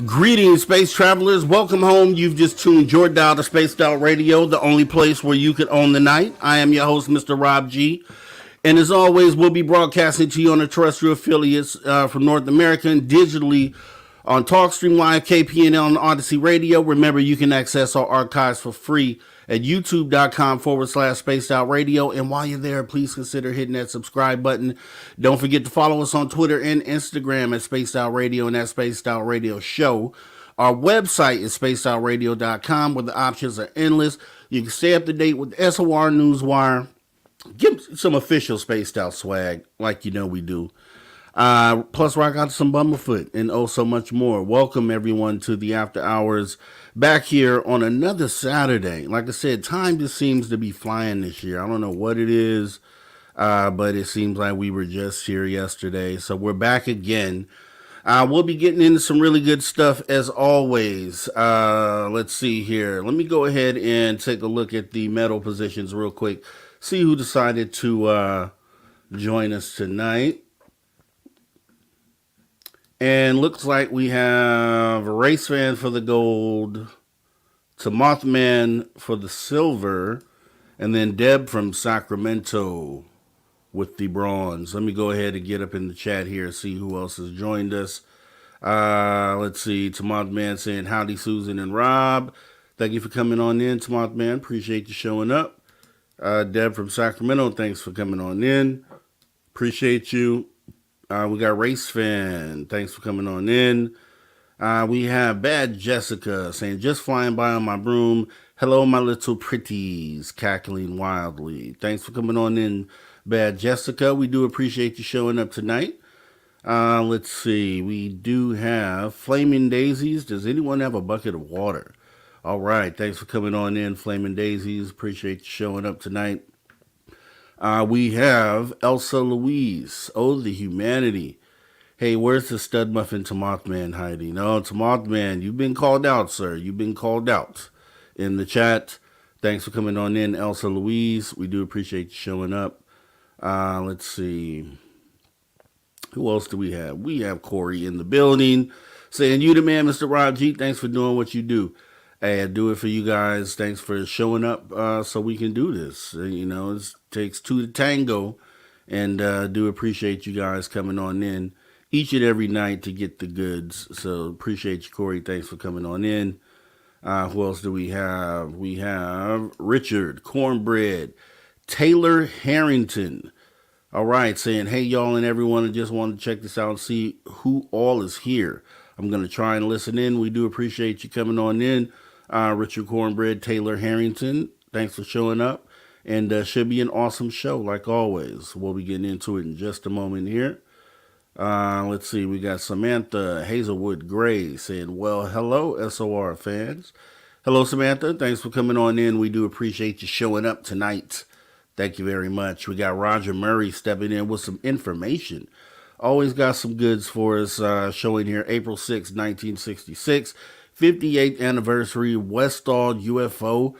Greetings, space travelers. Welcome home. You've just tuned your dial to Spaced Out Radio, the only place where you could own the night. I am your host, Mr. Rob G. And as always, we'll be broadcasting to you on the terrestrial affiliates from North America and digitally on TalkStream Live, KPNL, and Odyssey Radio. Remember, you can access our archives for free at youtube.com/Spaced Out Radio. And while you're there, please consider hitting that subscribe button. Don't forget to follow us on Twitter and Instagram at Spaced Out Radio and at Spaced Out Radio Show. Our website is spacedoutradio.com, where the options are endless. You can stay up to date with SOR Newswire. Get some official Spaced Out swag like you know we do. Plus rock out some Bumblefoot and oh so much more. Welcome everyone to the After Hours back here on another Saturday. Like I said, time just seems to be flying this year. I don't know what it is, but it seems like we were just here yesterday. So we're back again. We'll be getting into some really good stuff as always. Let's see here. Let me go ahead and take a look at the medal positions real quick. See who decided to join us tonight. And looks like we have Race Fan for the gold, to Mothman for the silver, and then Deb from Sacramento with the bronze. Let me go ahead and get up in the chat here, see who else has joined us. Let's see, to Mothman saying, howdy Susan and Rob. Thank you for coming on in, to Mothman. Appreciate you showing up. Deb from Sacramento, thanks for coming on in. Appreciate you. We got Race Fan. Thanks for coming on in. We have Bad Jessica saying, just flying by on my broom. Hello, my little pretties, cackling wildly. Thanks for coming on in, Bad Jessica. We do appreciate you showing up tonight. Let's see. We do have Flaming Daisies. Does anyone have a bucket of water? All right. Thanks for coming on in, Flaming Daisies. Appreciate you showing up tonight. We have Elsa Louise. Oh, the humanity. Hey, where's the stud muffin to Mothman hiding? No, to Mothman, you've been called out, sir. You've been called out in the chat. Thanks for coming on in, Elsa Louise. We do appreciate you showing up. Let's see. Who else do we have? We have Corey in the building saying, you the man, Mr. Rob G. Thanks for doing what you do. Hey, I do it for you guys. Thanks for showing up so we can do this. You know, it takes two to tango, and do appreciate you guys coming on in each and every night to get the goods. So appreciate you, Corey. Thanks for coming on in. Who else do we have? We have Richard, Cornbread, Taylor Harrington. All right, saying, hey, y'all and everyone, I just wanted to check this out and see who all is here. I'm going to try and listen in. We do appreciate you coming on in. Richard Cornbread, Taylor Harrington, thanks for showing up. and should be an awesome show like always. We'll be getting into it in just a moment here. Let's see, we got Samantha Hazelwood Gray saying, well, hello, SOR fans. Hello, Samantha. Thanks for coming on in. We do appreciate you showing up tonight. Thank you very much. We got Roger Murray stepping in with some information. Always got some goods for us, showing here April 6, 1966, 58th anniversary Westall UFO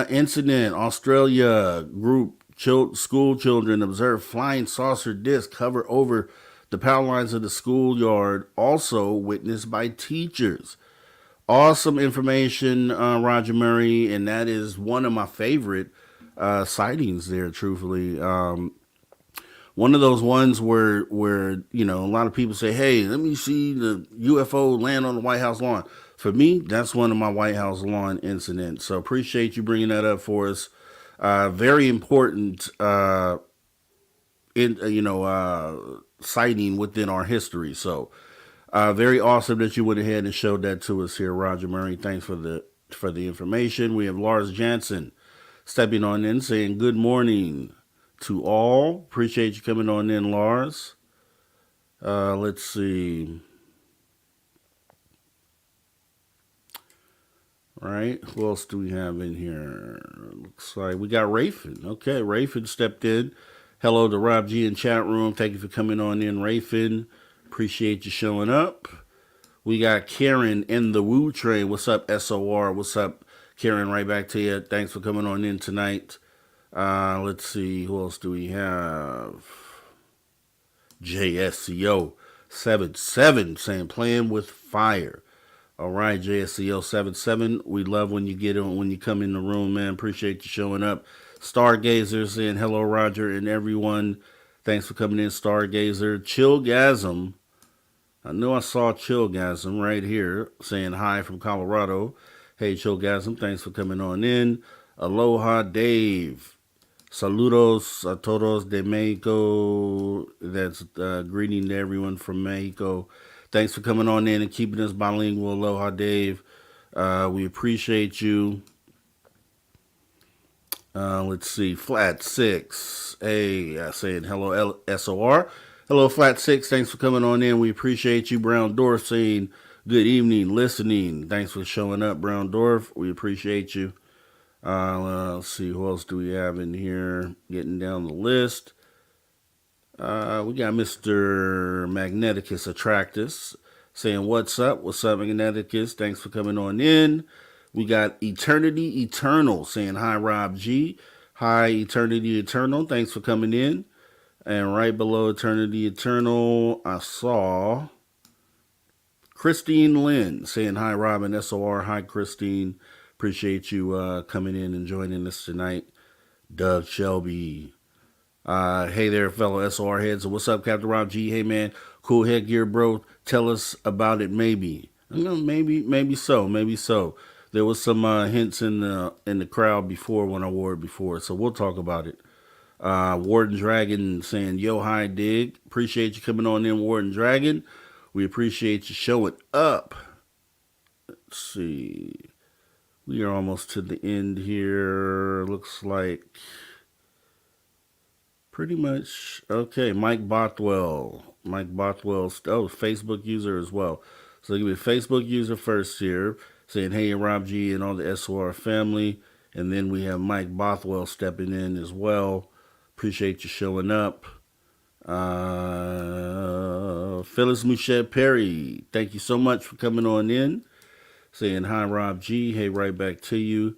incident. Australia group school children observed flying saucer disc hover over the power lines of the schoolyard, also witnessed by teachers. Awesome information, Roger Murray, and that is one of my favorite sightings there, truthfully. One of those ones where a lot of people say, hey, let me see the UFO land on the White House lawn. For me, that's one of my White House lawn incidents. So appreciate you bringing that up for us. Very important sighting within our history. So very awesome that you went ahead and showed that to us here, Roger Murray. Thanks for the information. We have Lars Jansen stepping on in saying good morning to all. Appreciate you coming on in, Lars. Let's see. All right, who else do we have in here? Looks like we got Rafin. Okay, Rafin stepped in. Hello to Rob G in chat room. Thank you for coming on in, Rafin. Appreciate you showing up. We got Karen in the Woo Train. What's up, SOR? What's up, Karen? Right back to you. Thanks for coming on in tonight. Let's see. Who else do we have? JSCO 77 saying playing with fire. All right, JSCO 77. We love when you get on, when you come in the room, man. Appreciate you showing up. Stargazer saying hello, Roger, and everyone. Thanks for coming in, Stargazer. Chillgasm. I know I saw Chillgasm right here saying hi from Colorado. Hey, Chillgasm, thanks for coming on in. Aloha, Dave. Saludos a todos de Mexico. That's greeting to everyone from Mexico. Thanks for coming on in and keeping us bilingual. Aloha, Dave. We appreciate you. Let's see. Flat 6. Hey, saying hello, SOR. Hello, Flat 6. Thanks for coming on in. We appreciate you. Brown Dwarf saying good evening, listening. Thanks for showing up, Brown Dwarf. We appreciate you. Let's see. Who else do we have in here? Getting down the list. We got Mr. Magneticus Attractus saying what's up? What's up, Magneticus? Thanks for coming on in. We got Eternity Eternal saying hi, Rob G. Hi, Eternity Eternal. Thanks for coming in. And right below Eternity Eternal, I saw Christine Lynn saying hi, Rob and SOR. Hi, Christine. Appreciate you coming in and joining us tonight. Doug Shelby. Hey there, fellow SOR heads. So what's up, Captain Rob G? Hey, man. Cool headgear, bro. Tell us about it, maybe. Maybe so. There was some hints in the crowd before when I wore it before, so we'll talk about it. Warden Dragon saying, yo, hi, dig. Appreciate you coming on in, Warden Dragon. We appreciate you showing up. Let's see. We are almost to the end here. Looks like pretty much. Okay, Mike Bothwell. Facebook user as well. So give me a Facebook user first here, saying, hey, Rob G and all the SOR family. And then we have Mike Bothwell stepping in as well. Appreciate you showing up. Phyllis Mouchette Perry, thank you so much for coming on in. Saying hi, Rob G. Hey, right back to you.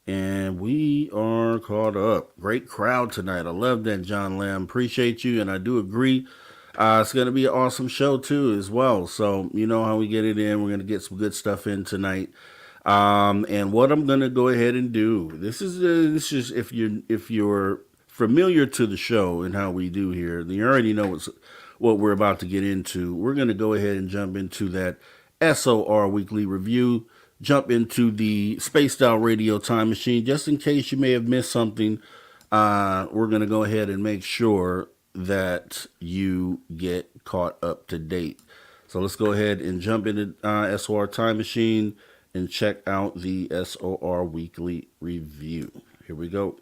And we are caught up. Great crowd tonight. I love that, John Lamb. Appreciate you, and I do agree. It's going to be an awesome show, too, as well. So, you know how we get it in. We're going to get some good stuff in tonight. And what I'm going to go ahead and do, this is if you're familiar to the show and how we do here, then you already know what we're about to get into. We're going to go ahead and jump into that SOR Weekly Review, jump into the Spaced Out Radio Time Machine. Just in case you may have missed something, we're going to go ahead and make sure that you get caught up to date. So let's go ahead and jump into SOR Time Machine and check out the SOR Weekly Review. Here we go.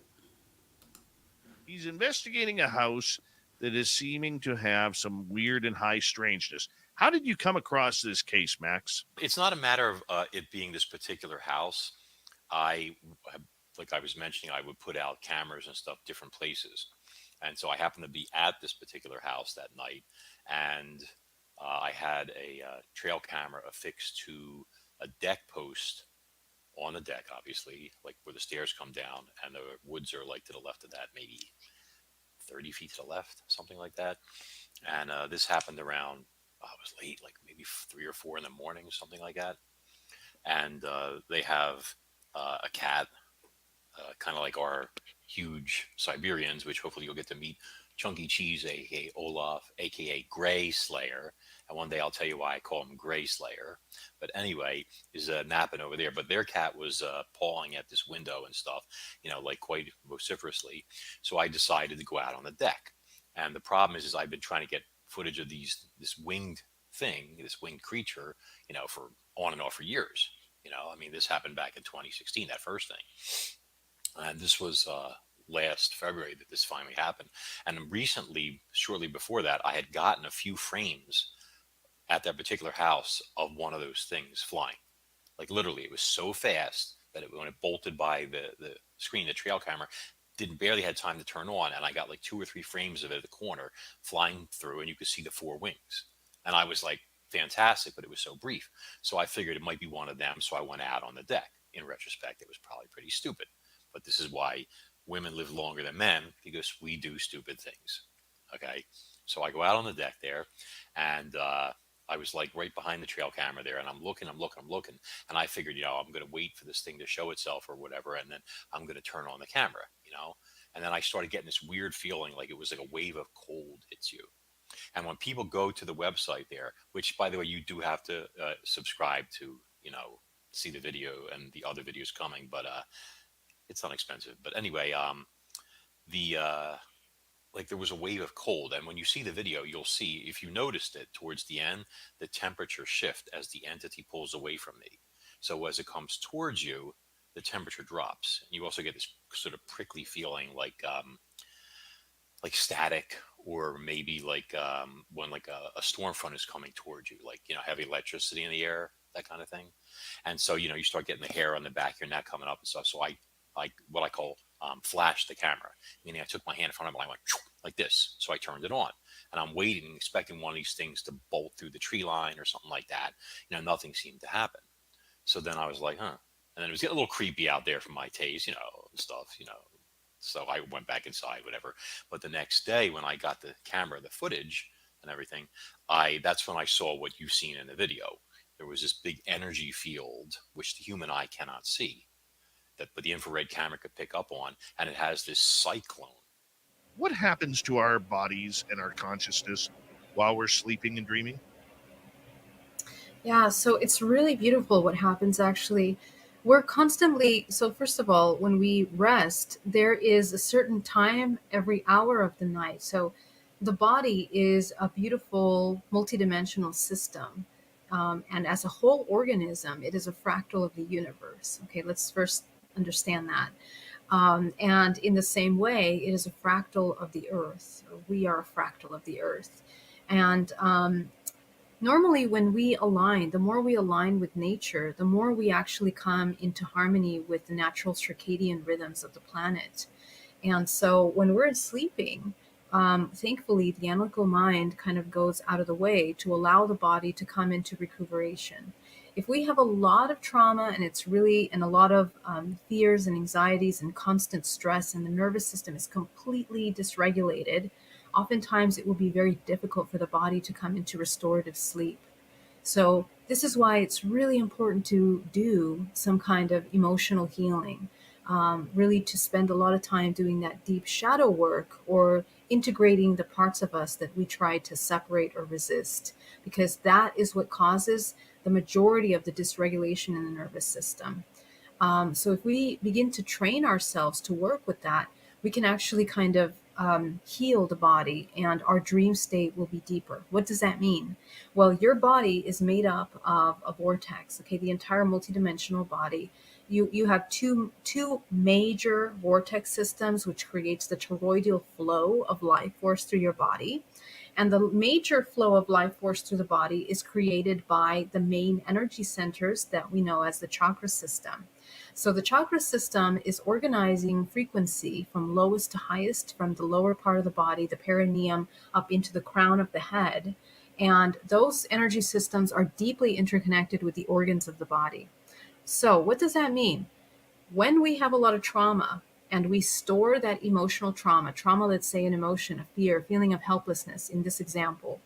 He's investigating a house that is seeming to have some weird and high strangeness. How did you come across this case, Max? It's not a matter of it being this particular house. I, like I was mentioning, I would put out cameras and stuff different places. And so I happened to be at this particular house that night. And I had a trail camera affixed to a deck post on the deck, obviously, like where the stairs come down. And the woods are like to the left of that, maybe 30 feet to the left, something like that. And this happened around, it was late, like maybe 3 or 4 in the morning, something like that. And they have a cat, kind of like our huge Siberians, which hopefully you'll get to meet. Chunky Cheese, aka Olaf, aka Gray Slayer. And one day I'll tell you why I call him Gray Slayer. But anyway, is napping over there. But their cat was pawing at this window and stuff, like quite vociferously. So I decided to go out on the deck. And the problem is I've been trying to get footage of this winged thing, this winged creature, for on and off for years. I mean, this happened back in 2016, that first thing. And this was last February that this finally happened. And recently, shortly before that, I had gotten a few frames at that particular house of one of those things flying. Like literally, it was so fast that when it bolted by the screen, the trail camera didn't barely had time to turn on, and I got like 2 or 3 frames of it at the corner flying through, and you could see the four wings. And I was like, fantastic, but it was so brief. So I figured it might be one of them. So I went out on the deck. In retrospect, it was probably pretty stupid. But this is why women live longer than men, because we do stupid things. Okay. So I go out on the deck there, and I was like right behind the trail camera there, and I'm looking, and I figured, I'm going to wait for this thing to show itself or whatever, and then I'm going to turn on the camera. And then I started getting this weird feeling like it was like a wave of cold hits you. And when people go to the website there, which by the way, you do have to subscribe to, see the video and the other videos coming, but it's inexpensive. But anyway, the like there was a wave of cold, and when you see the video, you'll see, if you noticed it towards the end, the temperature shift as the entity pulls away from me. So as it comes towards you, the temperature drops. And you also get this sort of prickly feeling like static, or maybe like when like a storm front is coming towards you, like heavy electricity in the air, that kind of thing. And so you start getting the hair on the back of your neck coming up and stuff. So I what I call flashed the camera, meaning I took my hand in front of it and I went like this. So I turned it on, and I'm waiting, expecting one of these things to bolt through the tree line or something like that. Nothing seemed to happen. So then I was like, huh. And then it was getting a little creepy out there for my taste, and stuff. So I went back inside, whatever. But the next day, when I got the camera, the footage and everything, that's when I saw what you've seen in the video. There was this big energy field, which the human eye cannot see, but the infrared camera could pick up on, and it has this cyclone. What happens to our bodies and our consciousness while we're sleeping and dreaming? Yeah, so it's really beautiful what happens actually. We're constantly, so first of all, when we rest, there is a certain time every hour of the night. So the body is a beautiful multidimensional system. And as a whole organism, it is a fractal of the universe. Okay, let's first understand that. And in the same way, it is a fractal of the earth. We are a fractal of the earth. And normally when we align, the more we align with nature, the more we actually come into harmony with the natural circadian rhythms of the planet. And so when we're sleeping, thankfully the analytical mind kind of goes out of the way to allow the body to come into recuperation. If we have a lot of trauma, and it's really, and a lot of fears and anxieties and constant stress, and the nervous system is completely dysregulated, oftentimes it will be very difficult for the body to come into restorative sleep. So, this is why it's really important to do some kind of emotional healing, really to spend a lot of time doing that deep shadow work, or integrating the parts of us that we try to separate or resist, because that is what causes the majority of the dysregulation in the nervous system. So if we begin to train ourselves to work with that, we can actually kind of heal the body, and our dream state will be deeper. What does that mean? Well, your body is made up of a vortex, okay, the entire multidimensional body. You have two major vortex systems, which creates the toroidal flow of life force through your body. And the major flow of life force through the body is created by the main energy centers that we know as the chakra system. So the chakra system is organizing frequency from lowest to highest, from the lower part of the body, the perineum, up into the crown of the head. And those energy systems are deeply interconnected with the organs of the body. So what does that mean? When we have a lot of trauma and we store that emotional trauma, let's say an emotion, a fear, a feeling of helplessness in this example,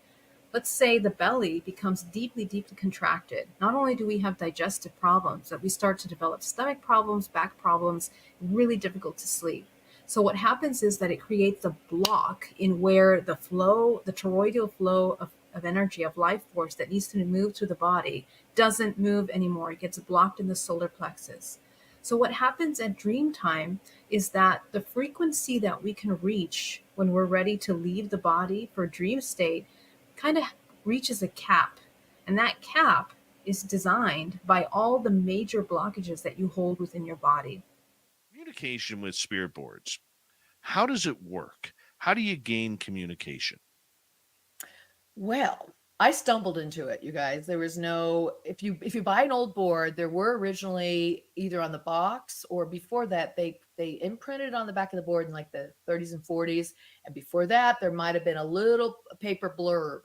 let's say the belly becomes deeply, deeply contracted. Not only do we have digestive problems, but we start to develop stomach problems, back problems, really difficult to sleep. So what happens is that it creates a block in where the flow, the toroidal flow of energy, of life force that needs to move through the body doesn't move anymore. It gets blocked in the solar plexus. So what happens at dream time is that the frequency that we can reach when we're ready to leave the body for dream state kind of reaches a cap. And that cap is designed by all the major blockages that you hold within your body. Communication with spirit boards. How does it work? How do you gain communication? Well, I stumbled into it, you guys. There was no if you buy an old board, there were originally either on the box or before that they imprinted on the back of the board in like the 30s and 40s, and before that there might have been a little paper blurb,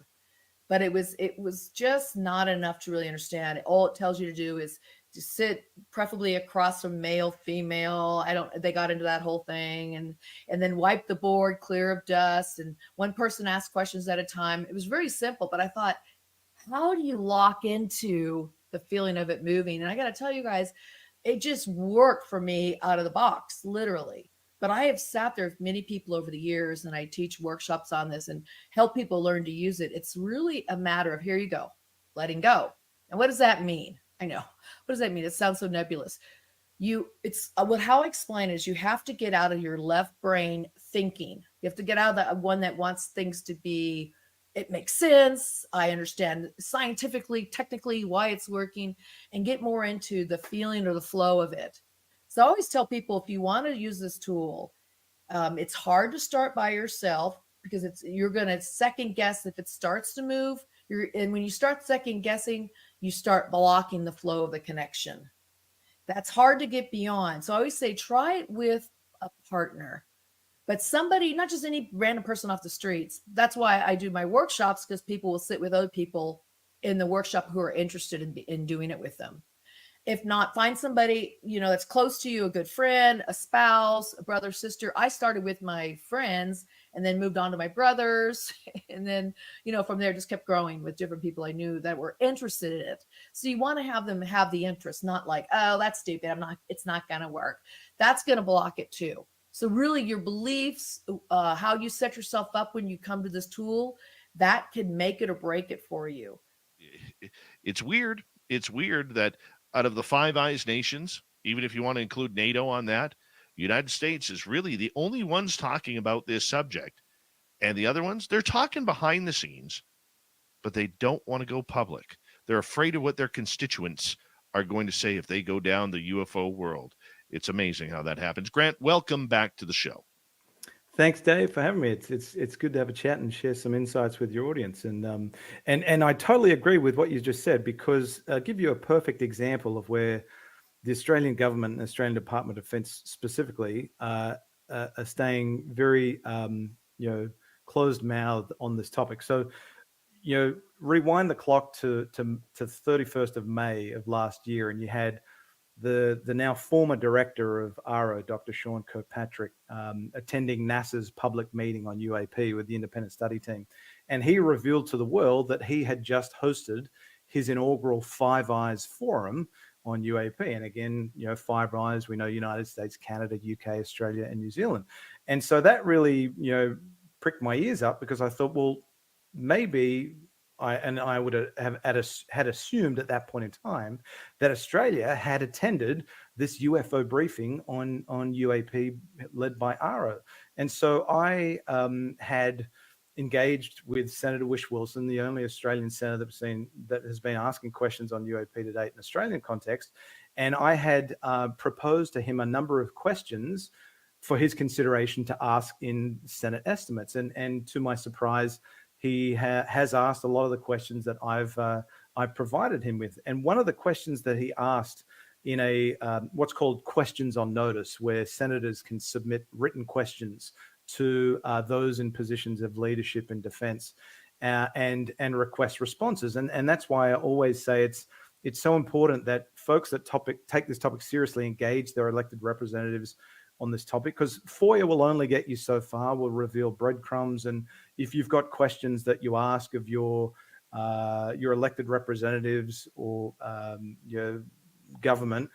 but it was just not enough to really understand. All it tells you to do is to sit preferably across from male, female. They got into that whole thing, and then wipe the board clear of dust. And one person asked questions at a time. It was very simple, but I thought, how do you lock into the feeling of it moving? And I got to tell you guys, it just worked for me out of the box, literally. But I have sat there with many people over the years, and I teach workshops on this and help people learn to use it. It's really a matter of, here you go, letting go. And what does that mean? I know. What does that mean? It sounds so nebulous. How I explain is you have to get out of your left brain thinking. You have to get out of the one that wants things to be, it makes sense. I understand scientifically, technically why it's working, and get more into the feeling or the flow of it. So I always tell people, if you want to use this tool, it's hard to start by yourself because you're going to second guess if it starts to move. And when you start second guessing, you start blocking the flow of the connection. That's hard to get beyond. So I always say, try it with a partner, but somebody, not just any random person off the streets. That's why I do my workshops, because people will sit with other people in the workshop who are interested in doing it with them. If not, find somebody, that's close to you, a good friend, a spouse, a brother, sister. I started with my friends and then moved on to my brothers. And then, from there just kept growing with different people I knew that were interested in it. So you want to have them have the interest, not like, oh, that's stupid. It's not going to work. That's going to block it too. So really your beliefs, how you set yourself up when you come to this tool, that can make it or break it for you. It's weird. It's weird that out of the Five Eyes nations, even if you want to include NATO on that, the United States is really the only ones talking about this subject. And the other ones, they're talking behind the scenes, but they don't want to go public. They're afraid of what their constituents are going to say if they go down the UFO world. It's amazing how that happens. Grant, welcome back to the show. Thanks, Dave, for having me. It's good to have a chat and share some insights with your audience. And I totally agree with what you just said, because I'll give you a perfect example of where the Australian government and Australian Department of Defence specifically are staying very closed-mouthed on this topic. So, rewind the clock to 31st of May of last year, and you had the now former director of ARO, Dr. Sean Kirkpatrick, attending NASA's public meeting on UAP with the independent study team. And he revealed to the world that he had just hosted his inaugural Five Eyes Forum on UAP. And again, Five Eyes, we know United States, Canada, UK, Australia, and New Zealand. And so that really, pricked my ears up, because I thought, well, maybe I would have had assumed at that point in time that Australia had attended this UFO briefing on UAP led by ARO. And so I had engaged with Senator Wish Wilson, the only Australian senator that has been asking questions on UAP to date in Australian context. And I had proposed to him a number of questions for his consideration to ask in Senate estimates. And to my surprise, he has asked a lot of the questions that I've provided him with. And one of the questions that he asked in a what's called questions on notice, where senators can submit written questions to those in positions of leadership and defense, and request responses. And that's why I always say it's so important that folks that take this topic seriously engage their elected representatives on this topic, because FOIA will only get you so far, will reveal breadcrumbs. And if you've got questions that you ask of your elected representatives or your government,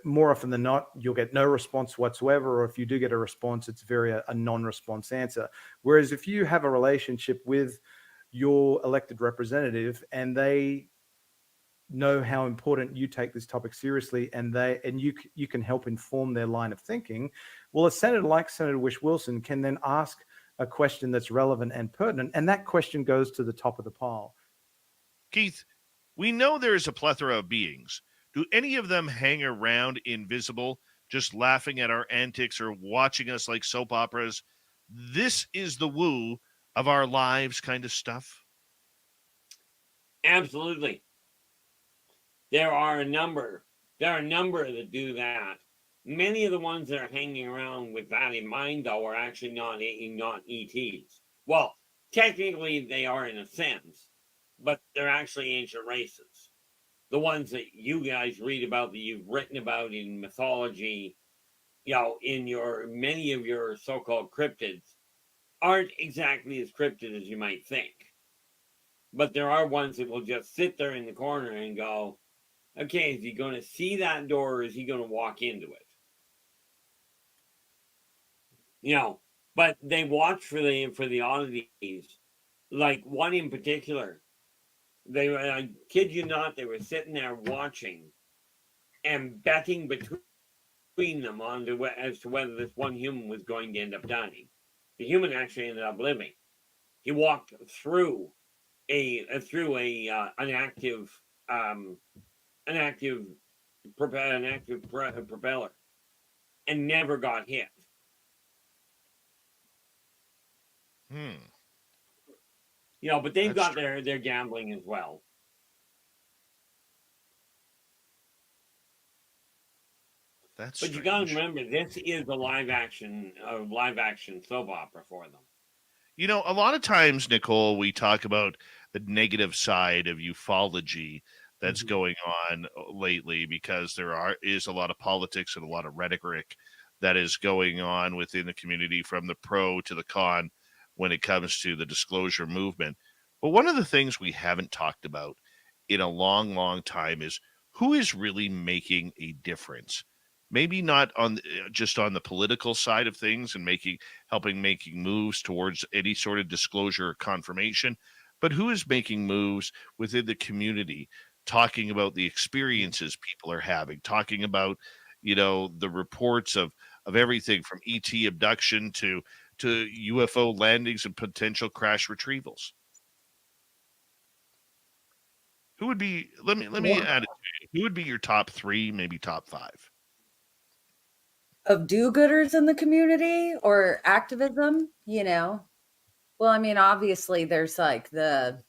more often than not, you'll get no response whatsoever. Or if you do get a response, it's a non-response answer. Whereas if you have a relationship with your elected representative and they know how important you take this topic seriously, and you can help inform their line of thinking, well, a senator like Senator Wish Wilson can then ask a question that's relevant and pertinent, and that question goes to the top of the pile. Keith, we know there's a plethora of beings. Do any of them hang around invisible, just laughing at our antics or watching us like soap operas? This is the woo of our lives kind of stuff? Absolutely. There are a number that do that. Many of the ones that are hanging around with that in mind, though, are actually not ETs. Well, technically they are in a sense, but they're actually ancient races. The ones that you guys read about, that you've written about in mythology, in many of your so-called cryptids, aren't exactly as cryptid as you might think. But there are ones that will just sit there in the corner and go, okay, is he going to see that door, or is he going to walk into it? But they watch for the oddities. Like one in particular, I kid you not, they were sitting there watching and betting between them as to whether this one human was going to end up dying. The human actually ended up living. He walked through an active propeller and never got hit. But they've got their gambling as well. But strange. You got to remember, this is a live action soap opera for them. A lot of times, Nicole, we talk about the negative side of ufology that's going on lately, because there is a lot of politics and a lot of rhetoric that is going on within the community, from the pro to the con, when it comes to the disclosure movement. But one of the things we haven't talked about in a long, long time is who is really making a difference. Maybe not just on the political side of things and helping making moves towards any sort of disclosure or confirmation, but who is making moves within the community, talking about the experiences people are having, talking about, the reports of everything from ET abduction to UFO landings and potential crash retrievals. Who would be, let me add it to you. Who would be your top 3, maybe top 5? Of do-gooders in the community or activism, Well, I mean, obviously there's like the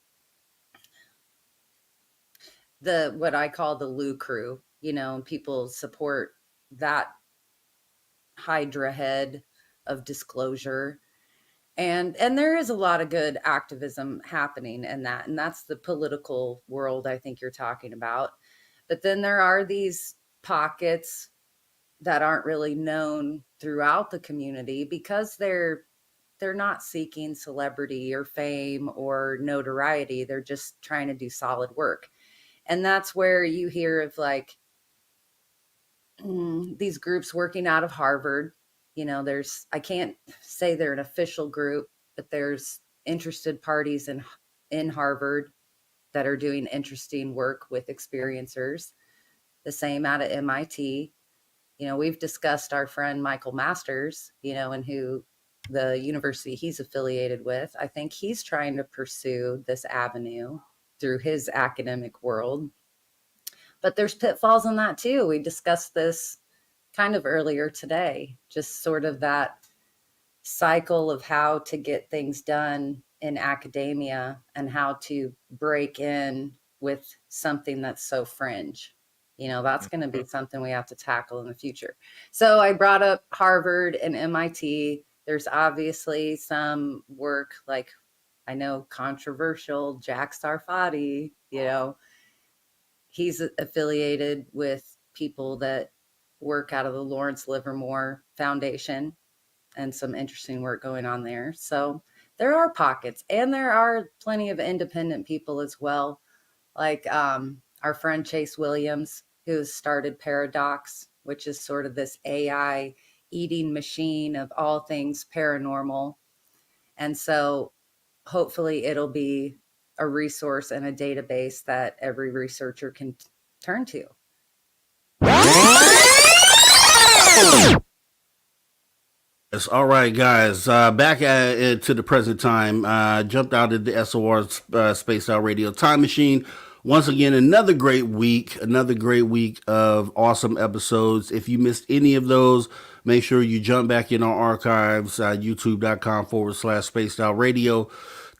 what I call the Lou crew, and people support that Hydra head of disclosure. And there is a lot of good activism happening in that. And that's the political world I think you're talking about. But then there are these pockets that aren't really known throughout the community because they're not seeking celebrity or fame or notoriety. They're just trying to do solid work. And that's where you hear of like these groups working out of Harvard. I can't say they're an official group, but there's interested parties in Harvard that are doing interesting work with experiencers. The same out of MIT. We've discussed our friend Michael Masters, and who the university he's affiliated with. I think he's trying to pursue this avenue through his academic world. But there's pitfalls in that too. We discussed this kind of earlier today, just sort of that cycle of how to get things done in academia and how to break in with something that's so fringe. That's going to be something we have to tackle in the future. So I brought up Harvard and MIT. There's obviously some work, like I know controversial, Jack Sarfati, he's affiliated with people that work out of the Lawrence Livermore Foundation, and some interesting work going on there. So there are pockets, and there are plenty of independent people as well, like our friend Chase Williams, who started Paradox, which is sort of this AI eating machine of all things paranormal. And so hopefully it'll be a resource and a database that every researcher can turn to. Yes, all right, guys. Back to the present time. Jumped out of the SOR Spaced Out Radio time machine. Once again, another great week of awesome episodes. If you missed any of those, make sure you jump back in our archives, youtube.com/Spaced Out Radio,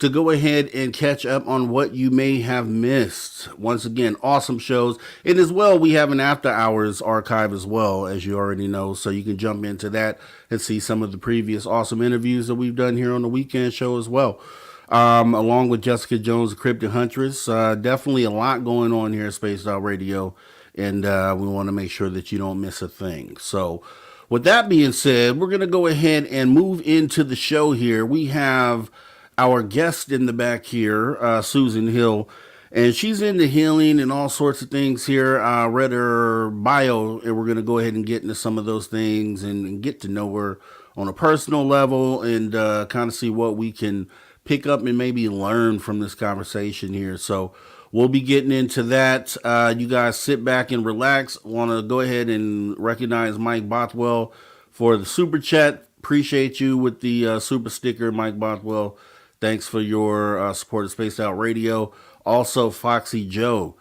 to go ahead and catch up on what you may have missed. Once again, awesome shows. And as well, we have an after hours archive as well, as you already know. So you can jump into that and see some of the previous awesome interviews that we've done here on the weekend show as well. Along with Jessica Jones, the Cryptid Huntress. Definitely a lot going on here at Spaced Out Radio. And we want to make sure that you don't miss a thing. So with that being said, we're going to go ahead and move into the show here. We have our guest in the back here, Susan Hill, and she's into healing and all sorts of things here. I read her bio, and we're going to go ahead and get into some of those things and get to know her on a personal level and kind of see what we can pick up and maybe learn from this conversation here. So we'll be getting into that. You guys sit back and relax. Want to go ahead and recognize Mike Bothwell for the super chat. Appreciate you with the super sticker, Mike Bothwell. Thanks for your support of Spaced Out Radio. Also, Foxy Joe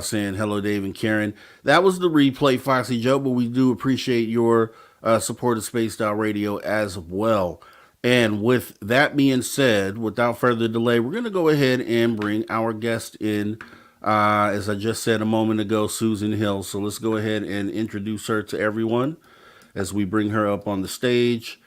saying hello, Dave and Karen. That was the replay, Foxy Joe, but we do appreciate your support of Spaced Out Radio as well. And with that being said, without further delay, we're going to go ahead and bring our guest in. As I just said a moment ago, Susan Hill. So let's go ahead and introduce her to everyone as we bring her up on the stage.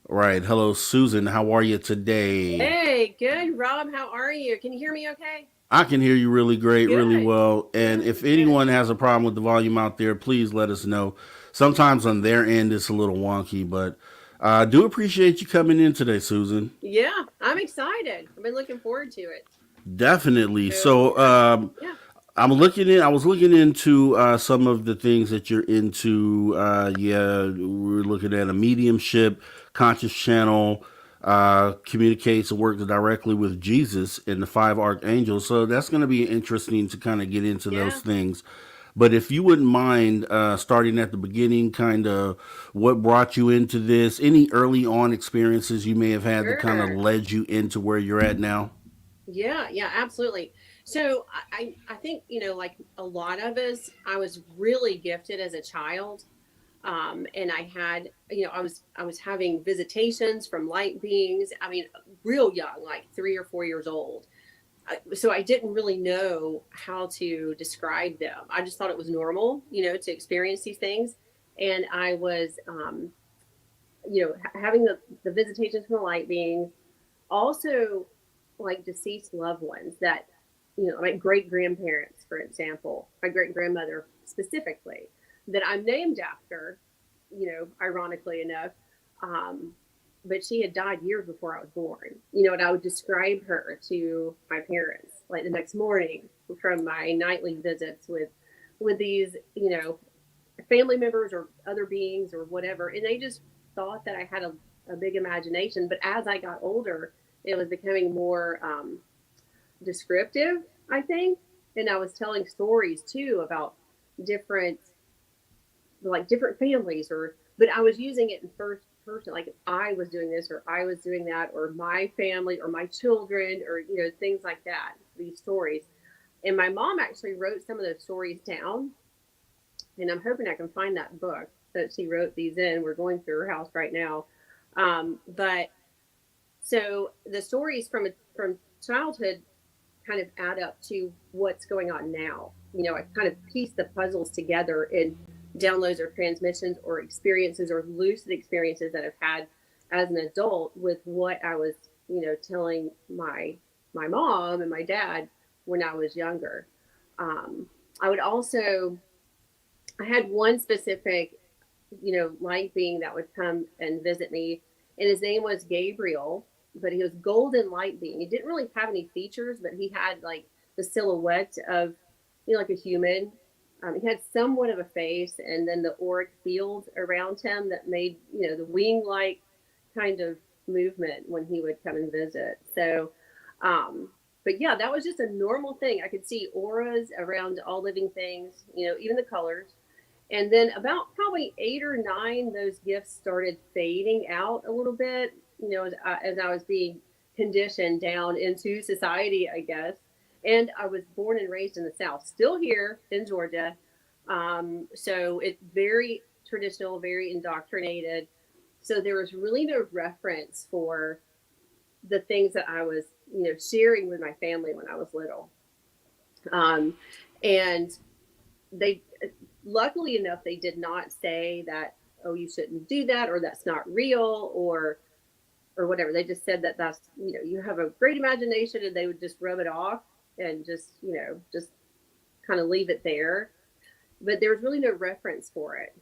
Right. Hello, Susan. How are you today? Hey, good. Rob, how are you? Can you hear me okay? I can hear you really great, Good. really well. And if anyone has a problem with the volume out there, please let us know. Sometimes on their end, it's a little wonky, but I do appreciate you coming in today, Susan. Yeah, I'm excited. I've been looking forward to it. Definitely. So Yeah. I was looking into some of the things that you're into. We're looking at a mediumship, conscious channel, communicates and works directly with Jesus and the 5 archangels. So that's going to be interesting to kind of get into those things. But if you wouldn't mind starting at the beginning, kind of what brought you into this, any early on experiences you may have had that kind of led you into where you're at now? Yeah, absolutely. So I think, like a lot of us, I was really gifted as a child. And I had, I was having visitations from light beings. I mean, real young, like 3 or 4 years old. So I didn't really know how to describe them. I just thought it was normal, to experience these things. And I was, having the visitations from the light beings, also like deceased loved ones that, my great grandparents, for example, my great grandmother specifically, that I'm named after, ironically enough. But she had died years before I was born, and I would describe her to my parents, like the next morning from my nightly visits with these, family members or other beings or whatever. And they just thought that I had a big imagination. But as I got older, it was becoming more descriptive, I think. And I was telling stories too about different families, but I was using it in first person, like I was doing this or I was doing that, or my family or my children, or things like that, these stories. And my mom actually wrote some of those stories down. And I'm hoping I can find that book that she wrote these in. We're going through her house right now. But so the stories from childhood kind of add up to what's going on now. You know, I kind of piece the puzzles together in downloads or transmissions or experiences or lucid experiences that I've had as an adult with what I was, you know, telling my mom and my dad when I was younger. I would also, I had one specific, you know, light being that would come and visit me, and his name was Gabriel, but he was golden light being. He didn't really have any features, but he had like the silhouette of, you know, like a human. He had somewhat of a face, and then the auric field around him that made, you know, the wing-like kind of movement when he would come and visit. So, but yeah, that was just a normal thing. I could see auras around all living things, you know, even the colors. And then about probably 8 or 9, those gifts started fading out a little bit, you know, as I was being conditioned down into society, I guess. And I was born and raised in the South, still here in Georgia. So it's very traditional, very indoctrinated. So there was really no reference for the things that I was, you know, sharing with my family when I was little. And they, luckily enough, they did not say that, oh, you shouldn't do that, or that's not real, or whatever. They just said that that's, you know, you have a great imagination, and they would just rub it off and just, you know, just kind of leave it there. But there was really no reference for it.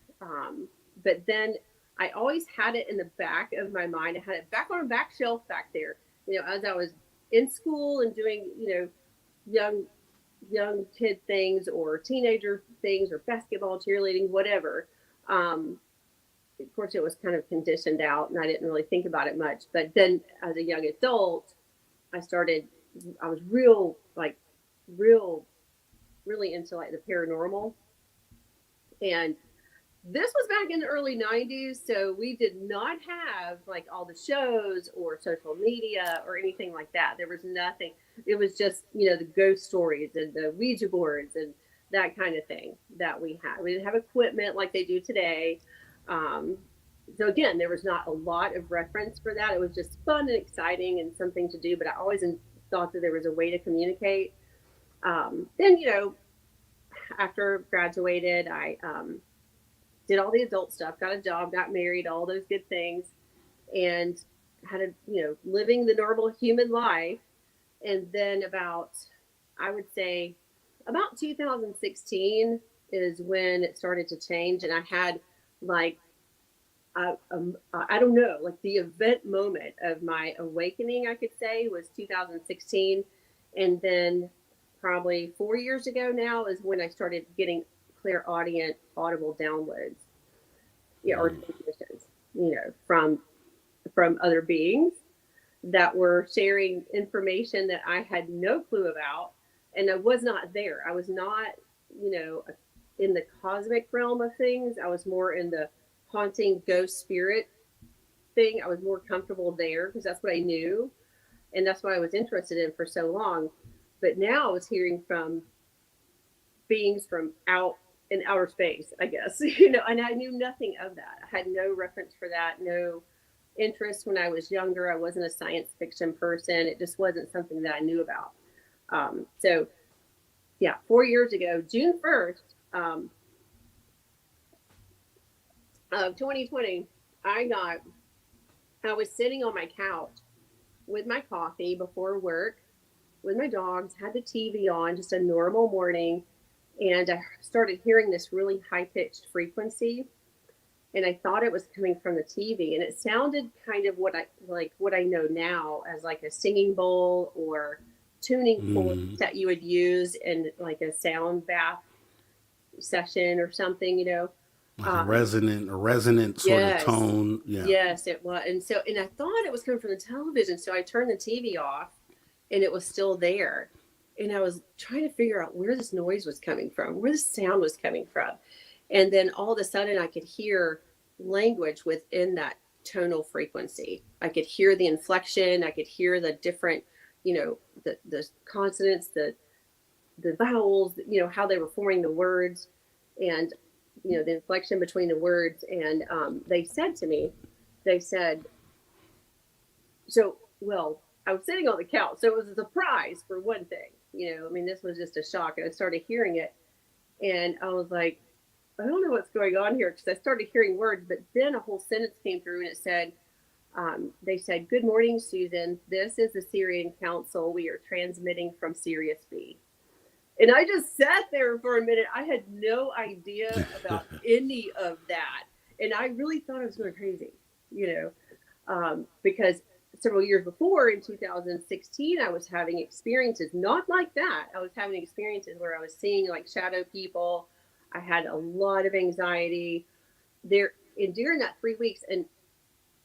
But then I always had it in the back of my mind. I had it back on a back shelf back there, you know, as I was in school and doing, you know, young kid things or teenager things or basketball, cheerleading, whatever. Of course, it was kind of conditioned out, and I didn't really think about it much. But then as a young adult, I was really into like the paranormal. And this was back in the early 90s, so we did not have like all the shows or social media or anything like that. There was nothing. It was just, you know, the ghost stories and the Ouija boards and that kind of thing that we had. We didn't have equipment like they do today. So again, there was not a lot of reference for that. It was just fun and exciting and something to do, but I always thought that there was a way to communicate. Then, you know, after graduated, I did all the adult stuff, got a job, got married, all those good things, and had a, you know, living the normal human life. And then I would say about 2016 is when it started to change. And I had like, I don't know, like the event moment of my awakening, I could say, was 2016. And then probably 4 years ago now is when I started getting clairaudient audible downloads, yeah, or transmissions, you know, from other beings that were sharing information that I had no clue about, and I was not there. I was not, you know, in the cosmic realm of things. I was more in the haunting ghost spirit thing. I was more comfortable there because that's what I knew, and that's what I was interested in for so long. But now I was hearing from beings from out in outer space, I guess, you know, and I knew nothing of that. I had no reference for that, no interest when I was younger. I wasn't a science fiction person. It just wasn't something that I knew about. So yeah, 4 years ago, June 1st, of 2020, I was sitting on my couch with my coffee before work with my dogs, had the TV on, just a normal morning. And I started hearing this really high-pitched frequency, and I thought it was coming from the TV. And it sounded kind of what I know now as like a singing bowl or tuning fork that you would use in like a sound bath session or something, you know. Like a resonant sort of tone. Yeah. Yes, it was. And I thought it was coming from the television. So I turned the TV off, and it was still there. And I was trying to figure out where this noise was coming from, where the sound was coming from. And then all of a sudden I could hear language within that tonal frequency. I could hear the inflection. I could hear the different, you know, the consonants, the the vowels, how they were forming the words, and the inflection between the words. And they said to me, they said, so, well, I was sitting on the couch, so it was a surprise for one thing. This was just a shock. I started hearing it, and I was like, I don't know what's going on here, because I started hearing words, but then a whole sentence came through, and it said, they said, "Good morning, Susan. This is the Syrian Council. We are transmitting from Sirius B." And I just sat there for a minute. I had no idea about any of that. And I really thought I was going crazy, because several years before, in 2016, I was having experiences not like that. I was having experiences where I was seeing like shadow people. I had a lot of anxiety there. And during that 3 weeks, and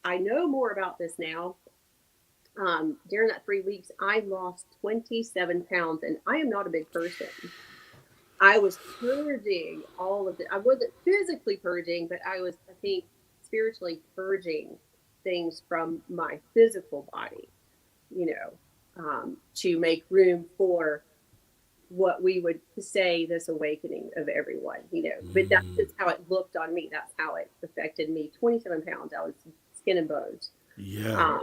I know more about this now. During that 3 weeks, I lost 27 pounds, and I am not a big person. I was purging all of it. I wasn't physically purging, but I was, I think, spiritually purging things from my physical body, to make room for what we would say this awakening of everyone, but that's just how it looked on me. That's how it affected me. 27 pounds. I was skin and bones. Yeah.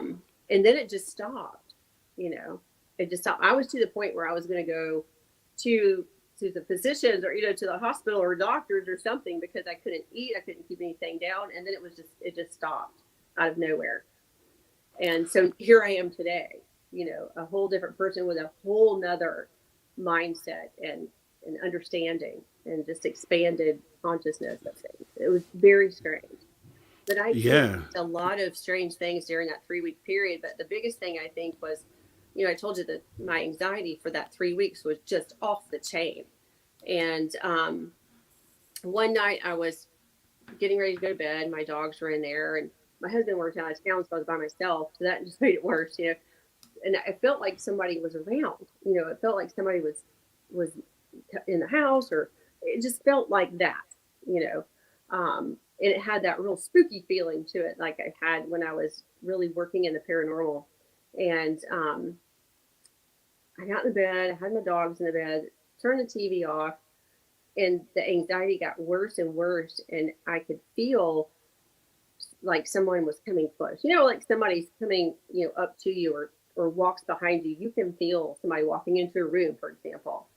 And then it just stopped, it just stopped. I was to the point where I was going to go to the physicians, or, to the hospital or doctors or something, because I couldn't eat. I couldn't keep anything down. And then it just stopped out of nowhere. And so here I am today, a whole different person with a whole nother mindset and understanding and just expanded consciousness of things. It was very strange. But I experienced a lot of strange things during that 3 week period. But the biggest thing, I think, was, I told you that my anxiety for that 3 weeks was just off the chain. And one night I was getting ready to go to bed. My dogs were in there, and my husband worked out of town, so I was by myself. So that just made it worse, And I felt like somebody was around. It felt like somebody was in the house, or it just felt like that, and it had that real spooky feeling to it, like I had when I was really working in the paranormal. And I got in the bed, I had my dogs in the bed, turned the TV off, and the anxiety got worse and worse. And I could feel like someone was coming close, like somebody's coming, up to you, or walks behind you. You can feel somebody walking into a room, for example.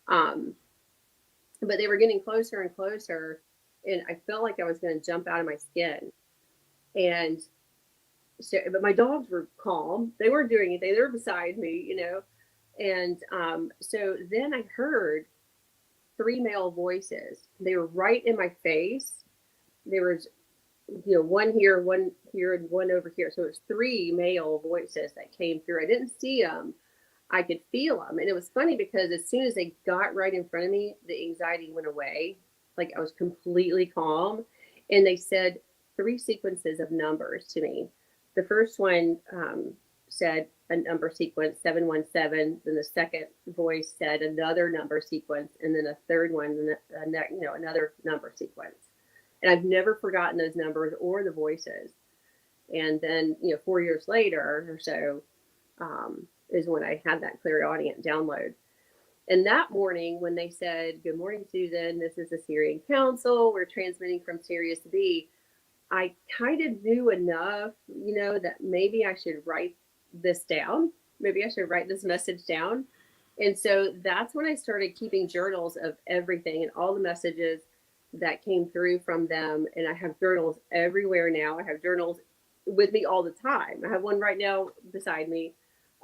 But they were getting closer and closer, and I felt like I was going to jump out of my skin. And so, but my dogs were calm. They weren't doing anything. They were beside me, And so then I heard 3 male voices. They were right in my face. There was, one here, and one over here. So it was 3 male voices that came through. I didn't see them. I could feel them. And it was funny, because as soon as they got right in front of me, the anxiety went away. Like I was completely calm. And they said 3 sequences of numbers to me. The first one said a number sequence, 717. Then the second voice said another number sequence. And then a third one, another number sequence. And I've never forgotten those numbers or the voices. And then, 4 years later or so, is when I had that clairaudient download. And that morning, when they said, "Good morning, Susan, this is the Syrian Council. We're transmitting from Sirius B," I kind of knew enough, that maybe I should write this down. Maybe I should write this message down. And so that's when I started keeping journals of everything and all the messages that came through from them. And I have journals everywhere now. I have journals with me all the time. I have one right now beside me,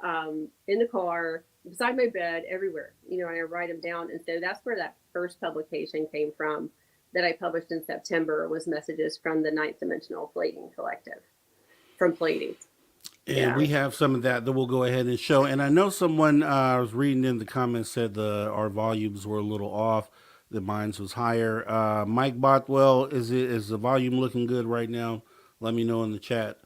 in the car, beside my bed, everywhere, and I write them down. And so that's where that first publication came from that I published in September, was messages from the Ninth Dimensional Plating Collective, from Pleiades. And we have some of that we'll go ahead and show. And I know someone I was reading in the comments said our volumes were a little off. The mine's was higher. Mike Bothwell, is the volume looking good right now? Let me know in the chat.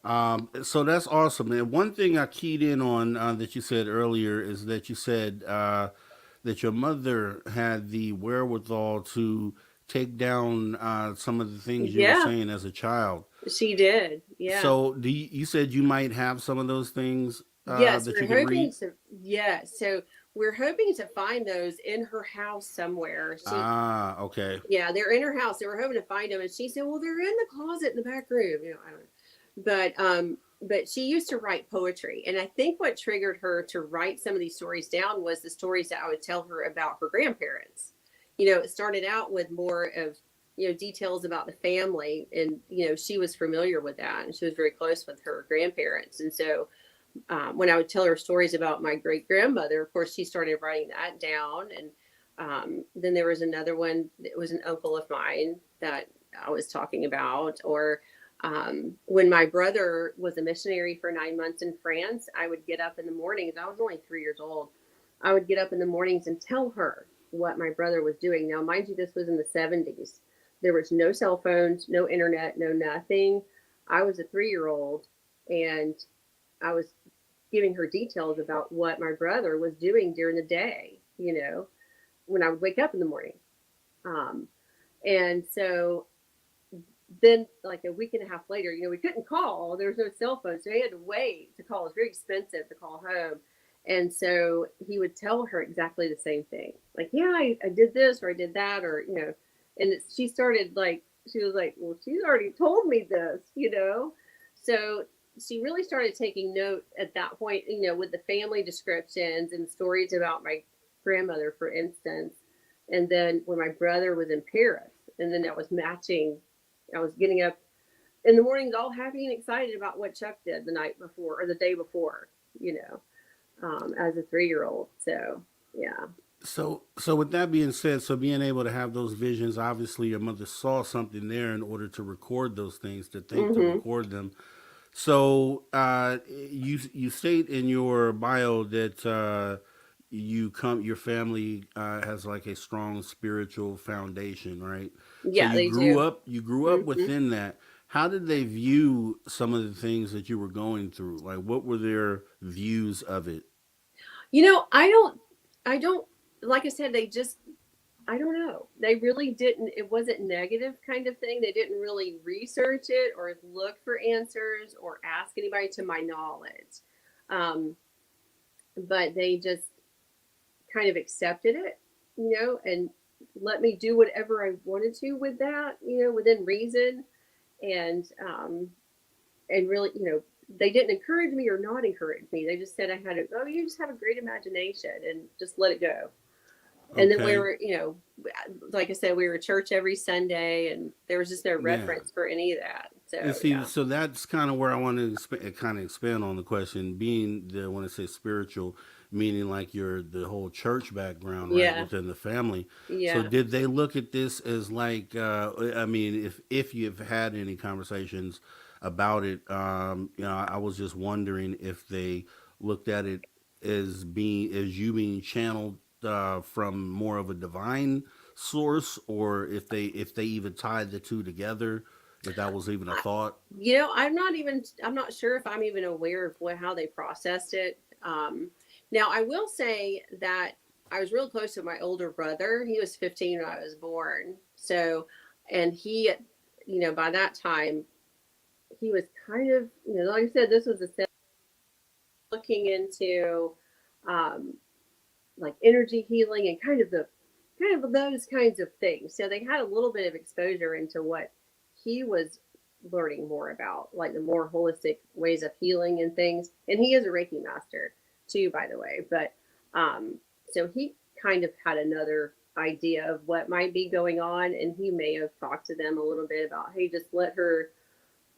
So that's awesome. And one thing I keyed in on that you said earlier is that you said that your mother had the wherewithal to take down some of the things you were saying as a child. She did. Yeah. So you said you might have some of those things yes, that we're you can hoping read? to. Yeah. So we're hoping to find those in her house somewhere. Okay. Yeah, they're in her house. They were hoping to find them, and she said, "Well, they're in the closet in the back room." I don't know. But she used to write poetry, and I think what triggered her to write some of these stories down was the stories that I would tell her about her grandparents. It started out with more of details about the family, and she was familiar with that, and she was very close with her grandparents, and so when I would tell her stories about my great grandmother, of course, she started writing that down. And then there was another one that was an uncle of mine that I was talking about. Or when my brother was a missionary for 9 months in France, I would get up in the mornings. I was only 3 years old. I would get up in the mornings and tell her what my brother was doing. Now, mind you, this was in the 70s. There was no cell phones, no internet, no nothing. I was a 3-year-old, and I was giving her details about what my brother was doing during the day, when I would wake up in the morning. And so then, like a week and a half later, we couldn't call. There was no cell phone, so he had to wait to call. It was very expensive to call home. And so he would tell her exactly the same thing. Like, yeah, I did this, or I did that, or, and she started she was like, well, she's already told me this, So she really started taking note at that point, with the family descriptions and stories about my grandmother, for instance. And then when my brother was in Paris, and then that was matching, I was getting up in the mornings all happy and excited about what Chuck did the night before or the day before, as a 3-year-old. So, yeah. So with that being said, so being able to have those visions, obviously your mother saw something there in order to record those things, to think, to record them. So you state in your bio that your family has like a strong spiritual foundation, right? So Yeah, they do. You grew up within that. How did they view some of the things that you were going through? Like, what were their views of it? I don't, like I said, I don't know. They really didn't, it wasn't negative kind of thing. They didn't really research it or look for answers or ask anybody, to my knowledge. But they just kind of accepted it, and let me do whatever I wanted to with that, within reason. And really, they didn't encourage me or not encourage me. They just said you just have a great imagination and just let it go. And then we were, like I said, we were at church every Sunday, and there was just no reference for any of that. So, and see, so that's kind of where I want to kind of expand on the question, being when I say spiritual, meaning like the whole church background, right, within the family. Yeah. So did they look at this as like, I mean, if you've had any conversations about it, I was just wondering if they looked at it as you being channeled from more of a divine source, or if they even tied the two together, if that was even a thought. I'm not sure if I'm even aware of how they processed it. Now I will say that I was real close to my older brother. He was 15 when I was born. So, and he, by that time he was kind of, like I said, this was looking into, like energy healing and kind of those kinds of things. So they had a little bit of exposure into what he was learning more about, like the more holistic ways of healing and things. And he is a Reiki master too, by the way. But so he kind of had another idea of what might be going on, and he may have talked to them a little bit about, hey, just let her,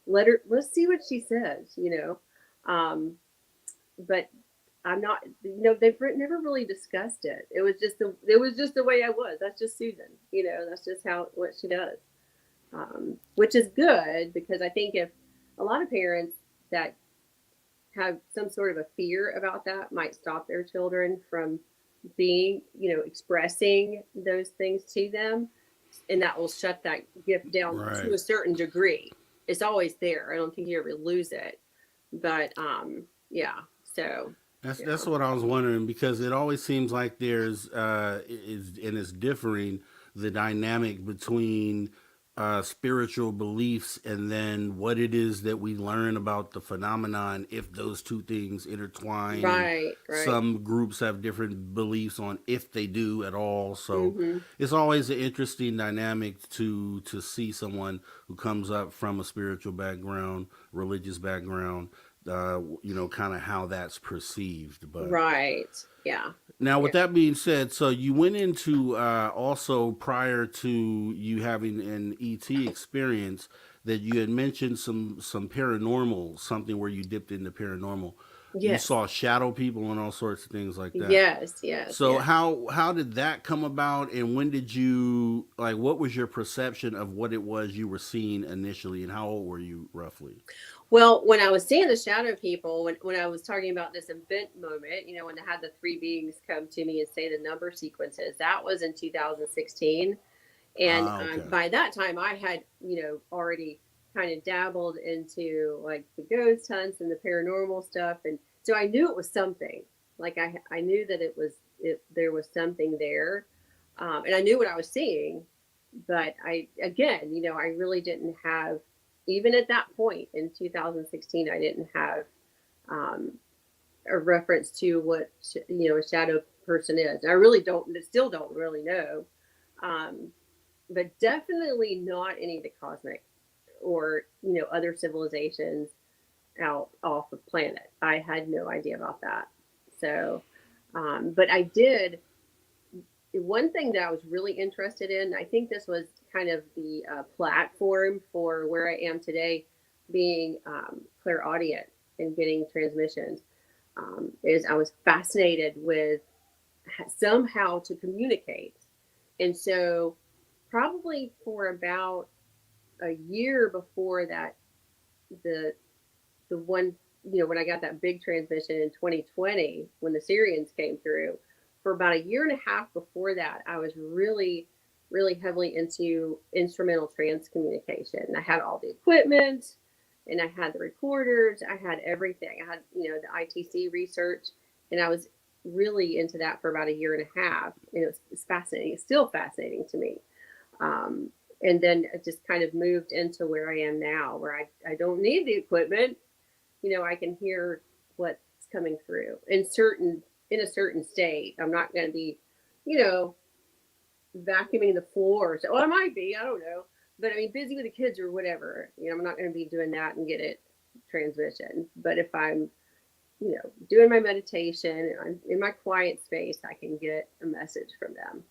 let's see what she says, but I'm not, they've never really discussed it. It was just the way I was. That's just Susan, that's just what she does. Which is good, because I think if a lot of parents that have some sort of a fear about that might stop their children from being, expressing those things to them, and that will shut that gift down to a certain degree. It's always there. I don't think you ever lose it, but yeah. So that's what I was wondering, because it always seems like there's it's differing, the dynamic between spiritual beliefs and then what it is that we learn about the phenomenon if those two things intertwine. And Right. some groups have different beliefs on if they do at all. So Mm-hmm. it's always an interesting dynamic to see someone who comes up from a spiritual background, religious background, kind of how that's perceived. But Right. Yeah. now, Yeah. with that being said, so you went into also prior to you having an ET experience that you had mentioned some paranormal, something where you dipped into paranormal. You Yes. saw shadow people and all sorts of things like that. Yes. Yes. So Yes. how did that come about, and when did you what was your perception of what it was you were seeing initially, and how old were you roughly? Well, when I was seeing the shadow people, when I was talking about this event moment, when I had the three beings come to me and say the number sequences, that was in 2016. And Ah, okay. by that time, I had, already kind of dabbled into like the ghost hunts and the paranormal stuff. And so I knew it was something. Like I knew that there was something there. And I knew what I was seeing. But I really didn't have, even at that point in 2016, I didn't have um, a reference to what, a shadow person is. I really still don't really know. Um, but definitely not any of the cosmic or other civilizations out off the planet. I had no idea about that. So, but I did. One thing that I was really interested in, I think this was kind of the platform for where I am today, being clairaudient and getting transmissions, is I was fascinated with somehow to communicate. And so probably for about a year before that, the one, when I got that big transmission in 2020, when the Syrians came through, for about a year and a half before that, I was really, really heavily into instrumental trance communication. I had all the equipment and I had the recorders, I had everything. I had, the ITC research, and I was really into that for about a year and a half. And it's fascinating. It's still fascinating to me. And then it just kind of moved into where I am now, where I don't need the equipment. I can hear what's coming through in a certain state. I'm not going to be, vacuuming the floor. So, well, I might be, I don't know. But I mean, busy with the kids or whatever, I'm not going to be doing that and get it transmission. But if I'm, doing my meditation and I'm in my quiet space, I can get a message from them.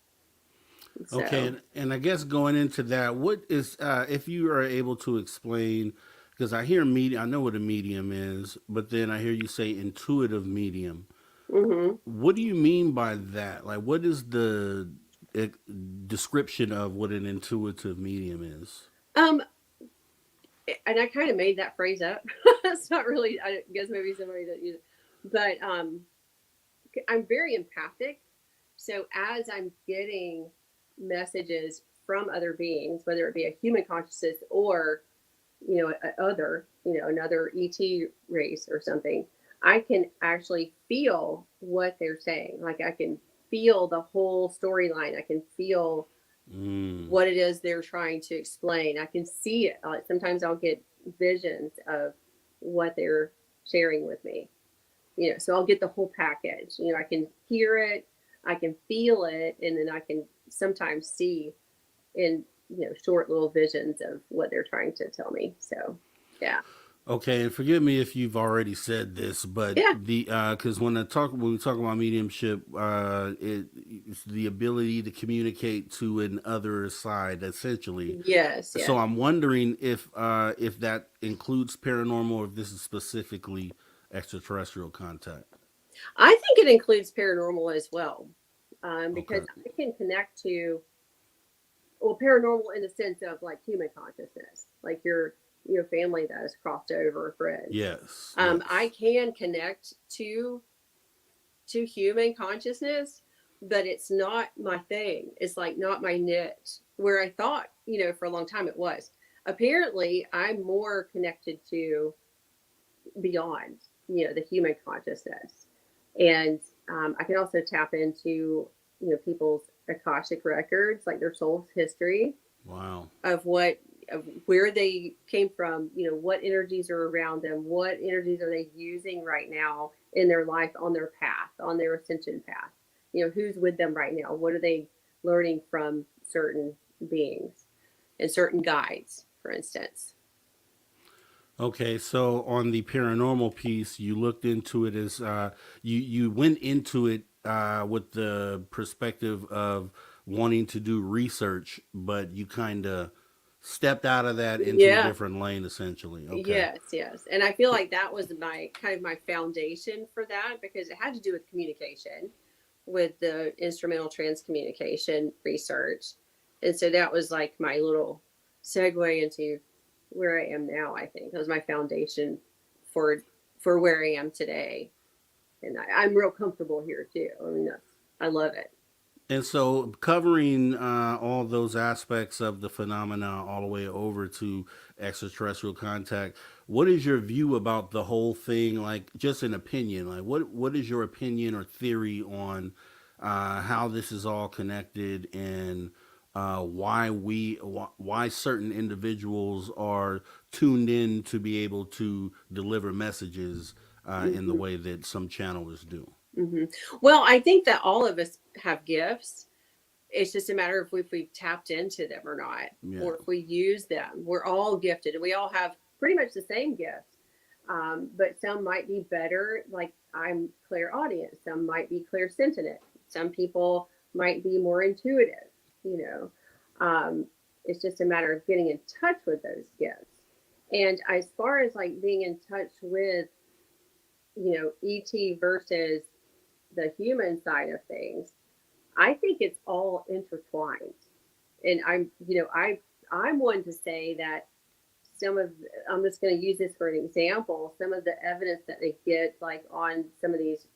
So, Okay, and I guess going into that, what is if you are able to explain, because I hear medium, I know what a medium is, but then I hear you say intuitive medium. mm-hmm. What do you mean by that? Like, what is the uh, description of what an intuitive medium is? And I kind of made that phrase up. It's not really, I guess maybe somebody that use it, but I'm very empathic. So as I'm getting messages from other beings, whether it be a human consciousness or, another ET race or something, I can actually feel what they're saying. Like I can feel the whole storyline. I can feel what it is they're trying to explain. I can see it. Sometimes I'll get visions of what they're sharing with me. So I'll get the whole package. I can hear it, I can feel it, and then I can sometimes see in short little visions of what they're trying to tell me. So, yeah. Okay, and forgive me if you've already said this, but Yeah. the because when we talk about mediumship, it's the ability to communicate to an other side, essentially. Yes. Yeah. So I'm wondering if that includes paranormal, or if this is specifically extraterrestrial contact. I think it includes paranormal as well, because Okay. I can connect to, well, paranormal in the sense of like human consciousness, like your family that has crossed over, friends. Yes. I Yes. can connect to human consciousness, but it's not my thing. It's like not my niche. Where I thought, for a long time it was. Apparently, I'm more connected to beyond, the human consciousness, and I can also tap into, people's akashic records, like their soul's history. Wow. of where they came from, what energies are around them, what energies are they using right now in their life, on their path, on their ascension path. Who's with them right now? What are they learning from certain beings and certain guides, for instance? Okay, so on the paranormal piece, you looked into it as you went into it with the perspective of wanting to do research, but you kind of stepped out of that into a Yeah. different lane, essentially. Okay. Yes. And I feel like that was my kind of my foundation for that, because it had to do with communication, with the instrumental transcommunication research. And so that was like my little segue into where I am now. I think that was my foundation for where I am today. And I'm real comfortable here too. I mean, I love it. And so, covering all those aspects of the phenomena all the way over to extraterrestrial contact, what is your view about the whole thing? Like, just an opinion. Like, what is your opinion or theory on how this is all connected, and why certain individuals are tuned in to be able to deliver messages in the Mm-hmm. way that some channelers do? Mm-hmm. Well, I think that all of us have gifts. It's just a matter of if we've tapped into them or not, Yeah. or if we use them. We're all gifted, and we all have pretty much the same gifts. But some might be better, like I'm clairaudient. Some might be clairsentient. Some people might be more intuitive. It's just a matter of getting in touch with those gifts. And as far as like being in touch with, ET versus the human side of things, I think it's all intertwined. And I'm one to say that I'm just going to use this for an example. Some of the evidence that they get, like on some of these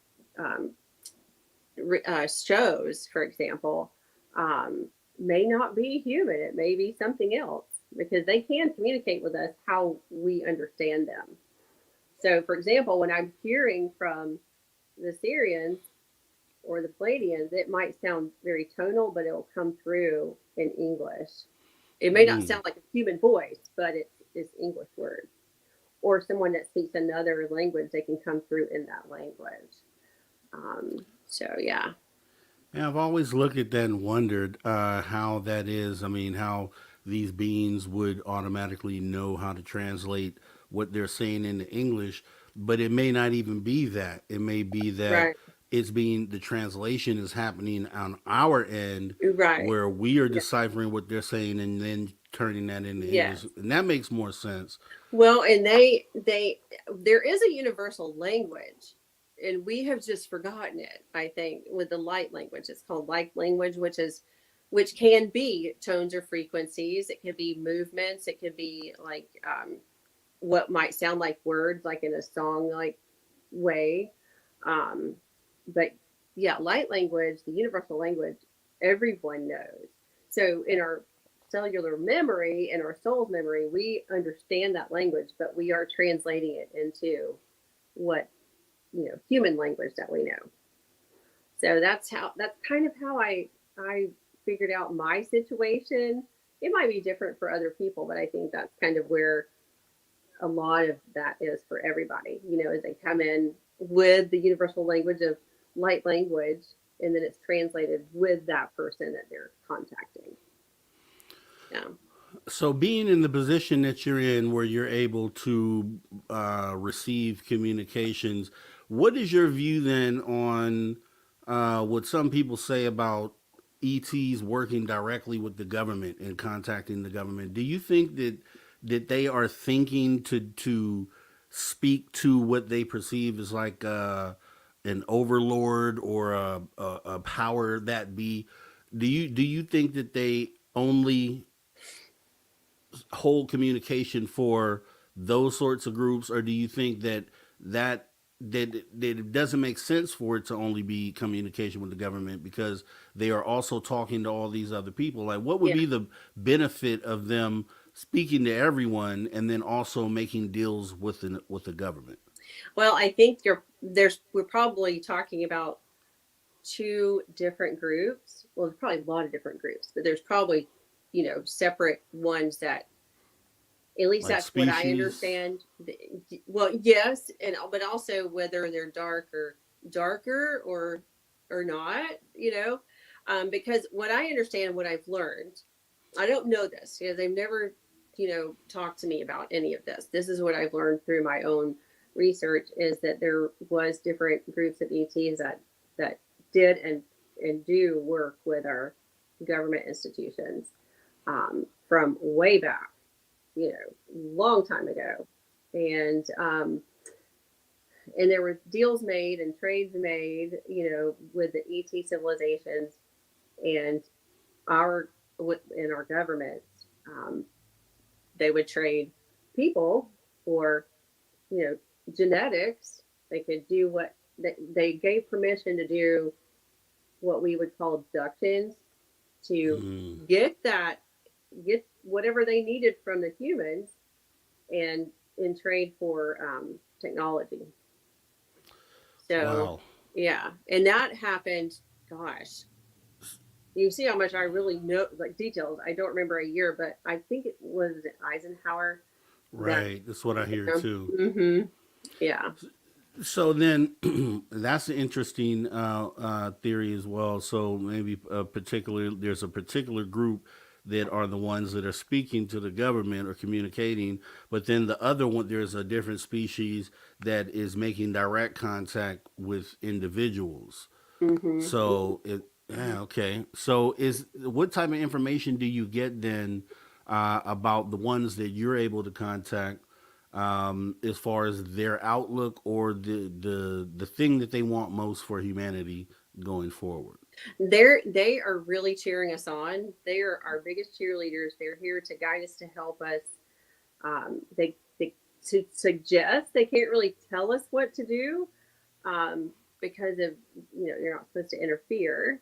shows, for example, may not be human. It may be something else, because they can communicate with us how we understand them. So, for example, when I'm hearing from the Syrians or the Palladians, it might sound very tonal, but it'll come through in English. It may not sound like a human voice, but it's English words. Or someone that speaks another language, they can come through in that language. So, yeah. Yeah, I've always looked at that and wondered how that is. I mean, how these beings would automatically know how to translate what they're saying into English, but it may not even be that. It may be that Right. the translation is happening on our end, Right. where we are Yeah. deciphering what they're saying and then turning that into Yes. English, and that makes more sense. Well, and there is a universal language, and we have just forgotten it. I think with the light language, it's called light language, which can be tones or frequencies. It could be movements. It could be like what might sound like words, like in a song like way. But yeah, light language, the universal language, everyone knows. So in our cellular memory and our soul's memory, we understand that language, but we are translating it into what, human language that we know. So that's kind of how I figured out my situation. It might be different for other people, but I think that's kind of where a lot of that is for everybody, as they come in with the universal language of light language, and then it's translated with that person that they're contacting. Yeah. So, being in the position that you're in, where you're able to receive communications, what is your view then on what some people say about ETs working directly with the government and contacting the government? Do you think that they are thinking to speak to what they perceive as like an overlord or a power that be? Do you think that they only hold communication for those sorts of groups, or do you think that it doesn't make sense for it to only be communication with the government, because they are also talking to all these other people? Like, what would Yeah. be the benefit of them speaking to everyone and then also making deals with the government? Well, I think we're probably talking about two different groups. Well, there's probably a lot of different groups, but there's probably separate ones that, at least Like that's what I species? understand. Well, yes, but also whether they're darker or not, because what I understand, what I've learned, I don't know this because they've never, talked to me about any of this. This is what I've learned through my own research, is that there was different groups of ETs that did and do work with our government institutions, from way back, long time ago. And there were deals made and trades made, with the ET civilizations and in our government. They would trade people for, genetics. They could do what they gave permission to do, what we would call abductions, to get whatever they needed from the humans, and in trade for technology. So, Wow. yeah, and that happened. Gosh, you see how much I really know, like details. I don't remember a year, but I think it was Eisenhower. Right. That's what I hear too. Mm-hmm. Yeah. So then, that's an interesting theory as well. So maybe there's a particular group that are the ones that are speaking to the government or communicating, but then the other one, there's a different species that is making direct contact with individuals. Mm-hmm. So okay. So what type of information do you get then about the ones that you're able to contact, as far as their outlook or the thing that they want most for humanity going forward? They are really cheering us on. They are our biggest cheerleaders. They're here to guide us, to help us. They to suggest. They can't really tell us what to do, because of, you're not supposed to interfere,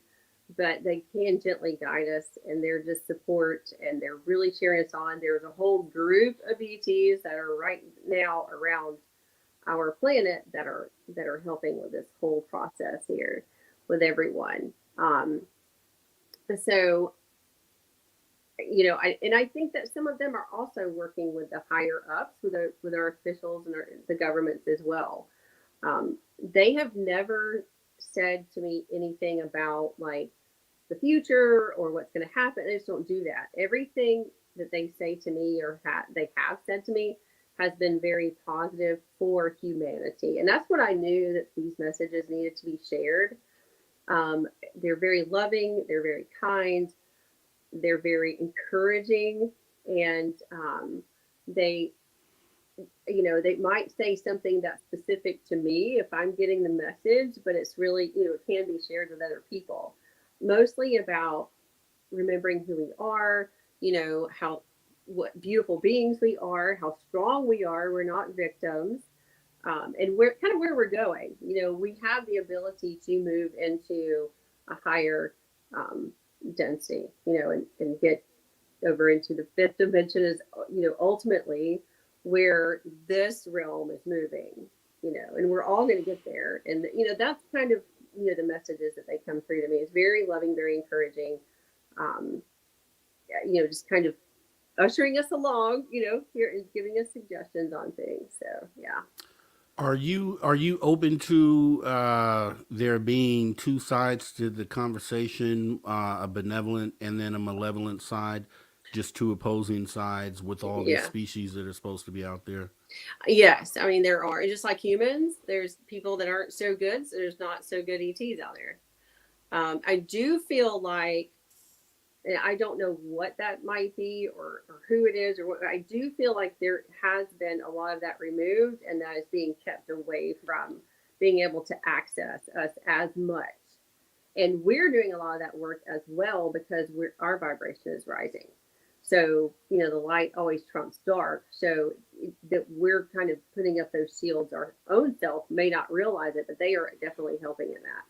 but they can gently guide us, and they're just support, and they're really cheering us on. There's a whole group of ETs that are right now around our planet that are helping with this whole process here with everyone. So, I think that some of them are also working with the higher ups, with our officials and the governments as well. They have never said to me anything about like the future or what's going to happen. They just don't do that. Everything that they say to me, or they have said to me, has been very positive for humanity. And that's what I knew, that these messages needed to be shared. They're very loving. They're very kind. They're very encouraging. And they might say something that's specific to me if I'm getting the message, but it's really, it can be shared with other people. Mostly about remembering who we are, what beautiful beings we are, how strong we are. We're not victims. And where we're going. We have the ability to move into a higher density, and get over into the fifth dimension, is, ultimately where this realm is moving, and we're all going to get there. And, that's kind of, the messages that they come through to me. It's very loving, very encouraging, just kind of ushering us along, here, and giving us suggestions on things. So, yeah. Are you open to there being two sides to the conversation, a benevolent and then a malevolent side, just two opposing sides with all these species that are supposed to be out there? Yes, I mean, there are, just like humans, there's people that aren't so good, so there's not so good ETs out there. I do feel like, and I don't know what that might be, or who it is, or what. I do feel like there has been a lot of that removed, and that is being kept away from being able to access us as much. And we're doing a lot of that work as well, because our vibration is rising. So, the light always trumps dark. So that we're kind of putting up those shields. Our own self may not realize it, but they are definitely helping in that.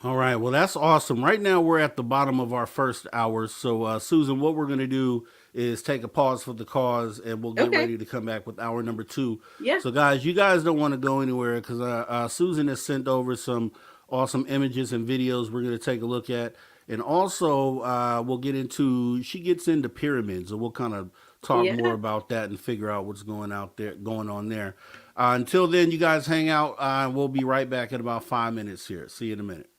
All right. Well, that's awesome. Right now, we're at the bottom of our first hour. So, Susan, what we're going to do is take a pause for the cause, and we'll get ready to come back with hour number 2. Yeah. So, guys, you guys don't want to go anywhere, because Susan has sent over some awesome images and videos we're going to take a look at. And also, we'll get into, she gets into pyramids, and we'll kind of talk Yeah. more about that and figure out what's going on there. Until then, you guys hang out. We'll be right back in about 5 minutes here. See you in a minute.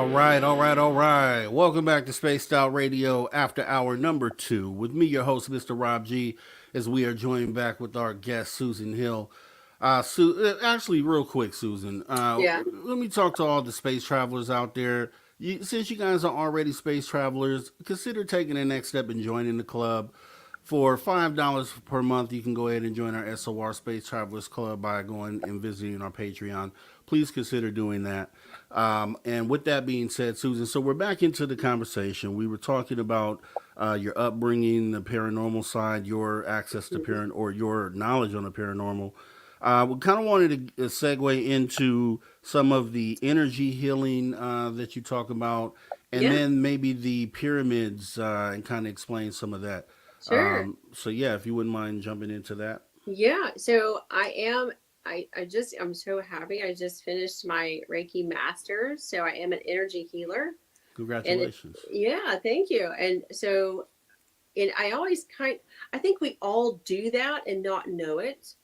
All right. Welcome back to Spaced Out Radio after hour number 2 with me, your host, Mr. Rob G, as we are joined back with our guest, Susan Hill. Actually, real quick, Susan, Yeah. let me talk to all the space travelers out there. Since you guys are already space travelers, consider taking the next step and joining the club. For $5 per month, you can go ahead and join our SOR Space Travelers Club by going and visiting our Patreon. Please consider doing that. And with that being said, Susan, so we're back into the conversation. We were talking about your upbringing, the paranormal side, your access to or your knowledge on the paranormal. We kind of wanted to segue into some of the energy healing that you talk about, and Yeah. then maybe the pyramids and kind of explain some of that. Sure. So yeah, if you wouldn't mind jumping into that. Yeah. So I'm so happy. I just finished my Reiki Masters. So I am an energy healer. Congratulations. Yeah, thank you. And so, and I think we all do that and not know it,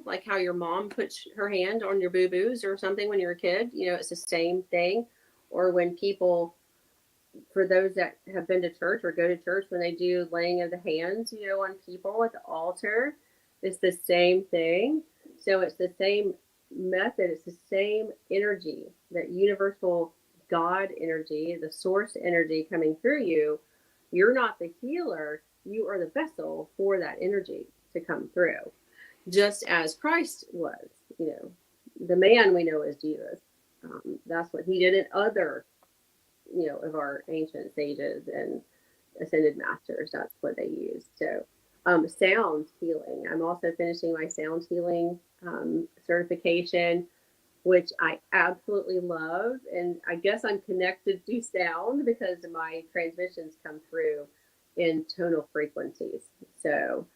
like how your mom puts her hand on your boo-boos or something when you're a kid, it's the same thing. Or when people, for those that have been to church or go to church, when they do laying of the hands, on people at the altar, it's the same thing. So it's the same method. It's the same energy, that universal God energy, the source energy coming through you. You're not the healer. You are the vessel for that energy to come through. Just as Christ was, the man we know as Jesus. That's what he did in other of our ancient sages and ascended masters. That's what they used. So sound healing. I'm also finishing my sound healing certification, which I absolutely love. And I guess I'm connected to sound because my transmissions come through in tonal frequencies. So,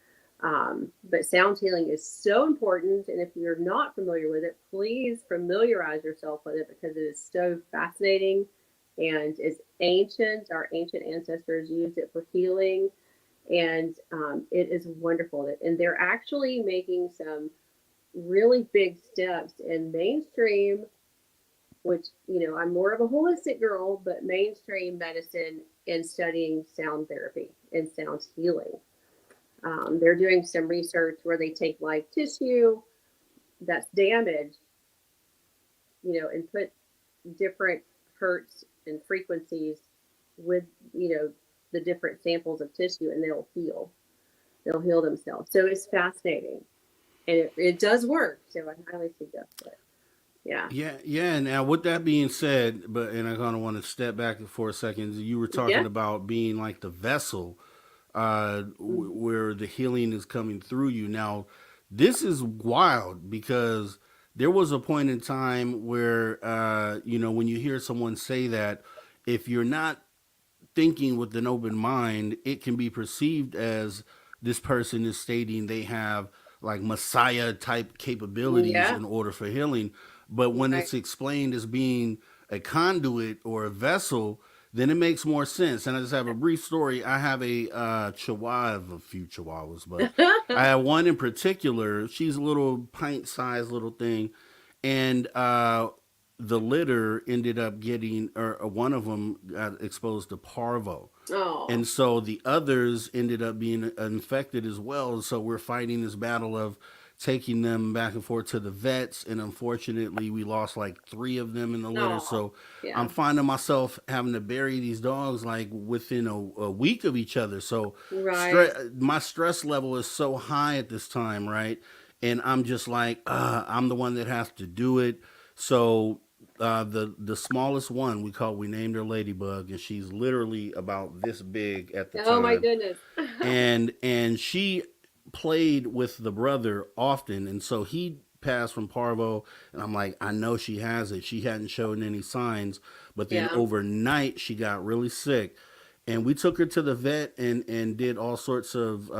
but sound healing is so important. And if you're not familiar with it, please familiarize yourself with it, because it is so fascinating. And it's ancient. Our ancient ancestors used it for healing, and it is wonderful. And they're actually making some really big steps in mainstream, which, I'm more of a holistic girl, but mainstream medicine in studying sound therapy and sound healing. They're doing some research where they take live tissue that's damaged, and put different hertz and frequencies with, the different samples of tissue, and they'll heal themselves. So it's fascinating, and it does work. So I highly suggest it. Yeah. Now, with that being said, and I kind of want to step back for a second. You were talking about being like the vessel where the healing is coming through you. Now, this is wild, because there was a point in time where, when you hear someone say that, if you're not thinking with an open mind, it can be perceived as this person is stating they have like Messiah type capabilities in order for healing. But when it's explained as being a conduit or a vessel, then it makes more sense. And I just have a brief story. I have a few chihuahuas, but I have one in particular. She's a little pint-sized little thing, and the litter ended up getting, or one of them got exposed to parvo. Oh. And so the others ended up being infected as well. So we're fighting this battle of taking them back and forth to the vets. And unfortunately, we lost like 3 of them in the litter. Oh, so yeah. I'm finding myself having to bury these dogs like within a week of each other. So my stress level is so high at this time, right? And I'm just like, I'm the one that has to do it. So the smallest one we named her Ladybug, and she's literally about this big at the time. Oh my goodness. and she played with the brother often, and so he passed from parvo, and I'm like, I know she has it. She hadn't shown any signs, but then overnight she got really sick. And we took her to the vet and did all sorts of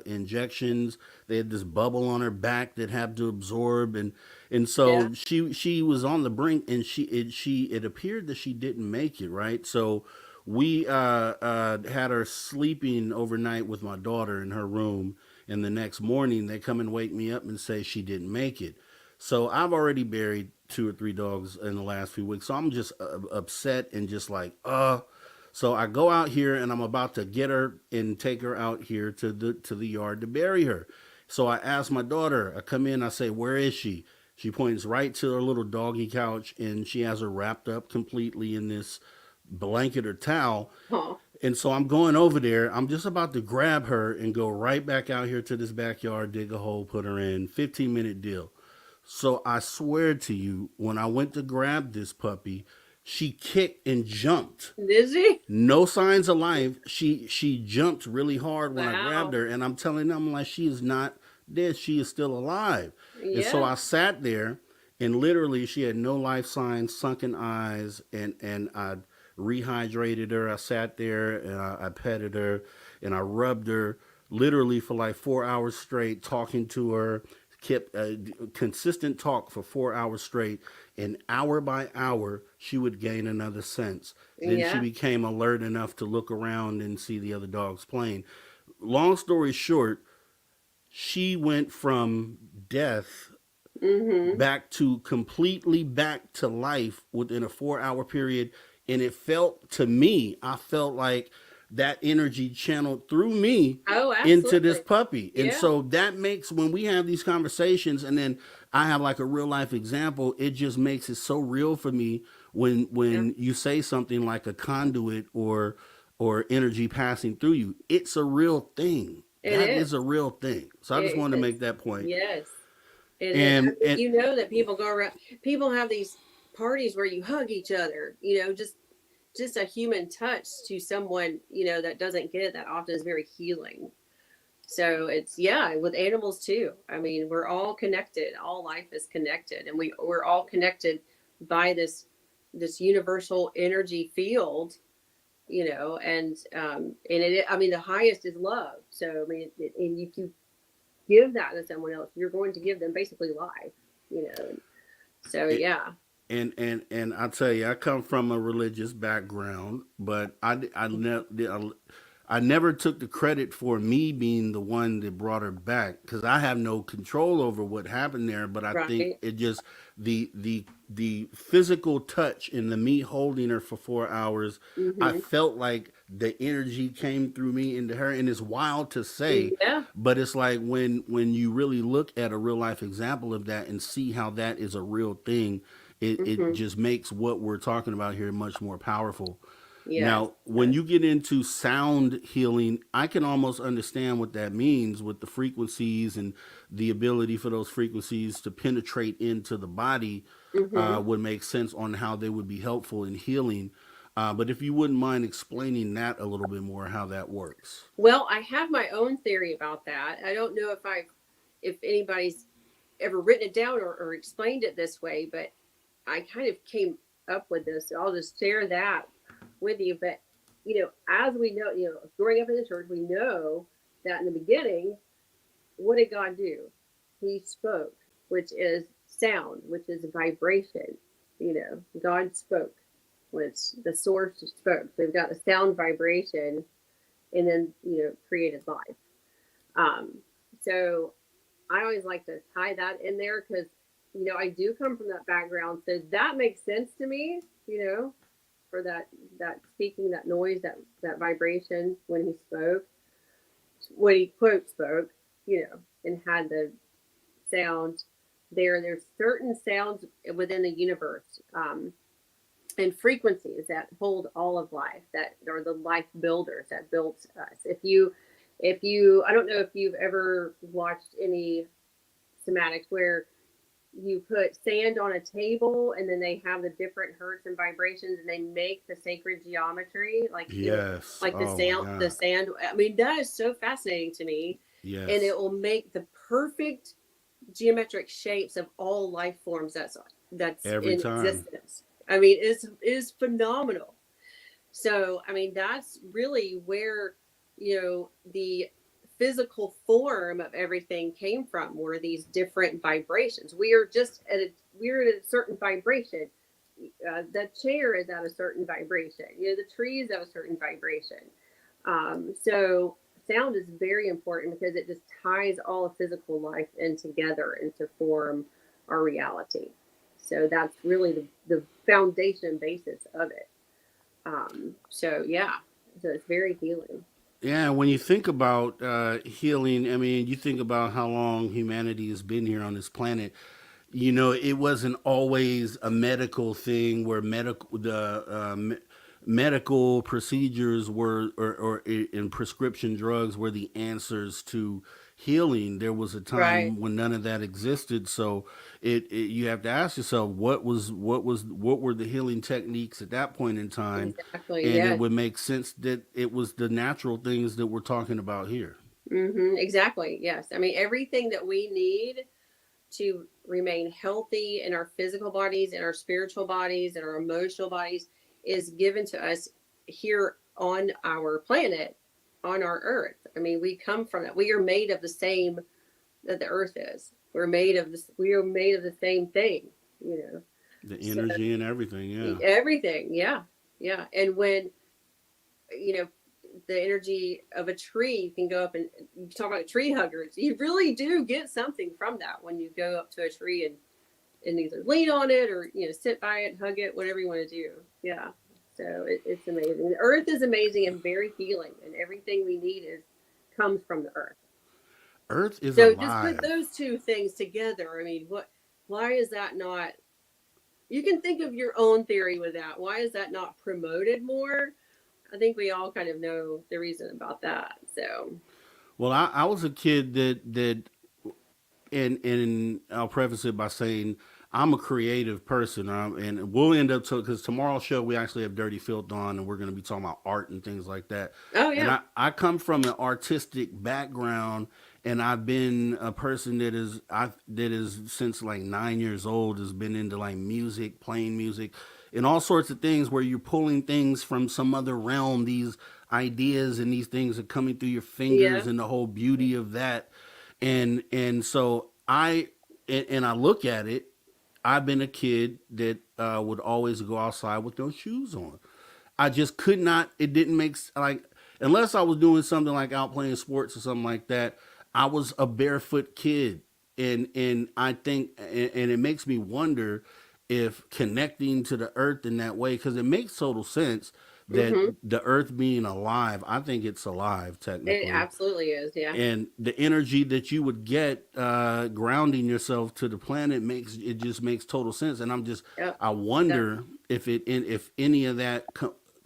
injections. They had this bubble on her back that had to absorb, and so she was on the brink, and it appeared that she didn't make it, right. So we had her sleeping overnight with my daughter in her room, and the next morning they come and wake me up and say she didn't make it. So I've already buried 2 or 3 dogs in the last few weeks. So I'm just upset and just like, So I go out here and I'm about to get her and take her out here to the yard to bury her. So I ask my daughter, I come in, I say, where is she? She points right to her little doggy couch, and she has her wrapped up completely in this blanket or towel. Huh. And so I'm going over there. I'm just about to grab her and go right back out here to this backyard, dig a hole, put her in. 15-minute deal. So I swear to you, when I went to grab this puppy, she kicked and jumped. Did she? No signs of life. She jumped really hard when I Wow. grabbed her, and I'm telling them, like, she is not dead. She is still alive. And so Yeah. I sat there, and literally she had no life signs, sunken eyes, and I rehydrated her. I sat there and I petted her and I rubbed her literally for like 4 hours straight, talking to her, kept consistent talk for 4 hours straight, and hour by hour she would gain another sense. Then she Yeah. became alert enough to look around and see the other dogs playing. Long story short, she went from death Mm-hmm. back to completely back to life within a 4 hour period. And it felt to me, I felt like that energy channeled through me Oh, into this absolutely. puppy. And Yeah. so that makes, when we have these conversations and then I have like a real life example, it just makes it so real for me when you say something like a conduit or energy passing through you. It's a real thing. It That is. is a real thing. So I just It wanted to is. make that point. Yes. It is. I mean, And you know that people go around. People have these parties where you hug each other. You know, just a human touch to someone, you know, that doesn't get it that often is very healing. So it's, yeah, with animals too. I mean, we're all connected. All life is connected, and we're all connected by this universal energy field. You know, and it. I mean, the highest is love. So I mean, and if you give that to someone else, you're going to give them basically life. You know, so yeah. and I tell you, I come from a religious background, but I never took the credit for me being the one that brought her back because I have no control over what happened there. But I think Right. it just the physical touch and the me holding her for 4 hours, I Mm-hmm. felt like the energy came through me into her, and it's wild to say, Yeah. but it's like when you really look at a real life example of that and see how that is a real thing, it Mm-hmm. just makes what we're talking about here much more powerful. Yes. Now, when you get into sound healing, I can almost understand what that means with the frequencies and the ability for those frequencies to penetrate into the body. Mm-hmm. Would make sense on how they would be helpful in healing. But if you wouldn't mind explaining that a little bit more, how that works. Well, I have my own theory about that. I don't know if anybody's ever written it down or explained it this way, but I kind of came up with this. So I'll just share that with you. But you know, as we know, you know, growing up in the church, we know that in the beginning, what did God do? He spoke, which is sound, which is vibration. You know, God spoke, which the source spoke. So we've got the sound vibration, and then you know, created life. Um, so I always like to tie that in there because you know I do come from that background, so that makes sense to me. You know, for that speaking, that noise, that vibration when he spoke, when he quote spoke, you know, and had the sound there. There's certain sounds within the universe and frequencies that hold all of life, that are the life builders that built us. If you I don't know if you've ever watched any schematics where you put sand on a table and then they have the different hertz and vibrations and they make the sacred geometry, like you know, Yes. like Oh my the God. sand. I mean, that is so fascinating to me, and Yes. it will make the perfect geometric shapes of all life forms that's Every in time. existence. I mean, is phenomenal. So, I mean, that's really where, you know, the physical form of everything came from, were these different vibrations. We're at a certain vibration. The chair is at a certain vibration. You know, the tree is at a certain vibration. So sound is very important because it just ties all of physical life in together and to form our reality. So that's really the foundation basis of it. So yeah, so it's very healing. Yeah, when you think about healing, I mean, you think about how long humanity has been here on this planet. You know, it wasn't always a medical thing where medical procedures were or in prescription drugs were the answers to healing. There was a Right. time when none of that existed. So you have to ask yourself what were the healing techniques at that point in time, Exactly. and it Yes. would make sense that it was the natural things that we're talking about here. Exactly. Yes. I mean, everything that we need to remain healthy in our physical bodies, in our spiritual bodies, in our emotional bodies is given to us here on our planet, on our earth. I mean, we come from that. We are made of the same that the earth is. We're made of this, we are made of the same thing, you know. The So energy and everything, yeah. everything, yeah. Yeah. And when, you know, the energy of a tree can go up, and you talk about tree huggers, you really do get something from that when you go up to a tree and either lean on it or, you know, sit by it, hug it, whatever you want to do. Yeah. So it's amazing. The earth is amazing and very healing, and everything we need comes from the earth. Earth is So just put alive. those two things together. I mean, why is that not? You can think of your own theory with that. Why is that not promoted more? I think we all kind of know the reason about that. So Well, I was a kid that and I'll preface it by saying I'm a creative person, and we'll end up because tomorrow's show we actually have Dirty Filth on, and we're going to be talking about art and things like that. oh And yeah. I come from an artistic background, and I've been a person that is since like 9 years old has been into like music, playing music, and all sorts of things where you're pulling things from some other realm. These ideas and these things are coming through your Yeah. fingers, and the whole beauty of that and so I look at it. I've been a kid that would always go outside with no shoes on. I just could not. It didn't make like unless I was doing something like out playing sports or something like that. I was a barefoot kid, and I think and it makes me wonder if connecting to the earth in that way because it makes total sense that Mm-hmm. the earth being alive. I think it's alive It technically, absolutely is. Yeah. and the energy that you would get grounding yourself to the planet makes it just makes total sense. And Yep. I It does. wonder if any of that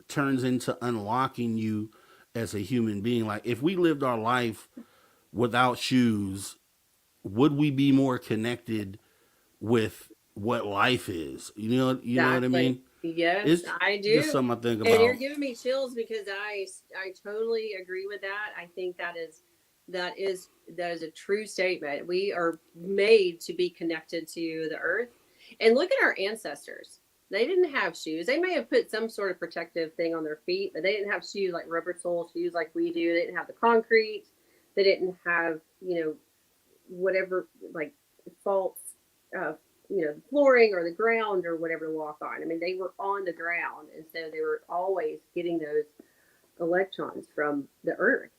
turns into unlocking you as a human being. Like if we lived our life without shoes, would we be more connected with what life is? You know what I Exactly. mean? Yes, It's I just do. something I think And you're about. giving me chills because I totally agree with that. I think that is a true statement. We are made to be connected to the earth. And look at our ancestors. They didn't have shoes. They may have put some sort of protective thing on their feet, but they didn't have shoes like rubber sole shoes like we do. They didn't have the concrete. They didn't have, you know, whatever like faults of, you know, flooring or the ground or whatever to walk on. I mean, they were on the ground, and so they were always getting those electrons from the earth.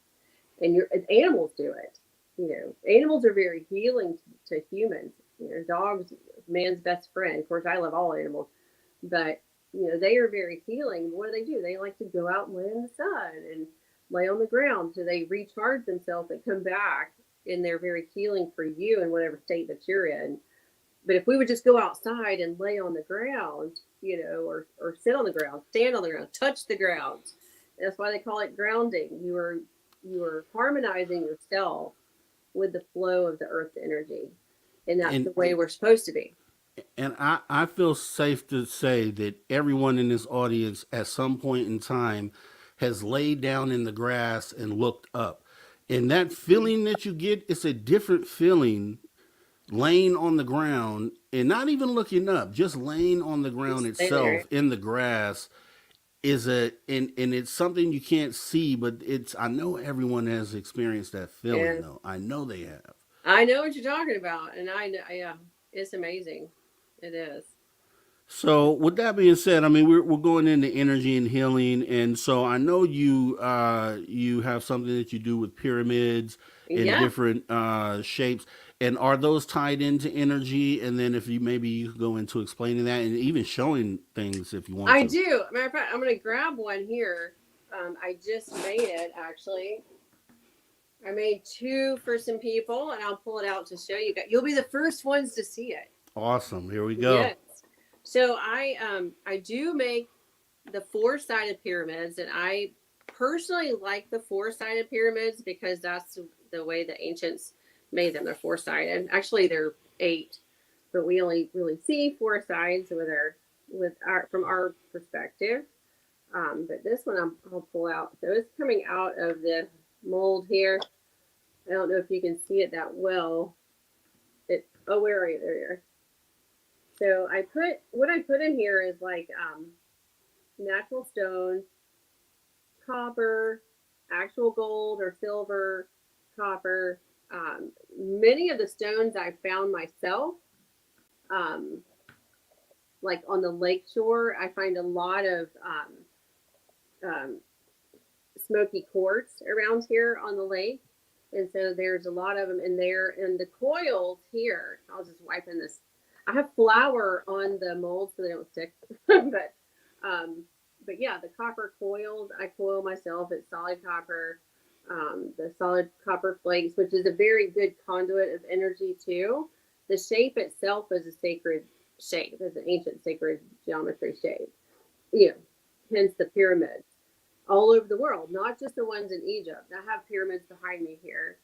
And animals do it. You know, animals are very healing to humans. You know, dogs, man's best friend. Of course, I love all animals, but you know, they are very healing. What do? They like to go out and lay in the sun and lay on the ground so they recharge themselves and come back, and they're very healing for you in whatever state that you're in. But if we would just go outside and lay on the ground, you know, or sit on the ground, stand on the ground, touch the ground, that's why they call it grounding. You are harmonizing yourself with the flow of the earth's energy, and that's And the way we're supposed to be. I feel safe to say that everyone in this audience at some point in time has laid down in the grass and looked up. And that feeling that you get, it's a different feeling laying on the ground and not even looking up, just laying on the ground Just stay there. itself in the grass and it's something you can't see, but it's I know everyone has experienced that feeling Yeah, though. I know they have. I know what you're talking about, and I know. Yeah, it's amazing. It is. So, with that being said, I mean we're going into energy and healing, and so I know you have something that you do with pyramids in Yeah, different shapes, and are those tied into energy? And then if you maybe you could go into explaining that and even showing things if you want I to. do. Matter of fact, I'm going to grab one here. I just made it actually. I made two for some people, and I'll pull it out to show you guys. You'll be the first ones to see it. Awesome. Here we go. Yes. So I do make the four-sided pyramids, and I personally like the four-sided pyramids because that's the way the ancients made them. They're four-sided. Actually, they're eight, but we only really see four sides with our from our perspective. But this one I'll pull out. So it's coming out of the mold here. I don't know if you can see it that well. Where are you? There you are. So what I put in here is like natural stones, copper, actual gold or silver, copper. Many of the stones I found myself, um, like on the lake shore, I find a lot of um, smoky quartz around here on the lake. And so there's a lot of them in there. And the coils here, I'll just wipe in this. I have flour on the mold so they don't stick. um, but yeah, the copper coils, I coil myself. It's solid copper. The solid copper flakes, which is a very good conduit of energy too. The shape itself is a sacred shape, is an ancient sacred geometry shape. You know, hence the pyramids all over the world, not just the ones in Egypt. I have pyramids behind me here.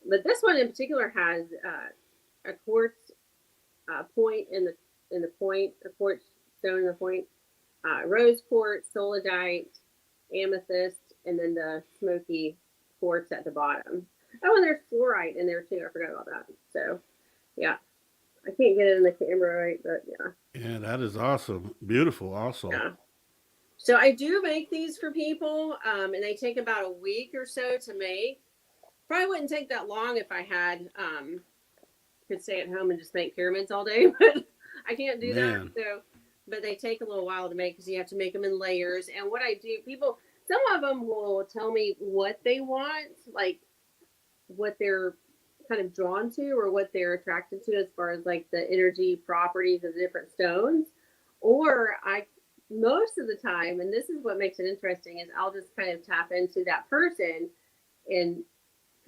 But this one in particular has a quartz point in the point, a quartz stone in the point, rose quartz, solidite, amethyst, and then the smoky quartz at the bottom. Oh, and there's fluorite in there too. I forgot about that. So, yeah, I can't get it in the camera right, but yeah. Yeah, that is awesome. Beautiful also. Yeah. So I do make these for people, and they take about a week or so to make. Probably wouldn't take that long if I had could stay at home and just make pyramids all day, but I can't do that. Man. So, but they take a little while to make because you have to make them in layers. And what I do, some of them will tell me what they want, like what they're kind of drawn to or what they're attracted to as far as like the energy properties of the different stones. Or most of the time, and this is what makes it interesting, is I'll just kind of tap into that person and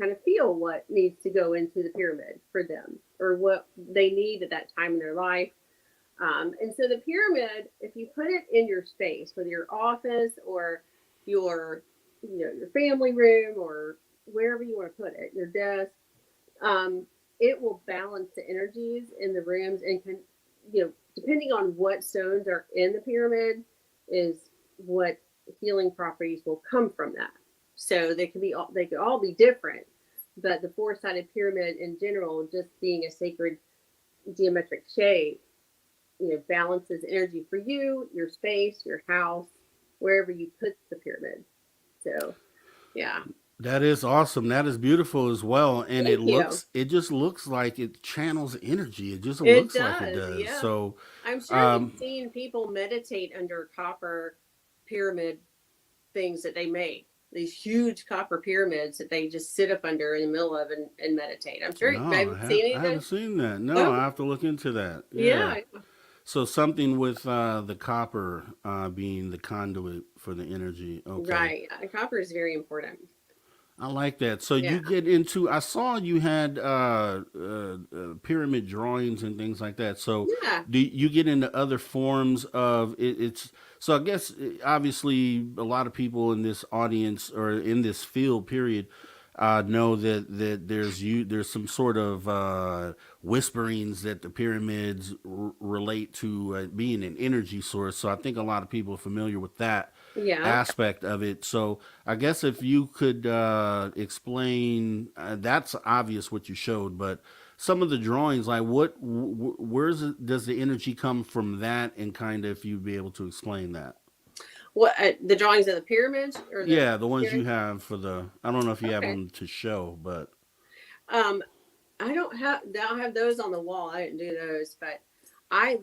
kind of feel what needs to go into the pyramid for them or what they need at that time in their life. And so the pyramid, if you put it in your space, whether your office or your family room or wherever you want to put it, your desk, it will balance the energies in the rooms and can, depending on what stones are in the pyramid is what healing properties will come from that. So they could all be different, but the four-sided pyramid in general, just being a sacred geometric shape, balances energy for you, your space, your house, wherever you put the pyramid. So, yeah. That is awesome. That is beautiful as well. And Thank it just looks like it channels energy. It just you. It looks like it does, does. yeah. So, I'm sure you've seen people meditate under copper pyramid things that they make. These huge copper pyramids that they just sit up under in the middle of and meditate. I'm sure no, you've seen any I of haven't those. seen that. No, Oh, I have to look into that. yeah. So something with the copper being the conduit for the energy. Okay. Right. Copper is very important. I like that. So Yeah. you get into. I saw you had pyramid drawings and things like that. So Yeah. do you get into other forms of it? It's so I guess obviously a lot of people in this audience or in this field period know that there's some sort of whisperings that the pyramids relate to being an energy source. So I think a lot of people are familiar with that Yeah. aspect of it. So I guess if you could explain, that's obvious what you showed, but some of the drawings, like does the energy come from that, and kind of if you'd be able to explain that. What the drawings of the pyramids or The ones you have for I don't know if you have Okay. them to show, but I don't have those on the wall. I didn't do those, but I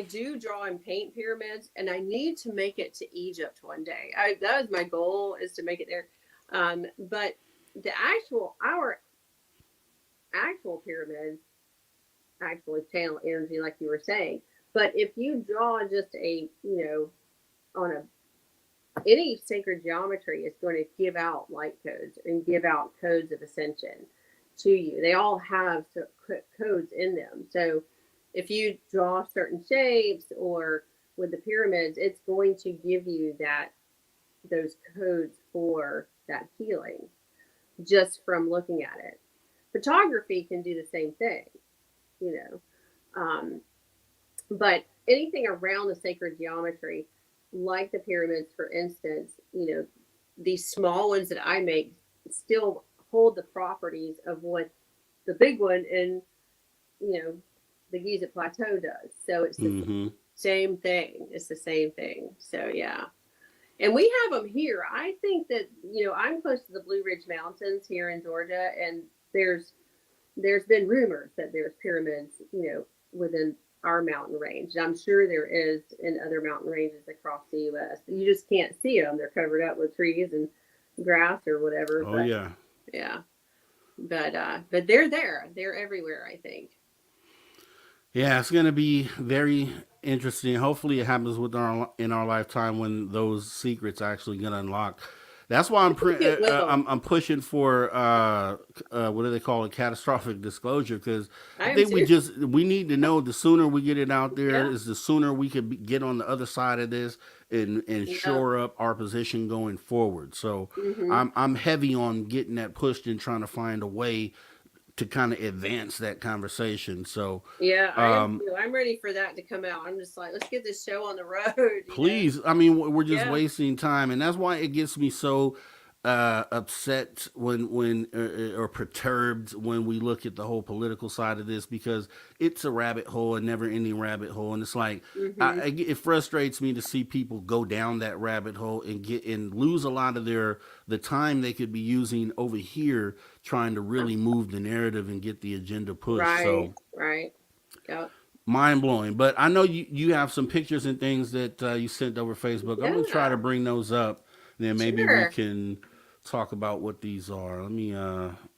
do draw and paint pyramids, and I need to make it to Egypt one day. That is my goal, is to make it there. But our actual pyramids actually channel energy, like you were saying. But if you draw just on any sacred geometry is going to give out light codes and give out codes of ascension to you. They all have codes in them. So if you draw certain shapes, or with the pyramids, it's going to give you those codes for that healing just from looking at it. Photography can do the same thing, but anything around the sacred geometry, like the pyramids, for instance, these small ones that I make still hold the properties of what the big one in, the Giza Plateau does. So it's the same thing. It's the same thing. So, yeah. And we have them here. I think that, I'm close to the Blue Ridge Mountains here in Georgia, and there's been rumors that there's pyramids, within our mountain range. I'm sure there is in other mountain ranges across the U.S. You just can't see them. They're covered up with trees and grass or whatever. Oh, yeah. Yeah. But they're there. They're everywhere, I think. Yeah, it's going to be very interesting. Hopefully it happens in our lifetime when those secrets actually going to unlock. That's why I'm pushing for what do they call it, catastrophic disclosure, because I think we need to know. The sooner we get it out there, is the sooner we could get on the other side of this and shore up our position going forward. So I'm heavy on getting that pushed and trying to find a way to kind of advance that conversation. So I'm ready for that to come out. I'm just like, let's get this show on the road. Please. I mean, we're just wasting time, and that's why it gets me so upset when or perturbed when we look at the whole political side of this, because it's a rabbit hole, a never-ending rabbit hole, and it's like it frustrates me to see people go down that rabbit hole and lose a lot of the time they could be using over here trying to really move the narrative and get the agenda pushed. Right. Yep. Mind blowing. But I know you have some pictures and things that you sent over Facebook. I'm gonna try to bring those up, and then maybe we can talk about what these are. Let me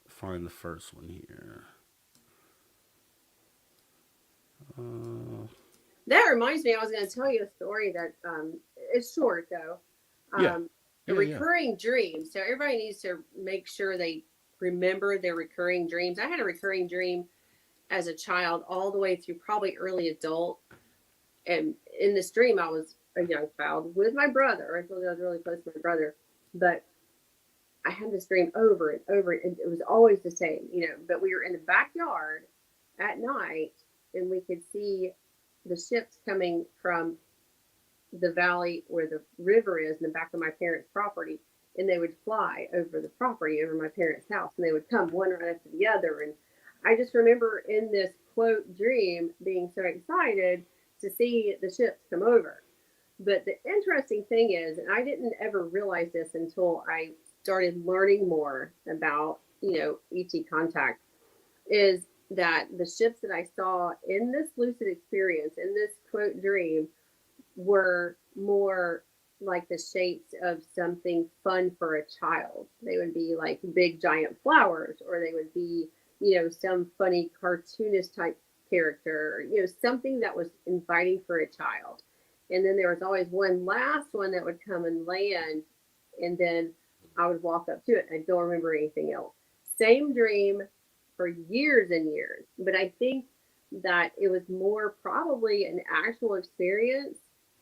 find the first one here. That reminds me, I was going to tell you a story that it's short though. A recurring dream. So everybody needs to make sure they remember their recurring dreams. I had a recurring dream as a child all the way through probably early adult. And in this dream, I was a young child with my brother. I told you I was really close to my brother. But I had this dream over and over. And it was always the same, but we were in the backyard at night, and we could see the ships coming from the valley where the river is in the back of my parents' property. And they would fly over the property, over my parents' house. And they would come one right after the other. And I just remember in this quote dream being so excited to see the ships come over. But the interesting thing is, and I didn't ever realize this until I started learning more about, ET contact, is that the ships that I saw in this lucid experience, in this quote dream, were more like the shapes of something fun for a child. They would be like big giant flowers, or they would be, some funny cartoonist type character, something that was inviting for a child. And then there was always one last one that would come and land, and then I would walk up to it. I don't remember anything else. Same dream for years and years. But I think that it was more probably an actual experience,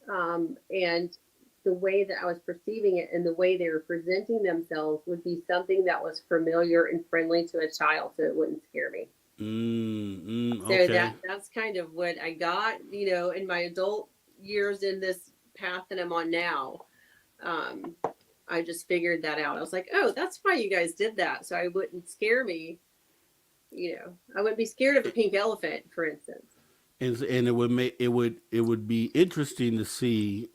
and the way that I was perceiving it and the way they were presenting themselves would be something that was familiar and friendly to a child, so it wouldn't scare me. Okay. So that's kind of what I got, in my adult years in this path that I'm on now. I just figured that out. I was like, oh, that's why you guys did that, so I wouldn't scare me. I wouldn't be scared of a pink elephant, for instance. And it would be interesting to see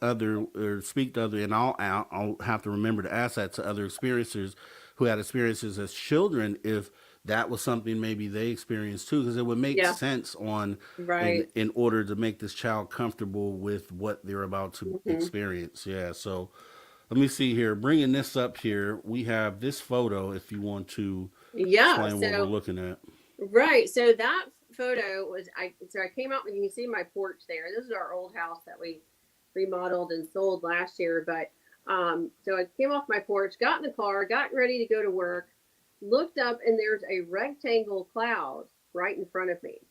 speak to other, and I'll have to remember to ask that to other experiencers who had experiences as children, if that was something maybe they experienced too, because it would make Yeah. sense on Right. in order to make this child comfortable with what they're about to Hmm. experience. Yeah. So let me see here. Bringing this up here, we have this photo. If you want to Yeah. explain what we're So looking at. right. So that photo was so I came out and you can see my porch there. This is our old house that we remodeled and sold last year. But so I came off my porch, got in the car, got ready to go to work, looked up, and there's a rectangle cloud right in front of me.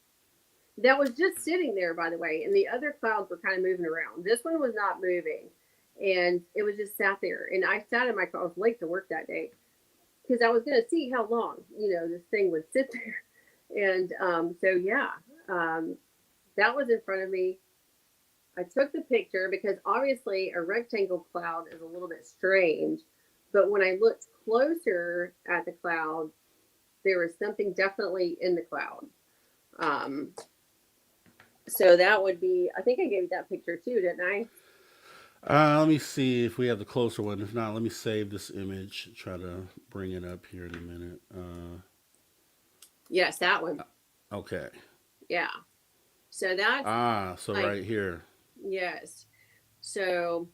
That was just sitting there, by the way, and the other clouds were kind of moving around. This one was not moving, and it was just sat there. And I sat in my car. I was late to work that day because I was going to see how long, this thing would sit there. And so, yeah, that was in front of me. I took the picture because obviously a rectangle cloud is a little bit strange. But when I looked closer at the cloud, there was something definitely in the cloud. So that would be, I think I gave you that picture too, didn't I? Let me see if we have the closer one. If not, let me save this image. Try to bring it up here in a minute. Yes, that one. Okay. Yeah. So that's So like, right here. yes. So,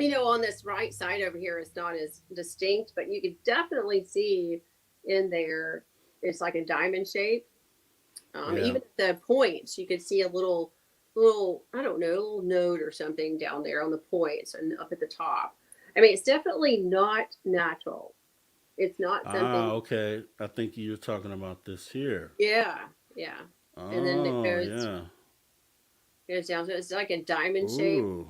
on this right side over here, it's not as distinct, but you could definitely see in there, it's like a diamond shape. Yeah. Even at the points, you could see a little, I don't know, a little node or something down there on the points and up at the top. I mean, it's definitely not natural. It's not something. Okay. I think you're talking about this here. Yeah, yeah. And then it Oh, yeah. goes down. So it's like a diamond shape. Ooh.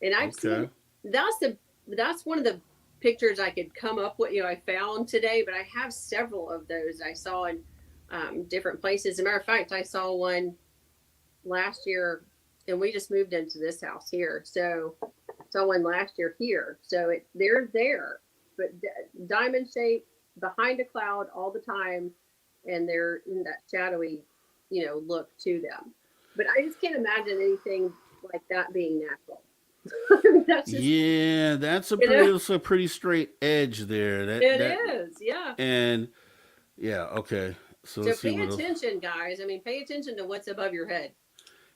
And I've seen that's one of the pictures I could come up with. I found today, but I have several of those I saw in different places. As a matter of fact, I saw one last year, and we just moved into this house here. So saw one last year here. So they're there, but diamond shape behind a cloud all the time, and they're in that shadowy, look to them. But I just can't imagine anything like that being natural. That's just, Yeah, that's a pretty straight edge there. it is, yeah. And yeah, okay. So So let's see pay what else. attention, guys. I mean, pay attention to what's above your head.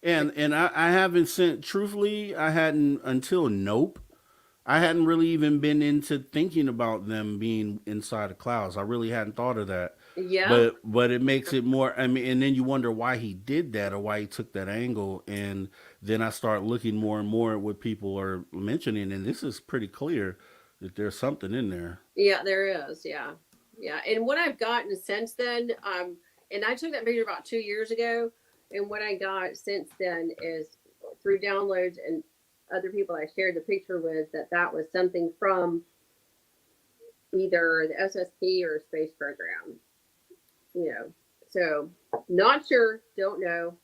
And I haven't sent. Truthfully, I hadn't until Nope. I hadn't really even been into thinking about them being inside the clouds. I really hadn't thought of that. Yeah. But it makes it more. I mean, and then you wonder why he did that or why he took that angle, and then I start looking more and more at what people are mentioning, and this is pretty clear that there's something in there. Yeah, there is. Yeah. Yeah. And what I've gotten since then, and I took that picture about 2 years ago. And what I got since then is through downloads and other people I shared the picture with that was something from either the SSP or space program. So not sure, don't know,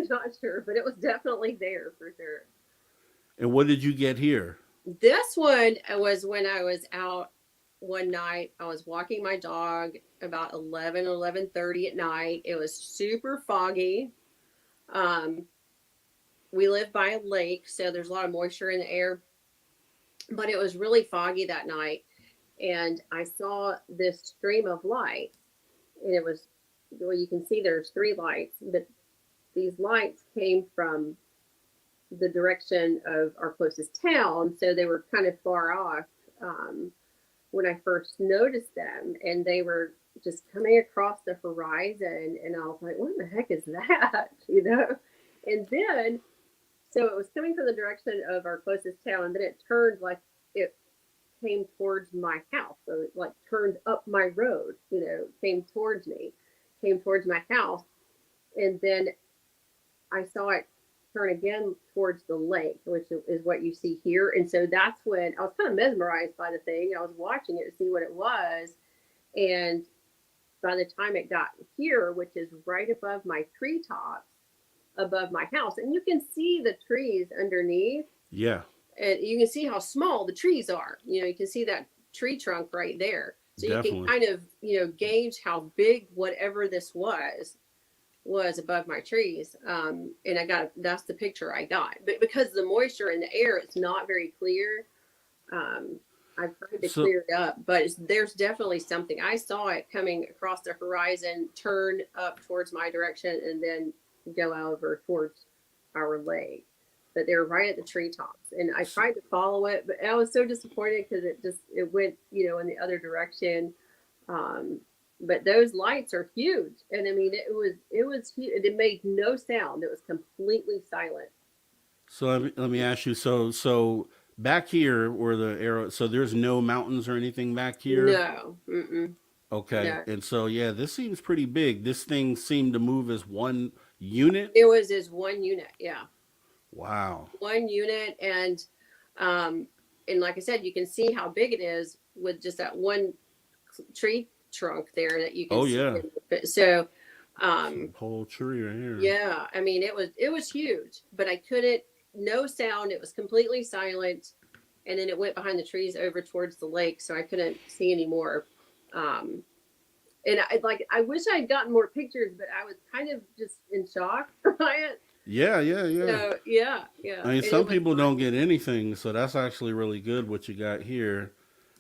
not sure, but it was definitely there for sure. And what did you get here? This one was when I was out one night. I was walking my dog about 11:30 at night. It was super foggy. We live by a lake, so there's a lot of moisture in the air, but it was really foggy that night. And I saw this stream of light, and it was, well, you can see there's 3 lights, but these lights came from the direction of our closest town. So they were kind of far off when I first noticed them, and they were just coming across the horizon. And I was like, what the heck is that? And then, so it was coming from the direction of our closest town, and then it turned like it came towards my house. So it like turned up my road, came towards my house. And then I saw it turn again towards the lake, which is what you see here. And so that's when I was kind of mesmerized by the thing. I was watching it to see what it was. And by the time it got here, which is right above my treetops, above my house, and you can see the trees underneath. Yeah. And you can see how small the trees are. You can see that tree trunk right there. So Definitely. You can kind of, gauge how big whatever this was above my trees. And that's the picture I got. But because the moisture in the air, it's not very clear. I've tried to So clear it up, but there's definitely something. I saw it coming across the horizon, turn up towards my direction, and then go over towards our lake. But they were right at the treetops, and I tried to follow it, but I was so disappointed because it went in the other direction. But those lights are huge, and I mean it was huge. It made no sound. It was completely silent. so let me ask you. So back here where the arrow. So there's no mountains or anything back here. No, mm-mm, Okay, no. and so yeah, this seems pretty big. This thing seemed to move as one unit. It was as one unit, yeah, Wow. one unit, um, and like I said, you can see how big it is with just that one tree trunk there that you can Oh see. yeah. So, Some whole tree right here. yeah, I mean it was huge, but I couldn't. No sound. It was completely silent, and then it went behind the trees over towards the lake, so I couldn't see anymore. Um, and I wish I had gotten more pictures, but I was kind of just in shock by it. Yeah, yeah, yeah. So yeah, yeah. I mean, And some it was people don't get anything, so that's actually really good what you got here.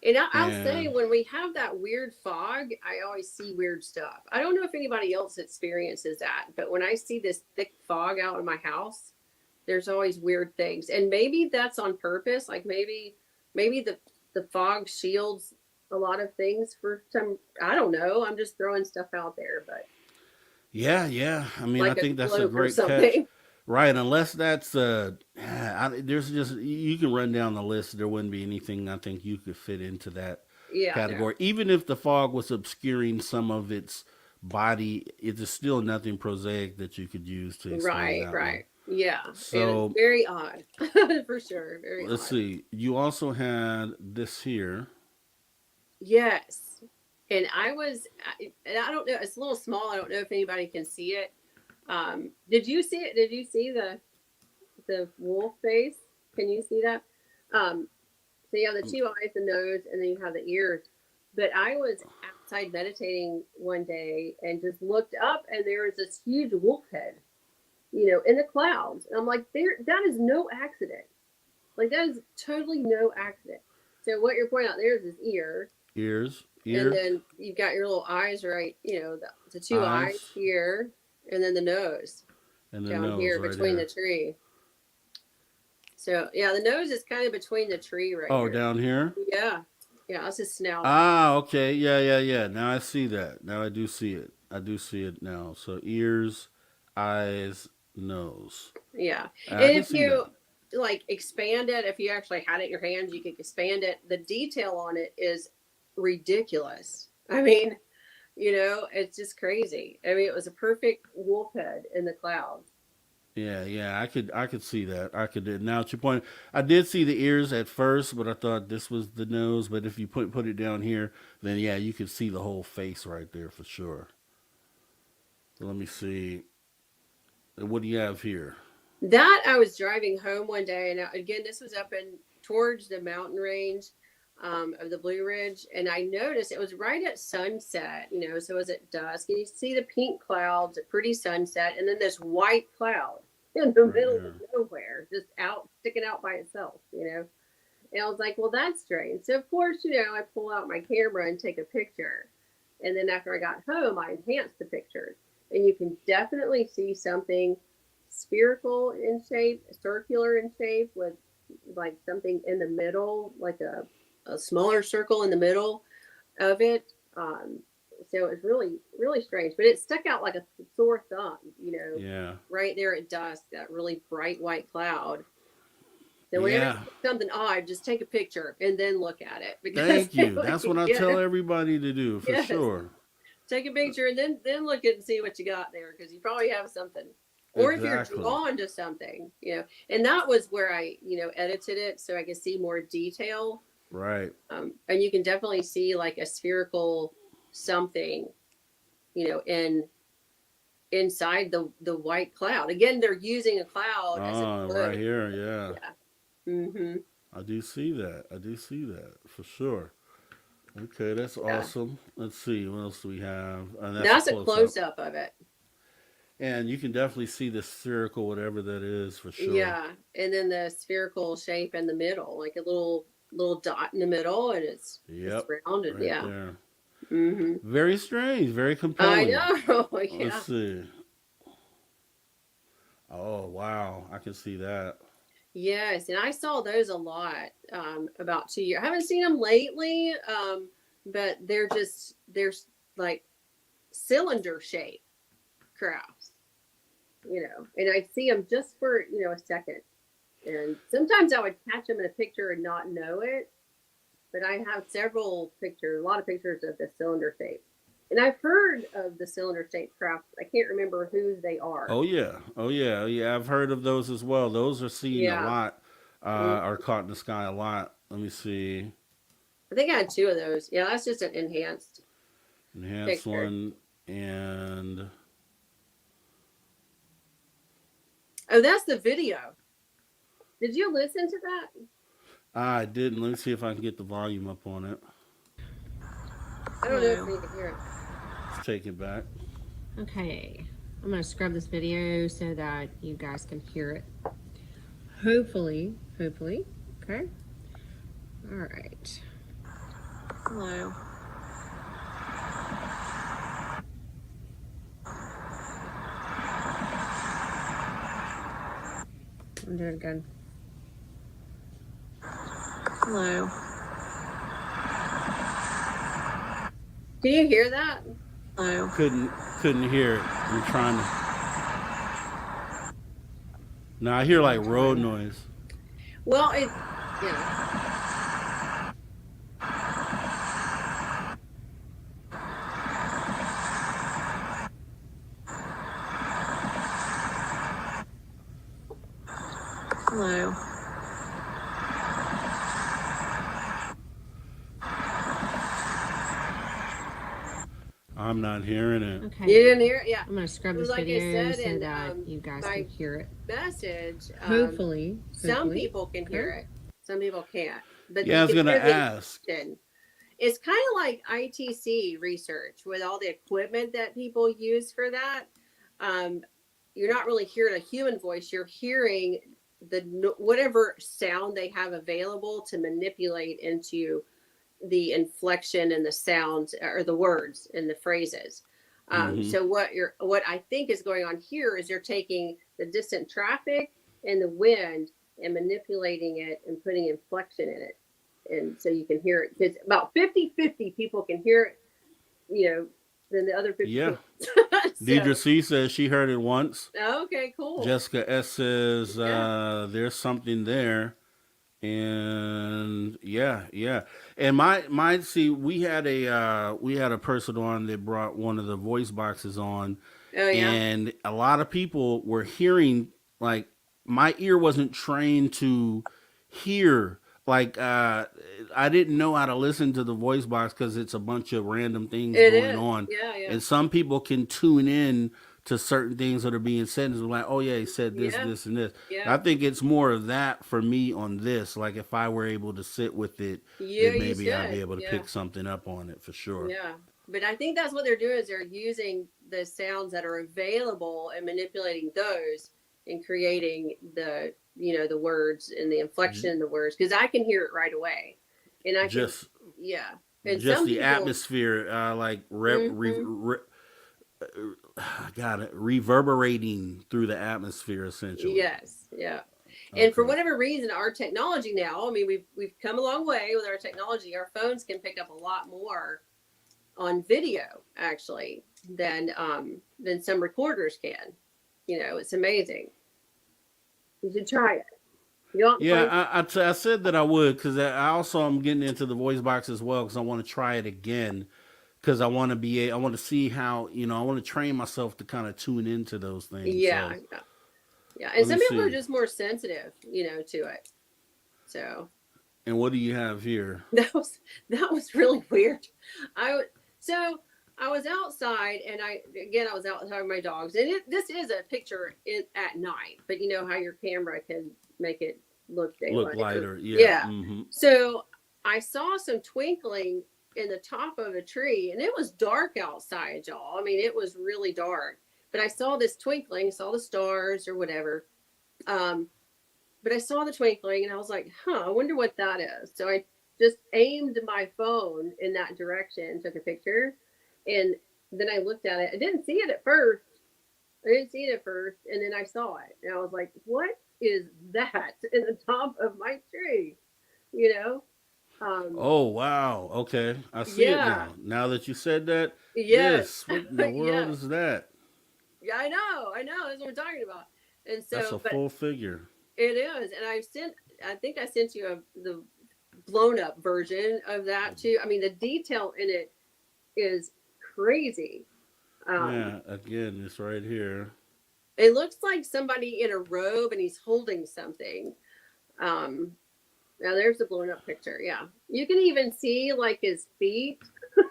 And I'll say, And when we have that weird fog, I always see weird stuff. I don't know if anybody else experiences that, but when I see this thick fog out in my house, there's always weird things. And maybe that's on purpose. Like maybe the fog shields a lot of things for some. I don't know. I'm just throwing stuff out there, but yeah, yeah. I mean, I like a think that's a cloak or great catch. something. Right, unless that's there's just you can run down the list. There wouldn't be anything I think you could fit into that Yeah, no. category. Even if the fog was obscuring some of its body, it is still nothing prosaic that you could use to explain Right, that one. right. Yeah. It was So very odd. For sure. Very let's odd. see. You also had this here. Yes. And and I don't know, it's a little small. I don't know if anybody can see it. Did you see it? Did you see the wolf face? Can you see that? So you have the two eyes, the nose, and then you have the ears. But I was outside meditating one day and just looked up, and there was this huge wolf head, in the clouds. And I'm like, that is no accident. Like, that is totally no accident. So what you're pointing out there is his ear, Ears, and ear, then you've got your little eyes, right? The two eyes eyes, here, and then the nose and the down nose here right between the here. tree. So yeah, the nose is kind of between the tree right Oh, here. down here. Yeah, yeah, that's his snout. Ah, okay. Yeah, yeah, yeah. Now I see that. Now I do see it. I do see it now. So ears, eyes, nose. Yeah, I and can if see you that. like expand it, if you actually had it in your hands, you could expand it. The detail on it is ridiculous. I mean, it's just crazy. I mean, it was a perfect wolf head in the clouds. Yeah, yeah. I could see that. I could. Now at your point, I did see the ears at first, but I thought this was the nose. But if you put it down here, then yeah, you could see the whole face right there for sure. So let me see. What do you have here? That I was driving home one day, and again, this was up in towards the mountain range of the Blue Ridge, and I noticed it was right at sunset. So it was at dusk, and you see the pink clouds, a pretty sunset, and then this white cloud in the Right middle of here. nowhere, just out sticking out by itself. And I was like, well, that's strange. So of course, I pull out my camera and take a picture, and then after I got home, I enhanced the pictures, and you can definitely see something spherical in shape, circular in shape, with like something in the middle, like a smaller circle in the middle of it. So it was really, really strange, but it stuck out like a sore thumb, Yeah. right there at dusk, that really bright white cloud. So whenever you Yeah. see something odd, just take a picture and then look at it, because Thank you. That's what I yeah, tell everybody to do for yes, sure. take a picture and then look at and see what you got there, because you probably have something. Or if you're Exactly. drawn to something, and that was where I, edited it so I could see more detail. Right. And you can definitely see like a spherical something, in inside the white cloud. Again, they're using a cloud as a Ah, right cloak. here. Yeah. Yeah. Mm-hmm. I do see that. I do see that for sure. Okay, that's Yeah. awesome. Let's see. What else do we have? And that's a That's a close up. close up of it. And you can definitely see the spherical, whatever that is, for sure. Yeah. And then the spherical shape in the middle, like a little little dot in the middle, and it's rounded. right Yeah. there. Mm-hmm. Very strange, very I compelling. know. Yeah. Let's see. Oh wow, I can see that. Yes, and I saw those a lot about 2 years. I haven't seen them lately, but they're like cylinder shaped crafts, and I see them just for a second. And sometimes I would catch them in a picture and not know it, but I have a lot of pictures of the cylinder shape. And I've heard of the cylinder shaped crafts. I can't remember whose they are. Oh yeah, yeah. I've heard of those as well. Those are seen a Yeah. lot, are caught in the sky a lot. Let me see. I think I had 2 of those. Yeah, that's just an enhanced Enhanced picture. one and Oh, that's the video. Did you listen to that? I didn't. Let me see if I can get the volume up on it. I don't know if you can hear it. Let's take it back. Okay, I'm going to scrub this video so that you guys can hear it. Hopefully. Okay. All right. Hello. I'm doing good. Hello. Can you hear that? Hello. Couldn't hear it. I'm trying to. No, I hear like road noise. Well, yeah. Hello. I'm not hearing it. Okay. You didn't hear it? Yeah. I'm going to scrub this Like I video said so in, that you guys my can hear it. Message. Hopefully. Some people can hear it. Some people can't. But Yeah, I was you can gonna hear the ask. inflection. It's kind of like ITC research with all the equipment that people use for that. You're not really hearing a human voice. You're hearing whatever sound they have available to manipulate into the inflection and the sounds or the words and the phrases. So what I think is going on here is you're taking the distant traffic and the wind and manipulating it and putting inflection in it. And so you can hear it, because about 50-50 people can hear it, then the other 50. Yeah. So, Deidre C says she heard it once. okay, cool. Jessica S says there's something there. And yeah. And my see, we had a person on that brought one of the voice boxes on. Oh yeah. And a lot of people were hearing, like, my ear wasn't trained to hear, like, I didn't know how to listen to the voice box because it's a bunch of random things going on. Yeah. And some people can tune in to certain things that are being said and like, oh yeah, he said this, this, and this. Yeah. I think it's more of that for me on this. Like, if I were able to sit with it, then maybe I'd be able to pick something up on it for sure. Yeah. But I think that's what they're doing, is they're using the sounds that are available and manipulating those and creating the words and the inflection in the words, because I can hear it right away. And I just and just some the people, atmosphere, got it, reverberating through the atmosphere essentially. Yes, yeah. And for whatever reason, our technology now, I mean, we've come a long way with our technology. Our phones can pick up a lot more on video actually than some recorders can. It's amazing. You should try it. I said that I would, because I also am getting into the voice box as well, because I want to try it again, because I want to see how, I want to train myself to kind of tune into those things. Yeah. And some people are just more sensitive, to it. So. And what do you have here? That was really weird. I was outside, and I was outside with my dogs, and this is a picture at night, but you know how your camera can make it look lighter. Yeah. Mm-hmm. So I saw some twinkling in the top of a tree, and it was dark outside, y'all. I mean, it was really dark, but I saw this twinkling, saw the stars or whatever. but I saw the twinkling and I was like, huh, I wonder what that is. So I just aimed my phone in that direction, took a picture, and then I looked at it. I didn't see it at first. And then I saw it. And I was like, what is that in the top of my tree? You know? Oh wow. Okay, I see it Yeah. now. Now that you said that, Yes. this what in the world Yes. is that? Yeah, I know. That's what we're talking about. And That's so, a but full figure. it is. And I think I sent you the blown up version of that too. I mean, the detail in it is crazy. Um, Yeah. Again, it's right here. it looks like somebody in a robe and he's holding something. Um, Now there's the blown up picture. Yeah. You can even see like his feet,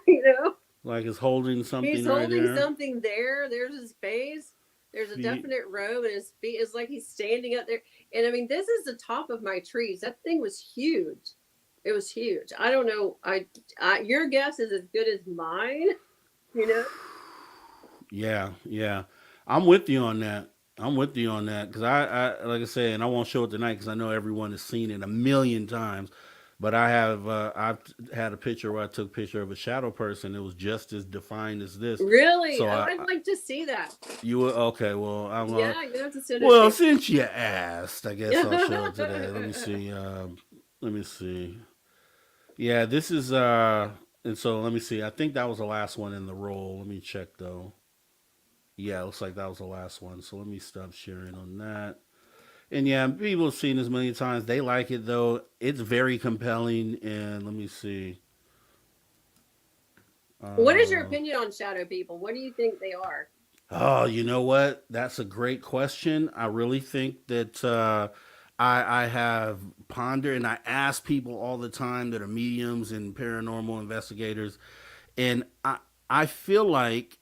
you know. Like it's holding something He's right holding there. something there. There's his face. There's a Feet. definite robe and his feet is like he's standing up there. And I mean, this is the top of my trees. That thing was huge. It was huge. I don't know. Your guess is as good as mine, you know? Yeah, yeah. I'm with you on that. I'm with you on that because like I said, and I won't show it tonight because I know everyone has seen it a million times. But I've had a picture where I took a picture of a shadow person. It was just as defined as this. Really? So Oh, I'd like to see that. you were okay. Well, I'm Yeah, you have to send it well to since you asked, I guess I'll show it today. Let me me. see. Let me see. Yeah, this is and so let me see. I think that was the last one in the roll. Let me check though. Yeah, it looks like that was the last one. So let me stop sharing on that. And yeah, people have seen this many times. They like it though. It's very compelling. And let me see. What is your Uh, opinion on shadow people? What do you think they are? oh, you know what? That's a great question. I really think that I have pondered and I ask people all the time that are mediums and paranormal investigators, and I feel like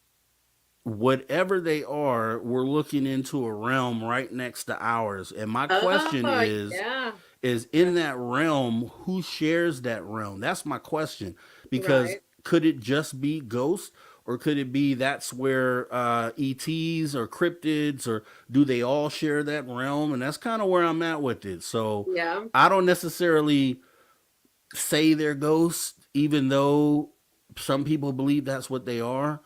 whatever they are, we're looking into a realm right next to ours. And my question Oh, yeah. is in that realm, who shares that realm? That's my question. Because Right. could it just be ghosts? Or could it be that's where ETs or cryptids, or do they all share that realm? And that's kind of where I'm at with it. So Yeah. I don't necessarily say they're ghosts, even though some people believe that's what they are.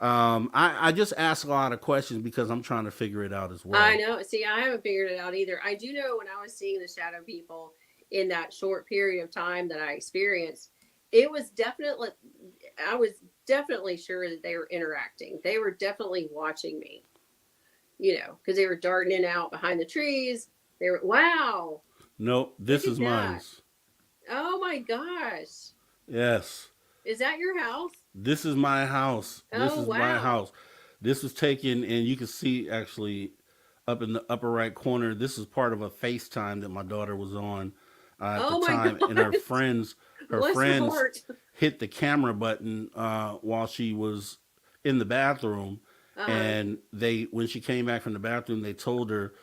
I just ask a lot of questions because I'm trying to figure it out as I well. know. See, I haven't figured it out either. I do know when I was seeing the shadow people in that short period of time that I experienced, it was definitely, I was definitely sure that they were interacting. They were definitely watching me, you know, because they were darting in and out behind the trees. They were, wow, Nope, look this at is that. mine's. Oh my gosh. Yes, Is that your house? this is my house. This Oh, is my wow. house. This was taken, and you can see actually up in the upper right corner. This is part of a FaceTime that my daughter was on at the Oh my time, and gosh. her Bless her friends heart. hit the camera button while she was in the bathroom, Uh-huh. and they when she came back from the bathroom, they told her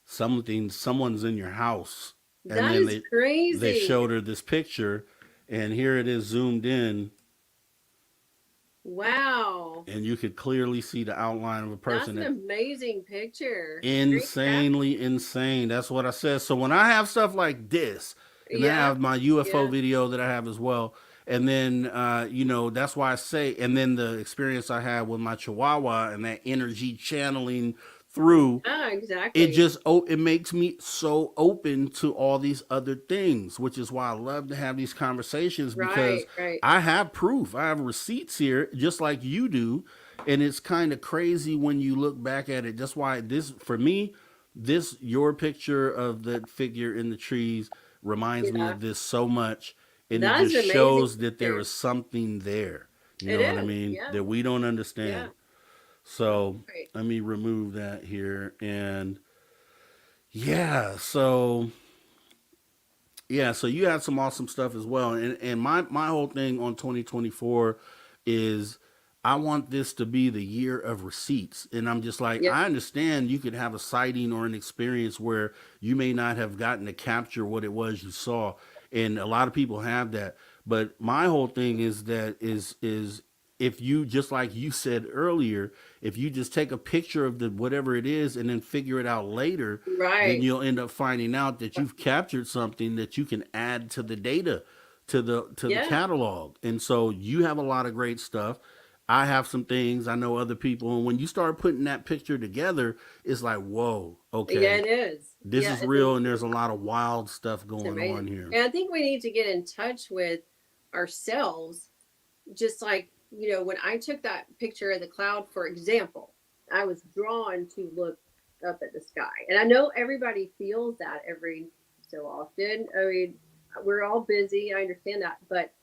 someone's in your house, and That then is they crazy. showed her this picture, and here it is zoomed in, Wow. and you could clearly see the outline of a That's person an that amazing picture. Great cat. insanely insane. That's what I said. So when I have stuff like this, and then I Yeah. have my UFO Yeah. video that I have as well, and then that's why I say, and then the experience I had with my Chihuahua and that energy channeling through, Yeah, it exactly. just it makes me so open to all these other things, which is why I love to have these conversations because Right, right. I have proof, I have receipts here just like you do, and it's kind of crazy when you look back at it. That's why this, for me, this your picture of the figure in the trees reminds me Yeah. of this so much, and it That is just an amazing shows that there picture. is something there, you It know what I is. mean, Yeah. that we don't Yeah. understand. That's So great. let me remove that here. And yeah, so you had some awesome stuff as well. And my whole thing on 2024 is I want this to be the year of receipts. And I'm just like, Yep. I understand you could have a sighting or an experience where you may not have gotten to capture what it was you saw. And a lot of people have that. But my whole thing is that is if you, just like you said earlier, if you just take a picture of the whatever it is and then figure it out later, then Right. you'll end up finding out that you've captured something that you can add to the data, to the Yeah. catalog. And so you have a lot of great stuff. I have some things. I know other people. And when you start putting that picture together, it's like, whoa, Yeah, okay, it is. this Yeah, is real, and there's a lot of wild stuff it's going amazing. on here. And I think we need to get in touch with ourselves. Just like, when I took that picture of the cloud, for example, I was drawn to look up at the sky. And I know everybody feels that every so often. I mean, we're all busy. I understand that, but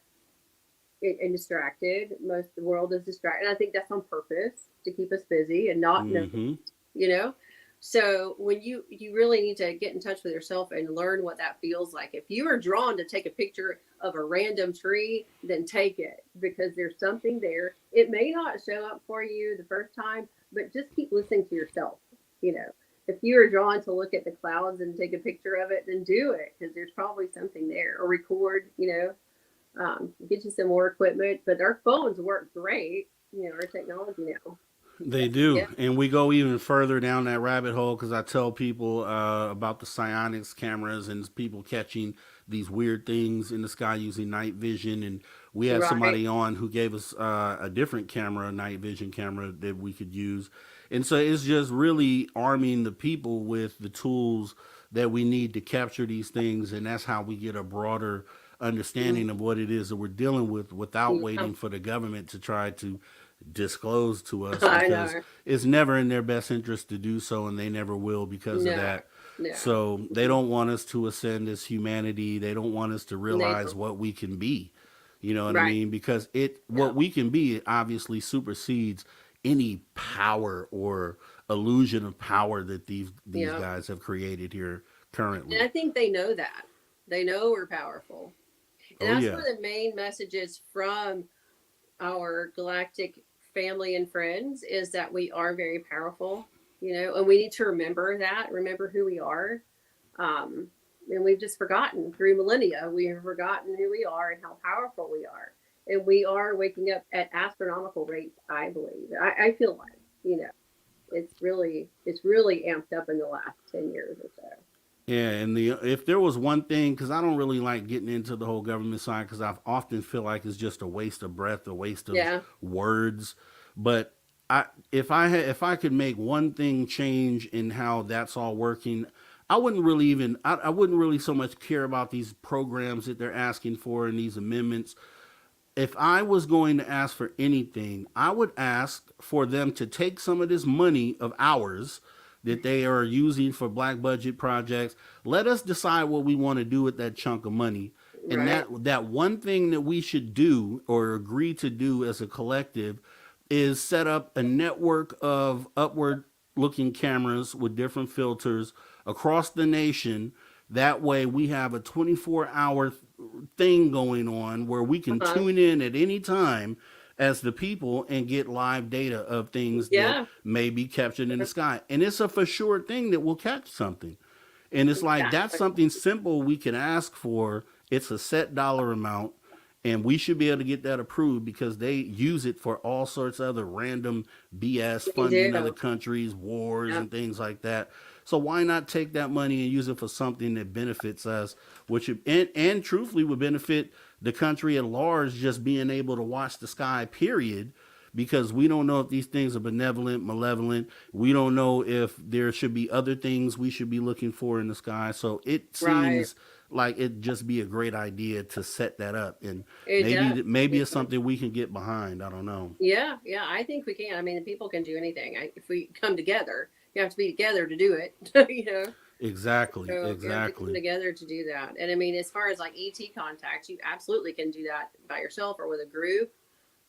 and distracted. Most of the world is distracted. And I think that's on purpose to keep us busy and not know, Hmm. you know. So when you really need to get in touch with yourself and learn what that feels like. If you are drawn to take a picture of a random tree, then take it, because there's something there. It may not show up for you the first time, but just keep listening to yourself. If you are drawn to look at the clouds and take a picture of it, then do it, because there's probably something there. Or record. Get you some more equipment. But our phones work great. Our technology now. They do. Yeah. And we go even further down that rabbit hole because I tell people about the psionics cameras and people catching these weird things in the sky using night vision. And we had Right. somebody on who gave us a different camera, a night vision camera that we could use. And so it's just really arming the people with the tools that we need to capture these things. And that's how we get a broader understanding of what it is that we're dealing with without Yeah. waiting for the government to try to disclose to us, I because know. it's never in their best interest to do so, and they never will because of No. that. No. So they don't want us to ascend as humanity. They don't want us to They realize don't. what we can be. You know what I Right. mean? Because Yeah. what we can be obviously supersedes any power or illusion of power that these Yeah. guys have created here And I currently. think they know that. They know we're powerful. And Oh that's one yeah. of the main messages from our galactic family and friends, is that we are very powerful, and we need to remember who we are. And we've just forgotten through millennia, we have forgotten who we are and how powerful we are. And we are waking up at astronomical rates, I believe. I feel like, it's really amped up in the last 10 years or so. Yeah, and if there was one thing, because I don't really like getting into the whole government side, because I often feel like it's just a waste of breath, a waste of Yeah. words. But if I could make one thing change in how that's all working, I wouldn't really so much care about these programs that they're asking for and these amendments. If I was going to ask for anything, I would ask for them to take some of this money of ours that they are using for black budget projects. Let us decide what we want to do with that chunk of money. And Right. that one thing that we should do or agree to do as a collective is set up a network of upward looking cameras with different filters across the nation. That way we have a 24-hour thing going on where we can Uh-huh. tune in at any time as the people and get live data of things that Yeah. may be captured in the sky. And it's a for sure thing that will catch something. And it's like that's Exactly. something simple we can ask for. It's a set dollar amount, and we should be able to get that approved because they use it for all sorts of other random BS They funding other do. countries, wars, Yeah. and things like that. So why not take that money and use it for something that benefits us, and truthfully would benefit the country at large, just being able to watch the sky, period, because we don't know if these things are benevolent, malevolent. We don't know if there should be other things we should be looking for in the sky. So it Right. seems like it'd just be a great idea to set that up, and It does. maybe It it's does. something we can get behind. I don't know. Yeah, yeah, I think we can. I mean, the people can do anything. If we come together, you have to be together to do it. you know. Exactly, So you have to come exactly. together to do that. And I mean, as far as like ET contacts, you absolutely can do that by yourself or with a group.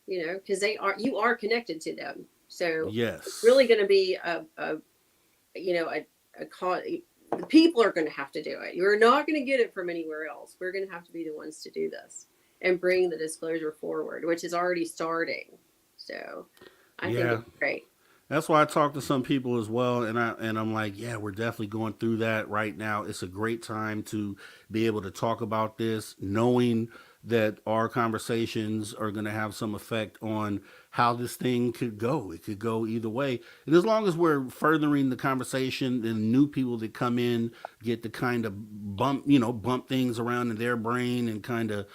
Because you are connected to them. So it's Yes. really going to be a call. The people are going to have to do it. You're not going to get it from anywhere else. We're going to have to be the ones to do this and bring the disclosure forward, which is already starting. So I think Yeah. it's great. That's why I talk to some people as well, and I'm like, yeah, we're definitely going through that right now. It's a great time to be able to talk about this, knowing that our conversations are going to have some effect on how this thing could go. It could go either way. And as long as we're furthering the conversation and new people that come in get to kind of bump things around in their brain and kind of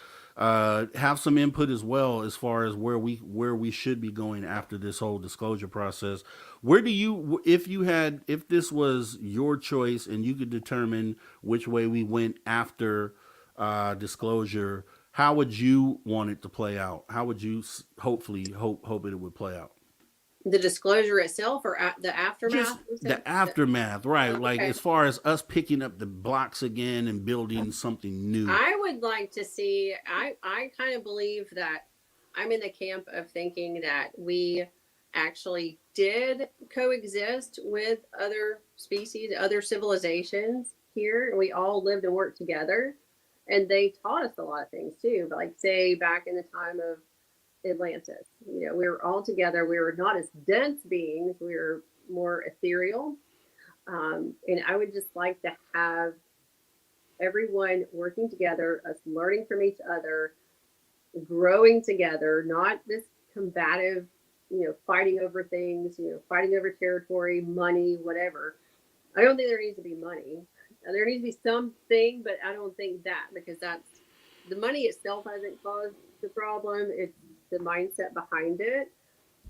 have some input as well as far as where we should be going after this whole disclosure process. Where do you, if this was your choice and you could determine which way we went after disclosure, how would you want it to play out? How would you hopefully hope it would play out? The disclosure itself, or the aftermath? Just the aftermath, right? Okay. Like as far as us picking up the blocks again and building something new. I would like to see, I kind of believe that I'm in the camp of thinking that we actually did coexist with other species, other civilizations here. We all lived and worked together, and they taught us a lot of things too. But like, say, back in the time of Atlantis, we were all together. We were not as dense beings. We were more ethereal. And I would just like to have everyone working together, us learning from each other, growing together, not this combative, fighting over things, fighting over territory, money, whatever. I don't think there needs to be money. There needs to be something, but I don't think that, because that's, the money itself hasn't caused the problem. It's the mindset behind it.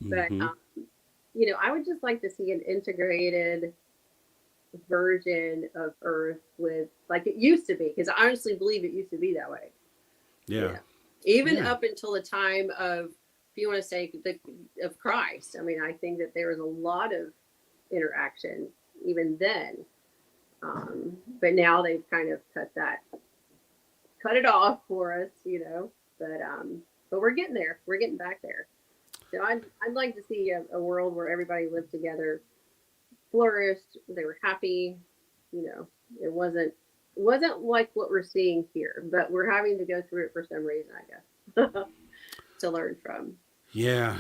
But, I would just like to see an integrated version of Earth with, like it used to be, because I honestly believe it used to be that way. Yeah. Even up until the time of, if you want to say, of Christ. I mean, I think that there was a lot of interaction even then. But now they've kind of cut it off for us, but we're getting there. We're getting back there. So I'd like to see a world where everybody lived together, flourished, they were happy. It wasn't like what we're seeing here, but we're having to go through it for some reason, I guess, to learn from. Yeah.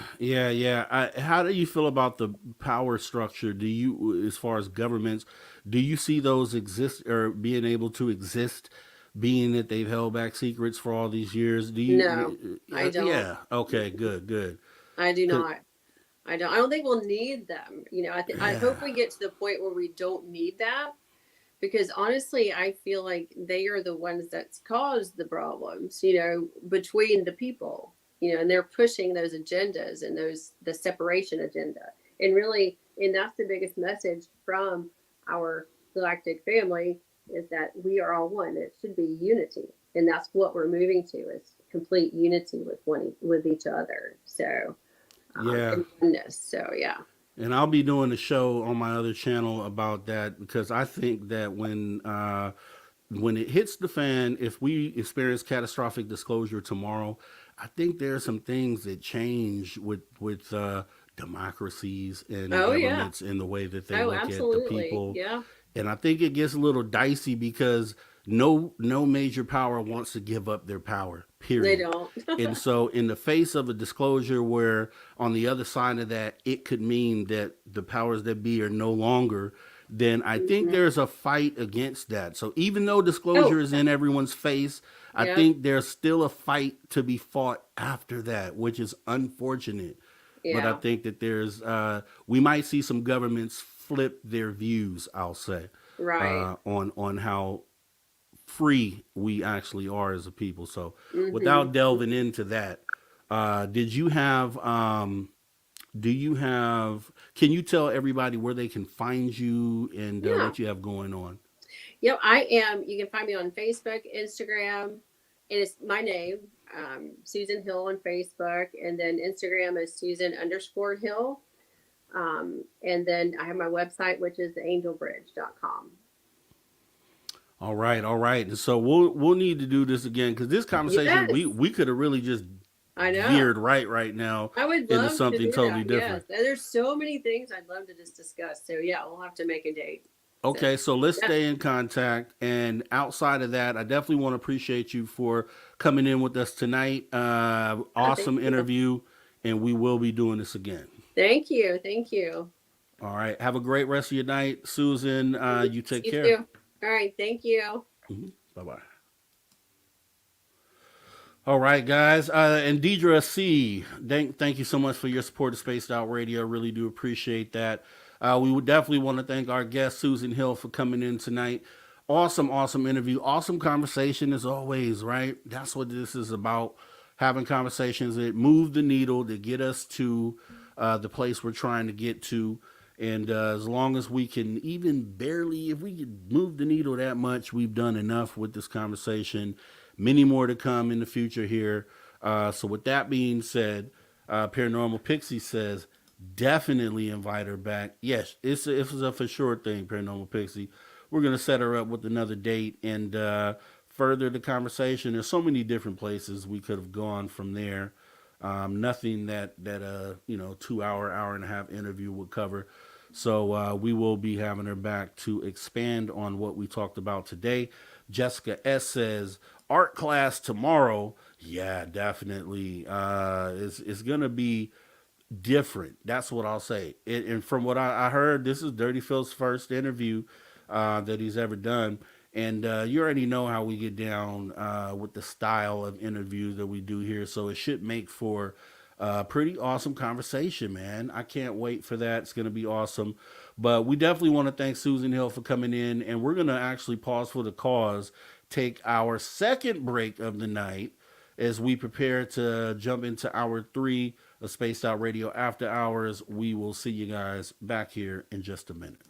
How do you feel about the power structure? Do you, as far as governments, do you see those exist or being able to exist, being that they've held back secrets for all these years? Do you? No, I don't. Yeah. Okay. Good. I do not. I don't think we'll need them. I hope we get to the point where we don't need that, because honestly, I feel like they are the ones that's caused the problems, between the people, and they're pushing those agendas and the separation agenda. And really, and that's the biggest message from our galactic family, is that we are all one. It should be unity. And that's what we're moving to, is complete unity with each other. So, and oneness. So, yeah. And I'll be doing a show on my other channel about that, because I think that when it hits the fan, if we experience catastrophic disclosure tomorrow, I think there are some things that change with democracies and governments in the way that they look at the people. Yeah. And I think it gets a little dicey, because no major power wants to give up their power, period. They don't. And so in the face of a disclosure where on the other side of that, it could mean that the powers that be are no longer, then I think there's a fight against that. So even though disclosure is in everyone's face, I think there's still a fight to be fought after that, which is unfortunate. Yeah. But I think that there's, we might see some governments flip their views, I'll say, right, on how free we actually are as a people. So without delving into that, can you tell everybody where they can find you and what you have going on? Yep, I am. You can find me on Facebook, Instagram, and it's my name, Susan Hill on Facebook, and then Instagram is Susan_Hill. And then I have my website, which is theangelbridge.com. All right. And so we'll need to do this again, because this conversation we could have really just veered right now I would love into something to do totally that. different. Yes. And there's so many things I'd love to just discuss. So yeah, we'll have to make a date. Okay, so let's stay in contact. And outside of that, I definitely want to appreciate you for coming in with us tonight. Awesome interview, and we will be doing this again. Thank you. All right. Have a great rest of your night, Susan. You take care. Too. All right. Thank you. Bye-bye. All right, guys. And Deidre C., thank you so much for your support of Spaced Out Radio. Really do appreciate that. We would definitely want to thank our guest, Susan Hill, for coming in tonight. Awesome, awesome interview. Awesome conversation as always, right? That's what this is about. Having conversations that move the needle, to get us to the place we're trying to get to. And as long as we can even barely, if we could move the needle that much, we've done enough with this conversation. Many more to come in the future here. So with that being said, Paranormal Pixie says, definitely invite her back. Yes, it's a for sure thing, Paranormal Pixie. We're going to set her up with another date and further the conversation. There's so many different places we could have gone from there. Nothing that 2 hour and a half interview would cover. So we will be having her back to expand on what we talked about today. Jessica S. says, art class tomorrow. Yeah, definitely. It's going to be different. That's what I'll say. And from what I heard, this is Dirty Phil's first interview that he's ever done. And you already know how we get down with the style of interviews that we do here. So it should make for a pretty awesome conversation, man. I can't wait for that. It's going to be awesome. But we definitely want to thank Susan Hill for coming in. And we're going to actually pause for the cause, take our second break of the night as we prepare to jump into hour 3 of Spaced Out Radio After Hours. We will see you guys back here in just a minute.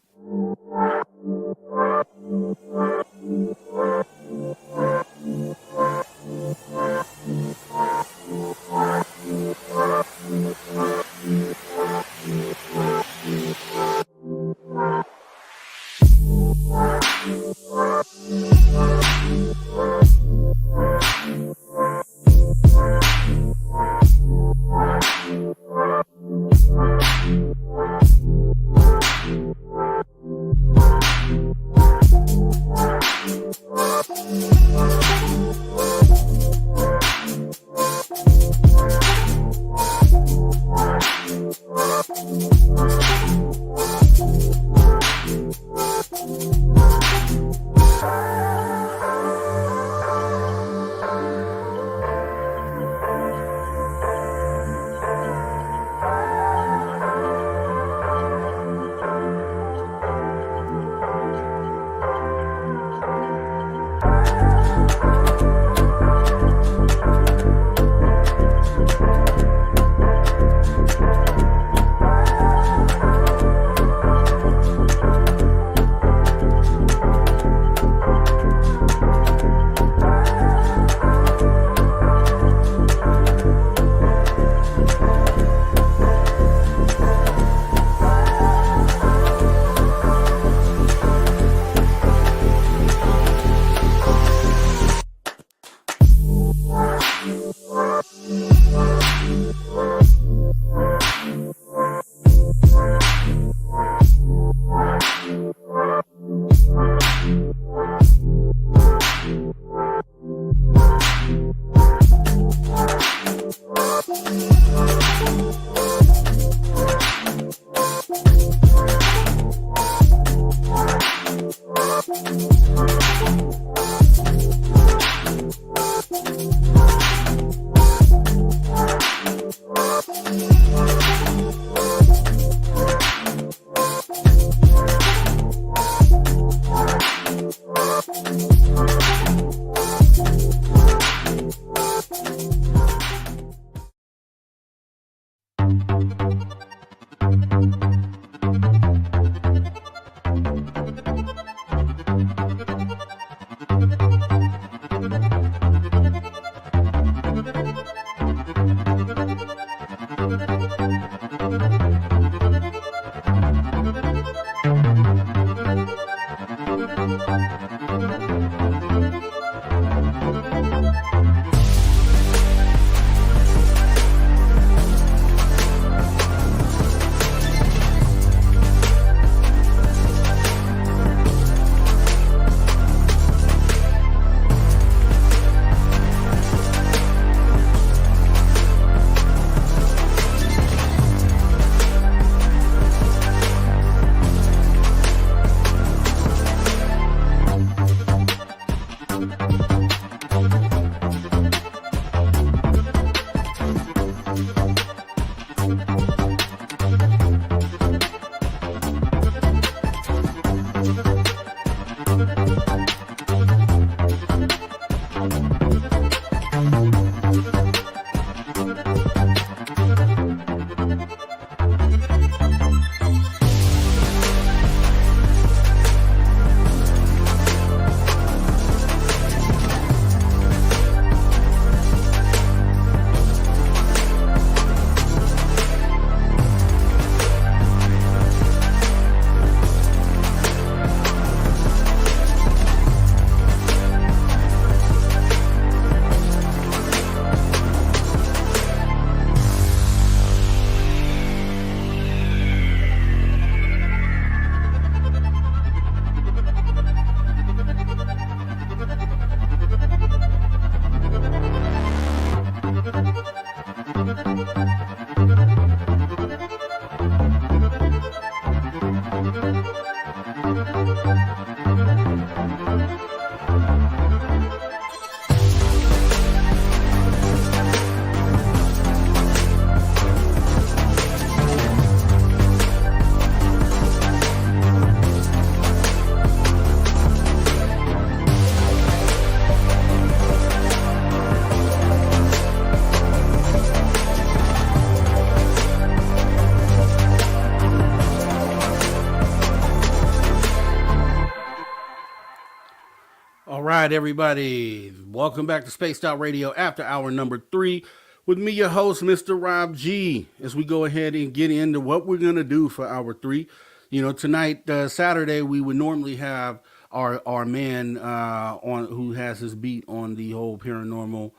right, everybody. Welcome back to Spaced Out Radio after hour number 3 with me, your host, Mr. Rob G. As we go ahead and get into what we're going to do for hour 3. You know, tonight, Saturday, we would normally have our man on who has his beat on the whole paranormal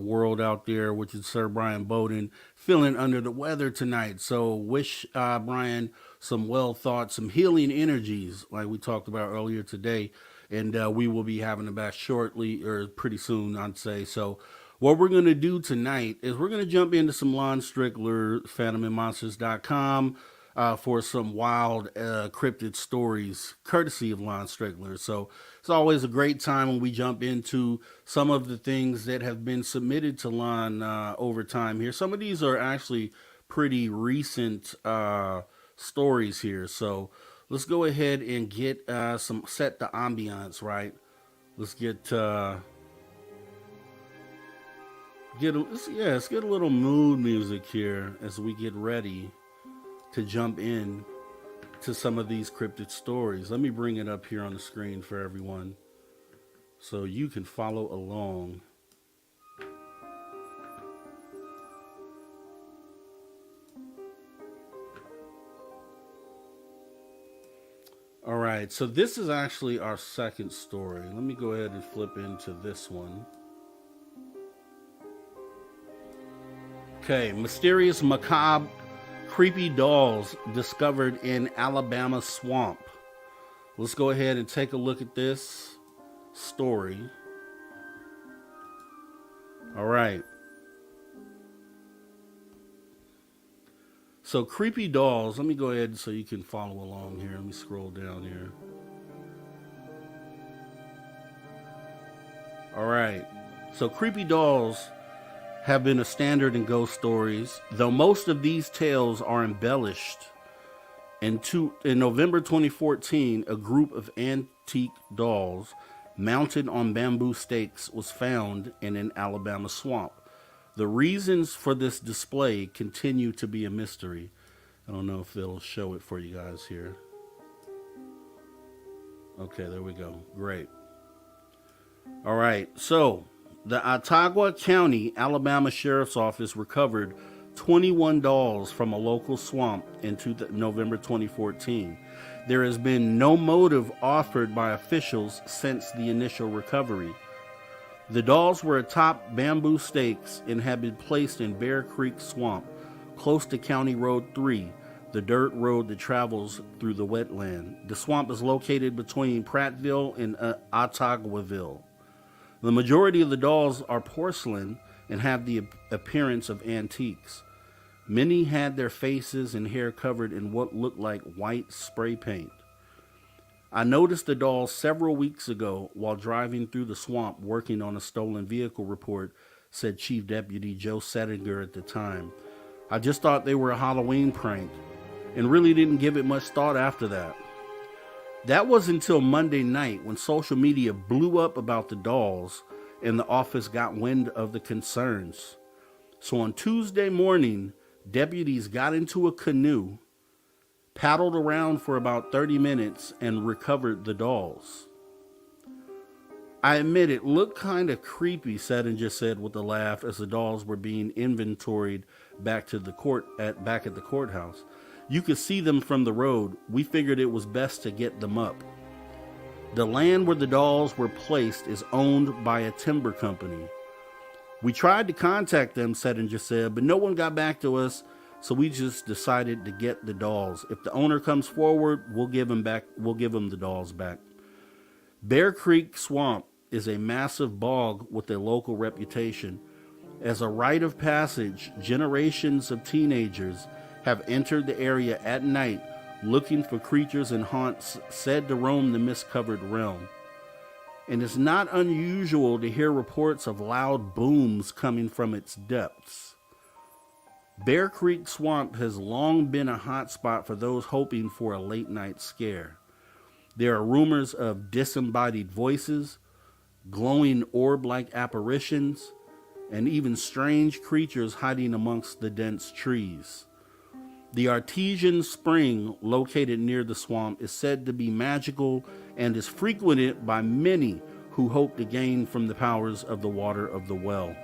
world out there, which is Sir Brian Bowden, feeling under the weather tonight. So wish Brian some well thought, some healing energies, like we talked about earlier today. And we will be having it back shortly, or pretty soon, I'd say. So what we're going to do tonight is we're going to jump into some Lon Strickler, phantomandmonsters.com, for some wild cryptid stories, courtesy of Lon Strickler. So it's always a great time when we jump into some of the things that have been submitted to Lon over time here. Some of these are actually pretty recent stories here. So let's go ahead and get set the ambiance right. Let's get let's get a little mood music here as we get ready to jump in to some of these cryptid stories. Let me bring it up here on the screen for everyone so you can follow along. All right, so this is actually our second story. Let me go ahead and flip into this one. Okay, mysterious, macabre, creepy dolls discovered in Alabama swamp. Let's go ahead and take a look at this story. All right. So creepy dolls, let me go ahead so you can follow along here. Let me scroll down here. All right. So creepy dolls have been a standard in ghost stories, though most of these tales are embellished. In November 2014, a group of antique dolls mounted on bamboo stakes was found in an Alabama swamp. The reasons for this display continue to be a mystery. I don't know if it'll show it for you guys here. Okay, there we go. Great. All right, so the Ottawa County, Alabama Sheriff's Office recovered 21 dolls from a local swamp in November 2014. There has been no motive offered by officials since the initial recovery. The dolls were atop bamboo stakes and had been placed in Bear Creek Swamp, close to County Road 3, the dirt road that travels through the wetland. The swamp is located between Prattville and Ottawaville. The majority of the dolls are porcelain and have the appearance of antiques. Many had their faces and hair covered in what looked like white spray paint. I noticed the dolls several weeks ago while driving through the swamp working on a stolen vehicle report, said Chief Deputy Joe Settinger at the time. I just thought they were a Halloween prank and really didn't give it much thought after that. That was until Monday night when social media blew up about the dolls and the office got wind of the concerns. So on Tuesday morning, deputies got into a canoe, paddled around for about 30 minutes, and recovered the dolls. I admit it looked kind of creepy, Settinger said with a laugh as the dolls were being inventoried back at the courthouse. You could see them from the road. We figured it was best to get them up. The land where the dolls were placed is owned by a timber company. We tried to contact them, Settinger said, but no one got back to us, so we just decided to get the dolls. If the owner comes forward, we'll give him the dolls back. Bear Creek Swamp is a massive bog with a local reputation. As a rite of passage, generations of teenagers have entered the area at night looking for creatures and haunts said to roam the mist-covered realm. And it's not unusual to hear reports of loud booms coming from its depths. Bear Creek Swamp has long been a hot spot for those hoping for a late-night scare. There are rumors of disembodied voices, glowing orb-like apparitions, and even strange creatures hiding amongst the dense trees. The artesian spring located near the swamp is said to be magical and is frequented by many who hope to gain from the powers of the water of the well.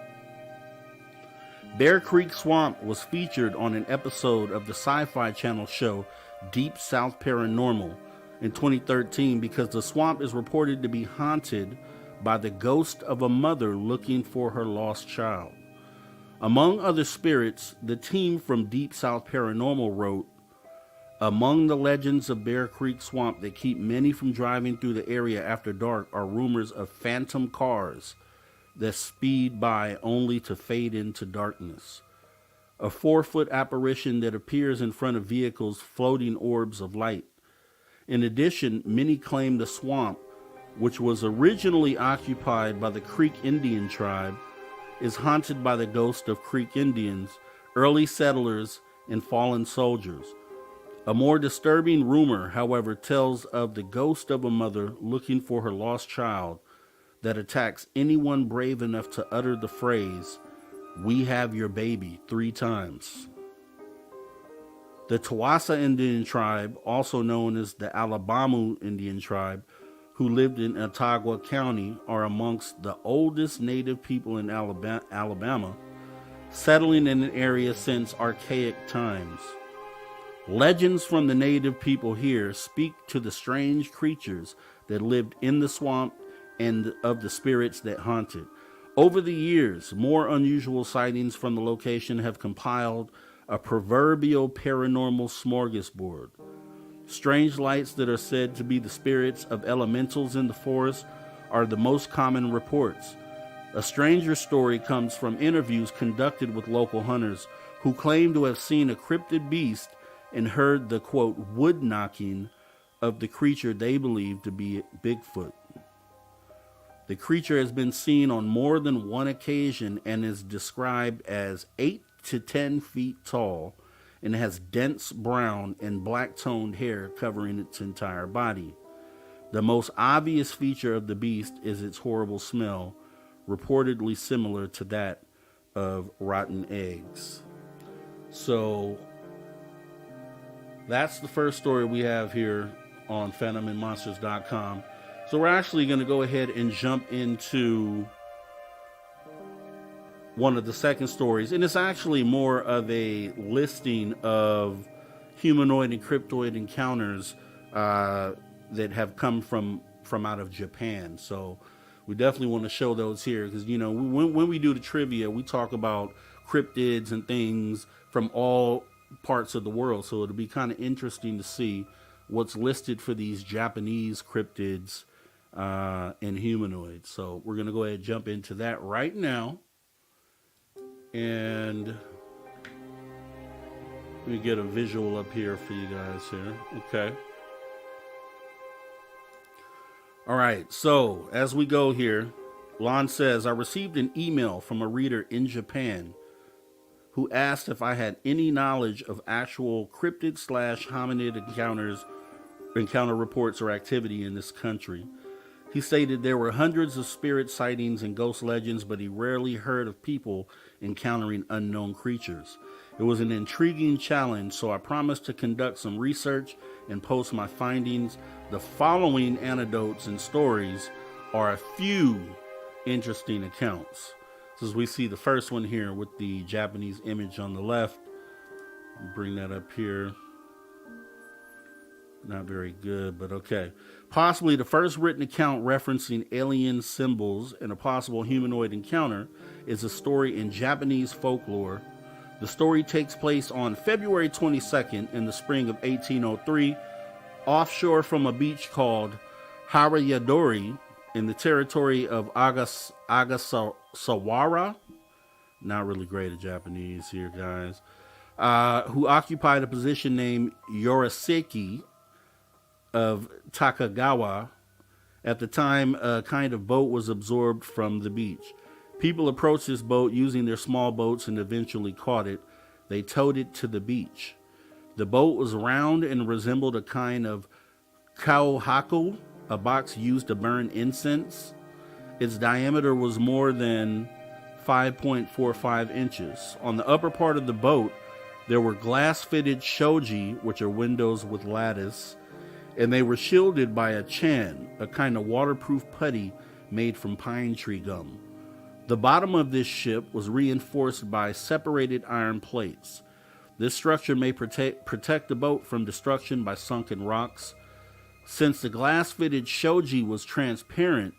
Bear Creek Swamp was featured on an episode of the Sci-Fi Channel show Deep South Paranormal in 2013 because the swamp is reported to be haunted by the ghost of a mother looking for her lost child. Among other spirits, the team from Deep South Paranormal wrote, "Among the legends of Bear Creek Swamp that keep many from driving through the area after dark are rumors of phantom cars that speed by only to fade into darkness. A 4-foot apparition that appears in front of vehicles floating orbs of light. In addition, many claim the swamp, which was originally occupied by the Creek Indian tribe, is haunted by the ghost of Creek Indians, early settlers, and fallen soldiers. A more disturbing rumor, however, tells of the ghost of a mother looking for her lost child that attacks anyone brave enough to utter the phrase, 'We have your baby,' 3 times. The Tawasa Indian tribe, also known as the Alabama Indian tribe, who lived in Ottawa County, are amongst the oldest native people in Alabama, settling in an area since archaic times. Legends from the native people here speak to the strange creatures that lived in the swamp and of the spirits that haunt it. Over the years, more unusual sightings from the location have compiled a proverbial paranormal smorgasbord. Strange lights that are said to be the spirits of elementals in the forest are the most common reports. A stranger story comes from interviews conducted with local hunters who claim to have seen a cryptid beast and heard the, quote, wood knocking of the creature they believe to be Bigfoot. The creature has been seen on more than one occasion and is described as 8 to 10 feet tall and has dense brown and black-toned hair covering its entire body. The most obvious feature of the beast is its horrible smell, reportedly similar to that of rotten eggs. So that's the first story we have here on PhantomandMonsters.com. So we're actually going to go ahead and jump into one of the second stories, and it's actually more of a listing of humanoid and cryptoid encounters that have come from out of Japan. So we definitely want to show those here because, you know, when we do the trivia, we talk about cryptids and things from all parts of the world. So it'll be kind of interesting to see what's listed for these Japanese cryptids and humanoids. So we're going to go ahead and jump into that right now. And let me get a visual up here for you guys here. Okay. All right. So as we go here, Lon says, I received an email from a reader in Japan who asked if I had any knowledge of actual cryptid/hominid encounter reports or activity in this country. He stated there were hundreds of spirit sightings and ghost legends, but he rarely heard of people encountering unknown creatures. It was an intriguing challenge, so I promised to conduct some research and post my findings. The following anecdotes and stories are a few interesting accounts. So as we see the first one here with the Japanese image on the left, bring that up here. Not very good, but okay. Possibly the first written account referencing alien symbols and a possible humanoid encounter is a story in Japanese folklore. The story takes place on February 22nd in the spring of 1803, offshore from a beach called Harayadori in the territory of Agasawara. Not really great at Japanese here, guys. Who occupied a position named Yoroseki of Takagawa. At the time, a kind of boat was absorbed from the beach. People approached this boat using their small boats and eventually caught it. They towed it to the beach. The boat was round and resembled a kind of kauhaku, a box used to burn incense. Its diameter was more than 5.45 inches. On the upper part of the boat, There were glass-fitted shoji, which are windows with lattice, and they were shielded by a chan, a kind of waterproof putty made from pine tree gum. The bottom of this ship was reinforced by separated iron plates. This structure may protect the boat from destruction by sunken rocks. Since the glass-fitted shoji was transparent,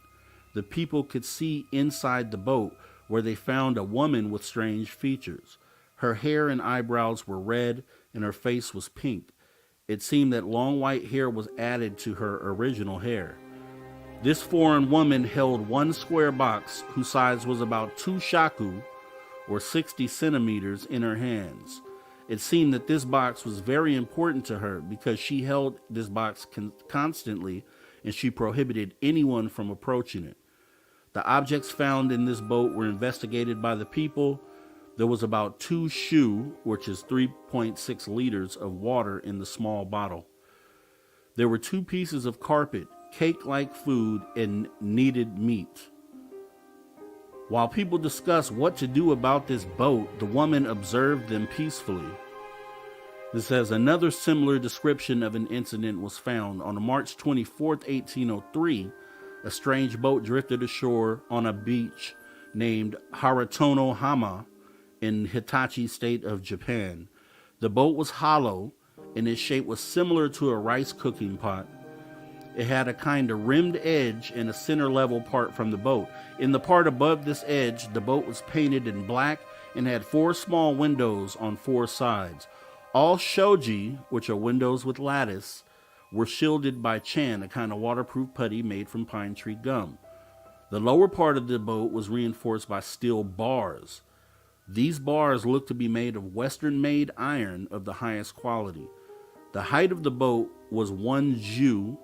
the people could see inside the boat, where they found a woman with strange features. Her hair and eyebrows were red, and her face was pink. It seemed that long white hair was added to her original hair. This foreign woman held one square box whose size was about 2 shaku, or 60 centimeters, in her hands. It seemed that this box was very important to her because she held this box constantly, and she prohibited anyone from approaching it. The objects found in this boat were investigated by the people. There was about 2 shu, which is 3.6 liters of water in the small bottle. There were 2 pieces of carpet, cake-like food, and kneaded meat. While people discussed what to do about this boat, the woman observed them peacefully. This says another similar description of an incident was found. On March 24th, 1803, a strange boat drifted ashore on a beach named Haratono Hama in Hitachi state of Japan. The boat was hollow, and its shape was similar to a rice cooking pot. It had a kind of rimmed edge and a center level part from the boat. In the part above this edge, the boat was painted in black and had 4 small windows on 4 sides. All shoji, which are windows with lattice, were shielded by chan, a kind of waterproof putty made from pine tree gum. The lower part of the boat was reinforced by steel bars. These bars looked to be made of Western-made iron of the highest quality. The height of the boat was 1 ju,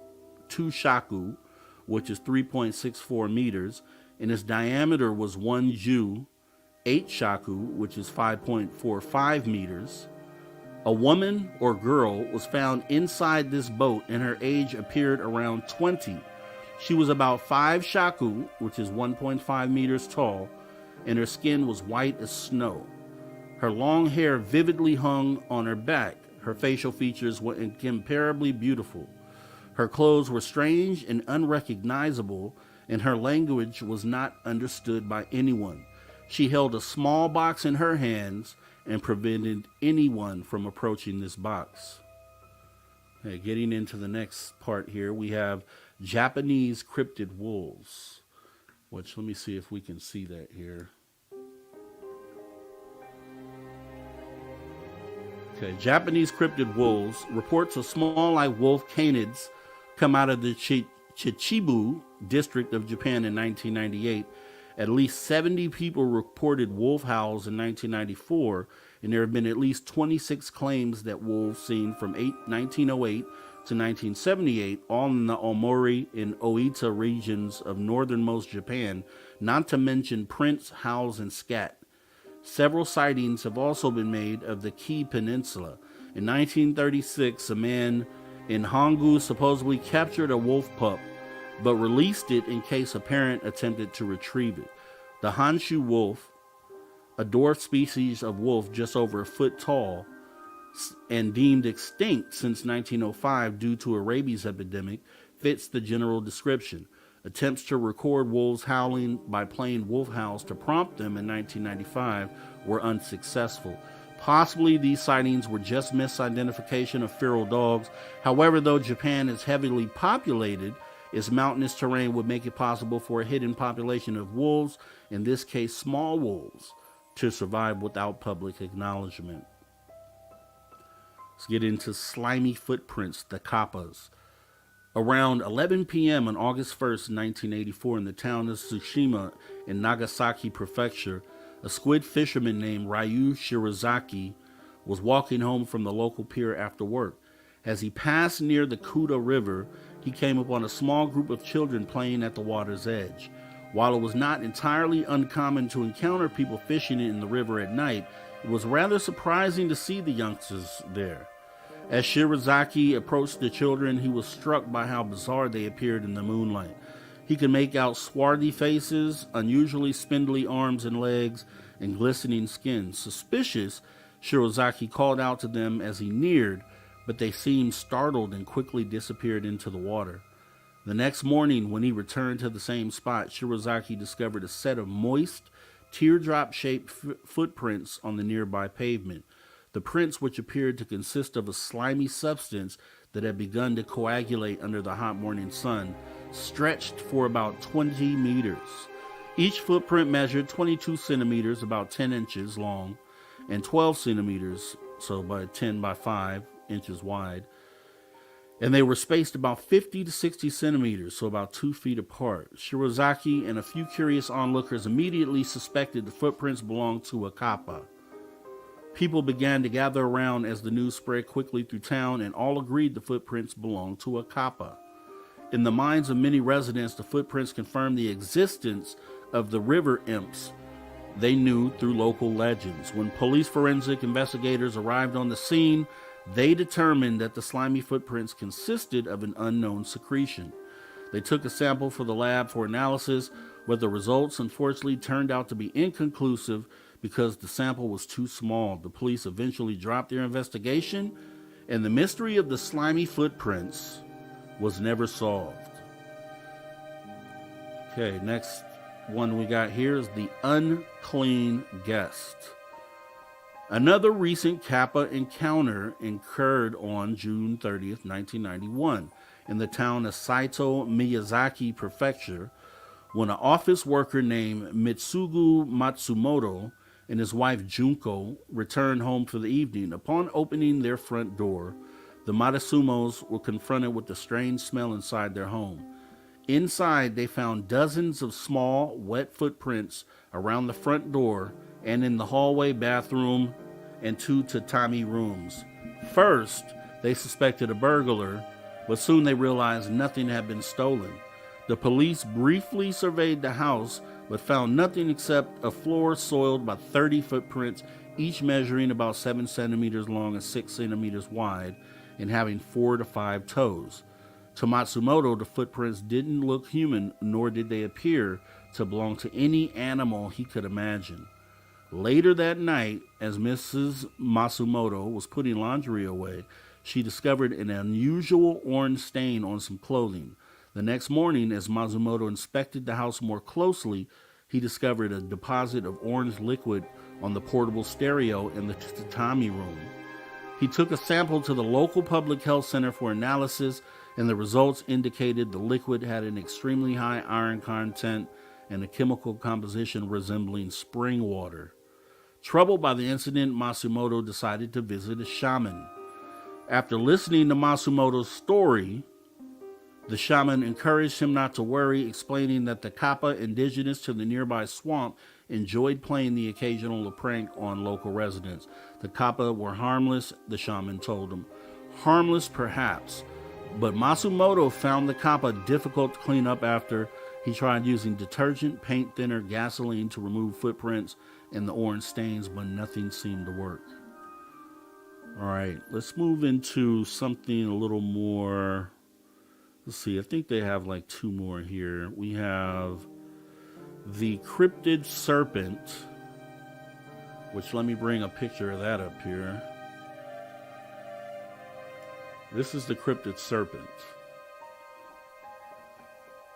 2 shaku, which is 3.64 meters, and its diameter was 1 ju, 8 shaku, which is 5.45 meters. A woman or girl was found inside this boat, and her age appeared around 20. She was about 5 shaku, which is 1.5 meters tall, and her skin was white as snow. Her long hair vividly hung on her back. Her facial features were incomparably beautiful. Her clothes were strange and unrecognizable, and her language was not understood by anyone. She held a small box in her hands and prevented anyone from approaching this box. Okay, getting into the next part here, we have Japanese cryptid wolves, which let me see if we can see that here. Okay, Japanese cryptid wolves. Reports of small like wolf canids come out of the Chichibu district of Japan in 1998. At least 70 people reported wolf howls in 1994, and there have been at least 26 claims that wolves seen from 1908 to 1978, all in the Omori and Oita regions of northernmost Japan, not to mention prints, howls, and scat. Several sightings have also been made of the Kii Peninsula. In 1936, a man in Hongu supposedly captured a wolf pup, but released it in case a parent attempted to retrieve it. The Honshu wolf, a dwarf species of wolf just over a foot tall and deemed extinct since 1905 due to a rabies epidemic, fits the general description. Attempts to record wolves howling by playing wolf howls to prompt them in 1995 were unsuccessful. Possibly these sightings were just misidentification of feral dogs. However, though Japan is heavily populated, its mountainous terrain would make it possible for a hidden population of wolves, in this case small wolves, to survive without public acknowledgement. Let's get into slimy footprints, the kappas. Around 11 p.m. on August 1st, 1984, in the town of Tsushima in Nagasaki Prefecture, a squid fisherman named Ryu Shirazaki was walking home from the local pier after work. As he passed near the Kuda River, he came upon a small group of children playing at the water's edge. While it was not entirely uncommon to encounter people fishing in the river at night, it was rather surprising to see the youngsters there. As Shirazaki approached the children, he was struck by how bizarre they appeared in the moonlight. He could make out swarthy faces, unusually spindly arms and legs, and glistening skin. Suspicious, Shirozaki called out to them as he neared, but they seemed startled and quickly disappeared into the water. The next morning, when he returned to the same spot, Shirozaki discovered a set of moist, teardrop-shaped footprints on the nearby pavement. The prints, which appeared to consist of a slimy substance that had begun to coagulate under the hot morning sun, stretched for about 20 meters. Each footprint measured 22 centimeters, about 10 inches long, and 12 centimeters, so by 10 by 5 inches wide. And they were spaced about 50 to 60 centimeters, so about 2 feet apart. Shirozaki and a few curious onlookers immediately suspected the footprints belonged to a kappa. People began to gather around as the news spread quickly through town, and all agreed the footprints belonged to a kappa. In the minds of many residents, the footprints confirmed the existence of the river imps they knew through local legends. When police forensic investigators arrived on the scene, they determined that the slimy footprints consisted of an unknown secretion. They took a sample for the lab for analysis, but the results unfortunately turned out to be inconclusive because the sample was too small. The police eventually dropped their investigation, and the mystery of the slimy footprints was never solved. Okay, next one we got here is the unclean guest. Another recent Kappa encounter occurred on June 30th, 1991, in the town of Saito, Miyazaki Prefecture, when an office worker named Mitsugu Matsumoto and his wife Junko returned home for the evening. Upon opening their front door, the Matsumos were confronted with a strange smell inside their home. Inside, they found dozens of small, wet footprints around the front door and in the hallway, bathroom, and 2 tatami rooms. First, they suspected a burglar, but soon they realized nothing had been stolen. The police briefly surveyed the house, but found nothing except a floor soiled by 30 footprints, each measuring about 7 centimeters long and 6 centimeters wide, and having 4 to 5 toes. To Matsumoto, the footprints didn't look human, nor did they appear to belong to any animal he could imagine. Later that night, as Mrs. Matsumoto was putting laundry away, she discovered an unusual orange stain on some clothing. The next morning, as Matsumoto inspected the house more closely, he discovered a deposit of orange liquid on the portable stereo in the tatami room. He took a sample to the local public health center for analysis, and the results indicated the liquid had an extremely high iron content and a chemical composition resembling spring water. Troubled by the incident, Matsumoto decided to visit a shaman. After listening to Matsumoto's story, the shaman encouraged him not to worry, explaining that the kappa indigenous to the nearby swamp enjoyed playing the occasional prank on local residents. The kappa were harmless, the shaman told him. Harmless, perhaps, but Matsumoto found the kappa difficult to clean up after he tried using detergent, paint thinner, gasoline to remove footprints and the orange stains, but nothing seemed to work. All right, let's move into something a little more. Let's see, I think they have like 2 more here. We have the cryptid serpent, which let me bring a picture of that up here. This is the cryptid serpent.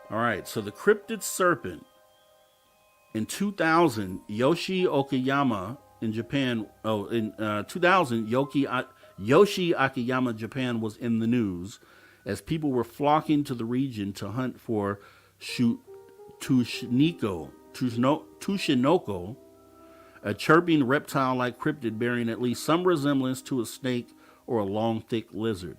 All right, so the cryptid serpent. In 2000, Yoshi Okayama in Japan. In 2000, Yoshi Akiyama, Japan was in the news as people were flocking to the region to hunt for Tushinoko, a chirping reptile-like cryptid bearing at least some resemblance to a snake or a long, thick lizard.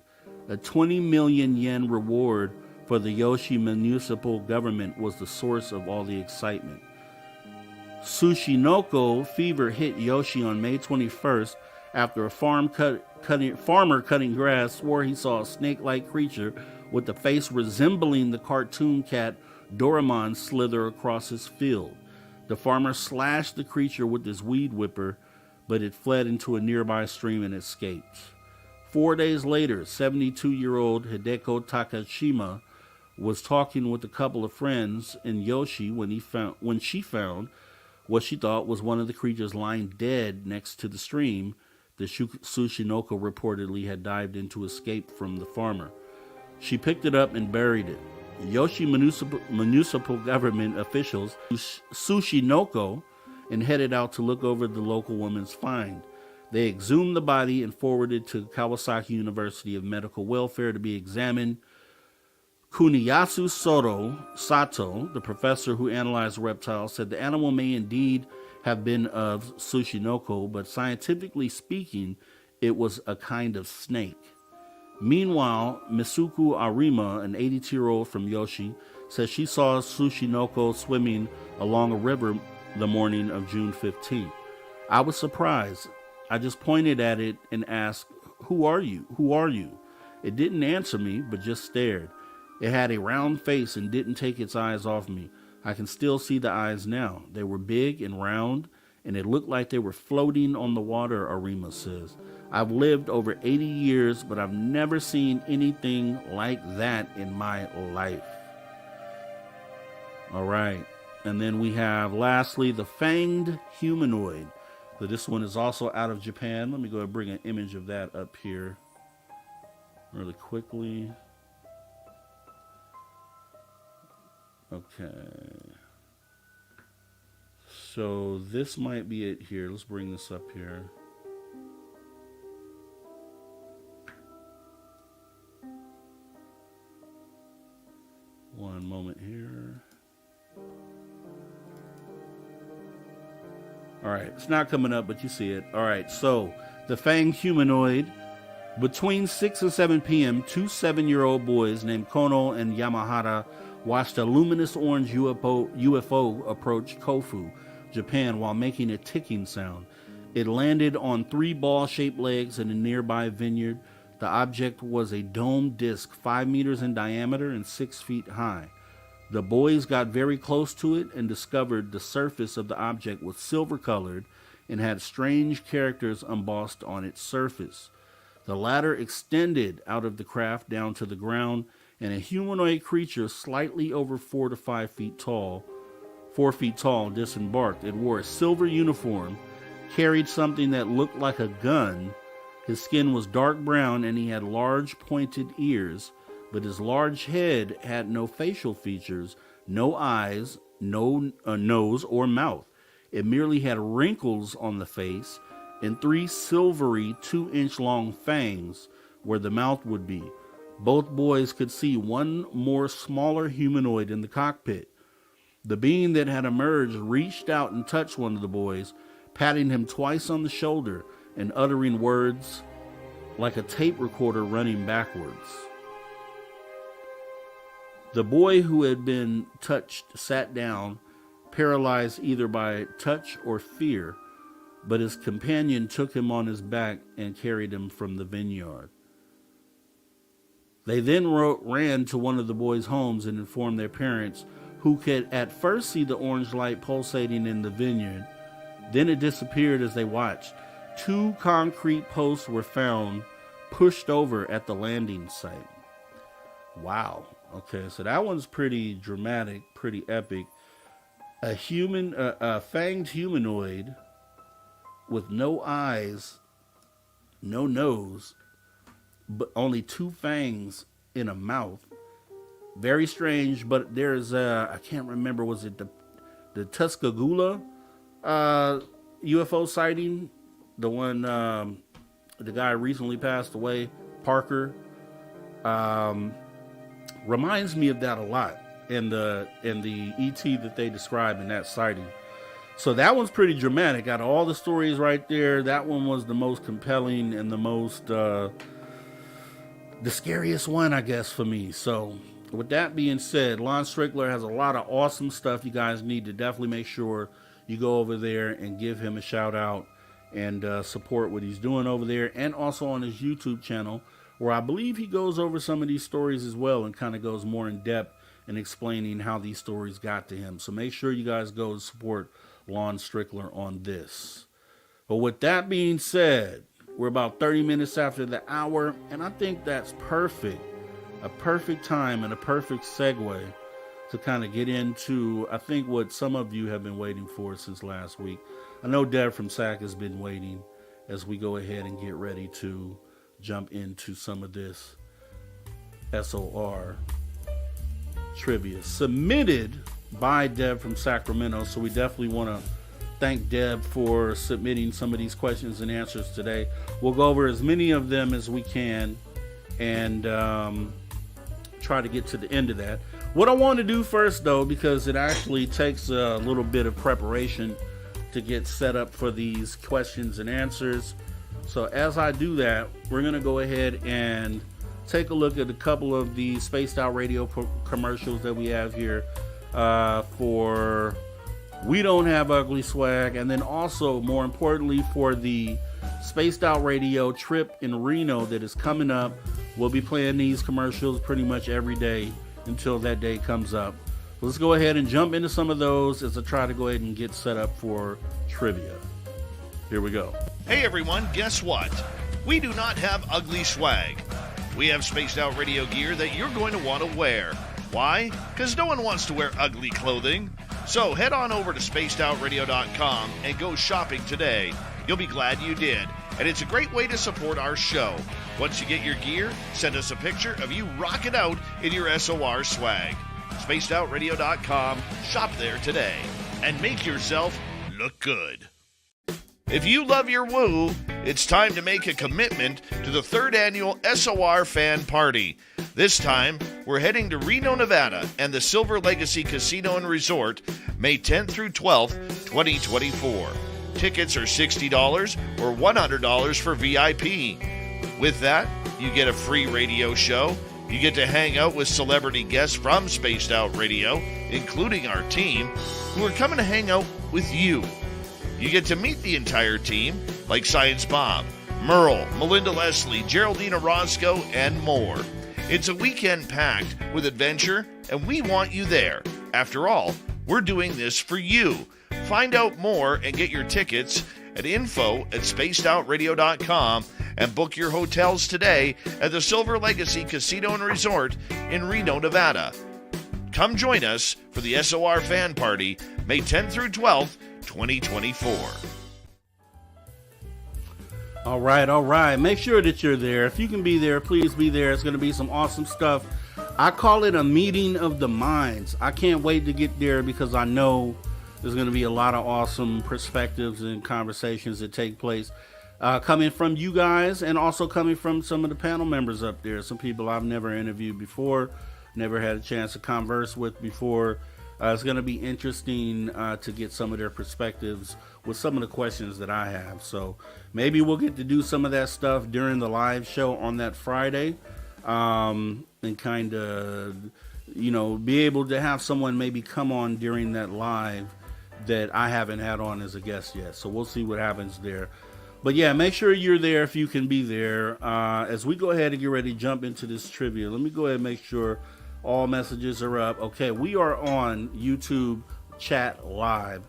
A 20 million yen reward for the Yoshi municipal government was the source of all the excitement. Tsushinoko fever hit Yoshi on May 21st after a farmer cutting grass swore he saw a snake-like creature with a face resembling the cartoon cat Doraemon slither across his field. The farmer slashed the creature with his weed whipper, but it fled into a nearby stream and escaped. 4 days later, 72-year-old Hideko Takashima was talking with a couple of friends in Yoshi when she found what she thought was one of the creatures lying dead next to the stream, that Tsushinoko reportedly had dived into to escape from the farmer. She picked it up and buried it. Yoshi municipal government officials Tsushinoko and headed out to look over the local woman's find. They exhumed the body and forwarded to Kawasaki University of Medical Welfare to be examined. Kuniyasu Sato, the professor who analyzed the reptile, said the animal may indeed have been of Tsushinoko, but scientifically speaking, it was a kind of snake. Meanwhile, Misuku Arima, an 82-year-old from Yoshi, says she saw Tsushinoko swimming along a river the morning of June 15th. I was surprised. I just pointed at it and asked, "Who are you? Who are you?" It didn't answer me, but just stared. It had a round face and didn't take its eyes off me. I can still see the eyes now. They were big and round, and it looked like they were floating on the water, Arima says. I've lived over 80 years, but I've never seen anything like that in my life. All right. And then we have, lastly, the fanged humanoid. So this one is also out of Japan. Let me go ahead and bring an image of that up here really quickly. Okay. So this might be it here. Let's bring this up here. One moment here. All right, it's not coming up, but you see it. All right, so the fanged humanoid. Between 6 and 7 p.m., two 7-year-old boys named Kono and Yamahara watched a luminous orange UFO approach Kofu, Japan, while making a ticking sound. It landed on 3 ball-shaped legs in a nearby vineyard. The object was a domed disc 5 meters in diameter and 6 feet high. The boys got very close to it and discovered the surface of the object was silver-colored and had strange characters embossed on its surface. The ladder extended out of the craft down to the ground, and a humanoid creature slightly over 4 to 5 feet tall, 4 feet tall, disembarked. It wore a silver uniform, carried something that looked like a gun. His skin was dark brown, and he had large pointed ears, but his large head had no facial features, no eyes, no nose or mouth. It merely had wrinkles on the face and 3 silvery 2-inch long fangs where the mouth would be. Both boys could see one more smaller humanoid in the cockpit. The being that had emerged reached out and touched one of the boys, patting him twice on the shoulder and uttering words like a tape recorder running backwards. The boy who had been touched sat down, paralyzed either by touch or fear, but his companion took him on his back and carried him from the vineyard. They then ran to one of the boys' homes and informed their parents, who could at first see the orange light pulsating in the vineyard. Then it disappeared as they watched. 2 concrete posts were found pushed over at the landing site. Wow. Okay, so that one's pretty dramatic, pretty epic. A fanged humanoid with no eyes, no nose, but only 2 fangs in a mouth. Very strange, but there's I can't remember, was it the Tuscaloosa UFO sighting? The one the guy recently passed away, Parker. Reminds me of that a lot in the ET that they described in that sighting. So that one's pretty dramatic. Out of all the stories right there, that one was the most compelling and the most the scariest one, I guess, for me. So with that being said, Lon Strickler has a lot of awesome stuff. You guys need to definitely make sure you go over there and give him a shout out and support what he's doing over there, and also on his YouTube channel, where I believe he goes over some of these stories as well and kind of goes more in depth in explaining how these stories got to him. So make sure you guys go and support Lon Strickler on this. But with that being said, we're about 30 minutes after the hour, and I think that's perfect. A perfect time and a perfect segue to kind of get into, I think, what some of you have been waiting for since last week. I know Deb from SAC has been waiting, as we go ahead and get ready to jump into some of this SOR trivia submitted by Deb from Sacramento. So we definitely want to thank Deb for submitting some of these questions and answers today. We'll go over as many of them as we can and try to get to the end of that. What I want to do first, though, because it actually takes a little bit of preparation to get set up for these questions and answers. So as I do that, we're going to go ahead and take a look at a couple of the Spaced Out Radio commercials that we have here for We Don't Have Ugly Swag, and then also, more importantly, for the Spaced Out Radio trip in Reno that is coming up. We'll be playing these commercials pretty much every day until that day comes up. Let's go ahead and jump into some of those as I try to go ahead and get set up for trivia. Here we go. Hey everyone, guess what? We do not have ugly swag. We have Spaced Out Radio gear that you're going to want to wear. Why? Because no one wants to wear ugly clothing. So head on over to spacedoutradio.com and go shopping today. You'll be glad you did. And it's a great way to support our show. Once you get your gear, send us a picture of you rocking out in your SOR swag. spacedoutradio.com. Shop there today and make yourself look good. If you love your woo, it's time to make a commitment to the 3rd annual SOR Fan Party. This time, we're heading to Reno, Nevada and the Silver Legacy Casino and Resort, May 10th through 12th, 2024. Tickets are $60 or $100 for VIP. With that, you get a free radio show. You get to hang out with celebrity guests from Spaced Out Radio, including our team, who are coming to hang out with you. You get to meet the entire team, like Science Bob, Merle, Melinda Leslie, Geraldina Roscoe, and more. It's a weekend packed with adventure, and we want you there. After all, we're doing this for you. Find out more and get your tickets at info@spacedoutradio.com and book your hotels today at the Silver Legacy Casino and Resort in Reno, Nevada. Come join us for the SOR Fan Party, May 10th through 12th, 2024. All right. Make sure that you're there. If you can be there, please be there. It's going to be some awesome stuff. I call it a meeting of the minds. I can't wait to get there because I know there's going to be a lot of awesome perspectives and conversations that take place coming from you guys and also coming from some of the panel members up there. Some people I've never interviewed before, never had a chance to converse with before. It's going to be interesting to get some of their perspectives with some of the questions that I have. So maybe we'll get to do some of that stuff during the live show on that Friday and kind of, be able to have someone maybe come on during that live that I haven't had on as a guest yet. So we'll see what happens there. But yeah, make sure you're there if you can be there. As we go ahead and get ready to jump into this trivia, let me go ahead and make sure all messages are up. Okay, we are on YouTube chat live,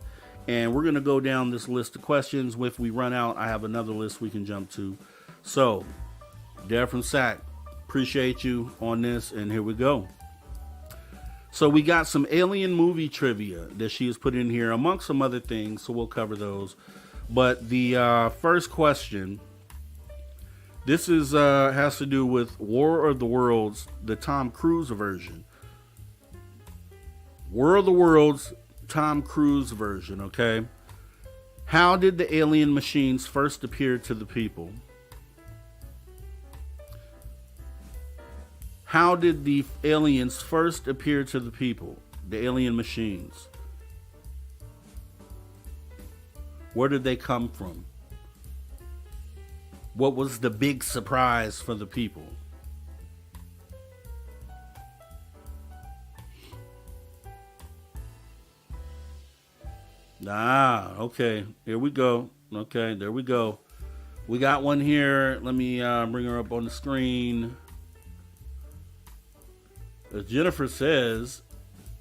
and we're going to go down this list of questions. If we run out, I have another list we can jump to. So, Deb from Sac, appreciate you on this, and here we go. So we got some alien movie trivia that she has put in here, amongst some other things, so we'll cover those. But the first question, this is has to do with War of the Worlds, the Tom Cruise version. War of the Worlds, Tom Cruise version, okay? How did the alien machines first appear to the people? How did the aliens first appear to the people? The alien machines. Where did they come from? What was the big surprise for the people? Okay. Here we go. Okay, there we go. We got one here. Let me bring her up on the screen. As Jennifer says,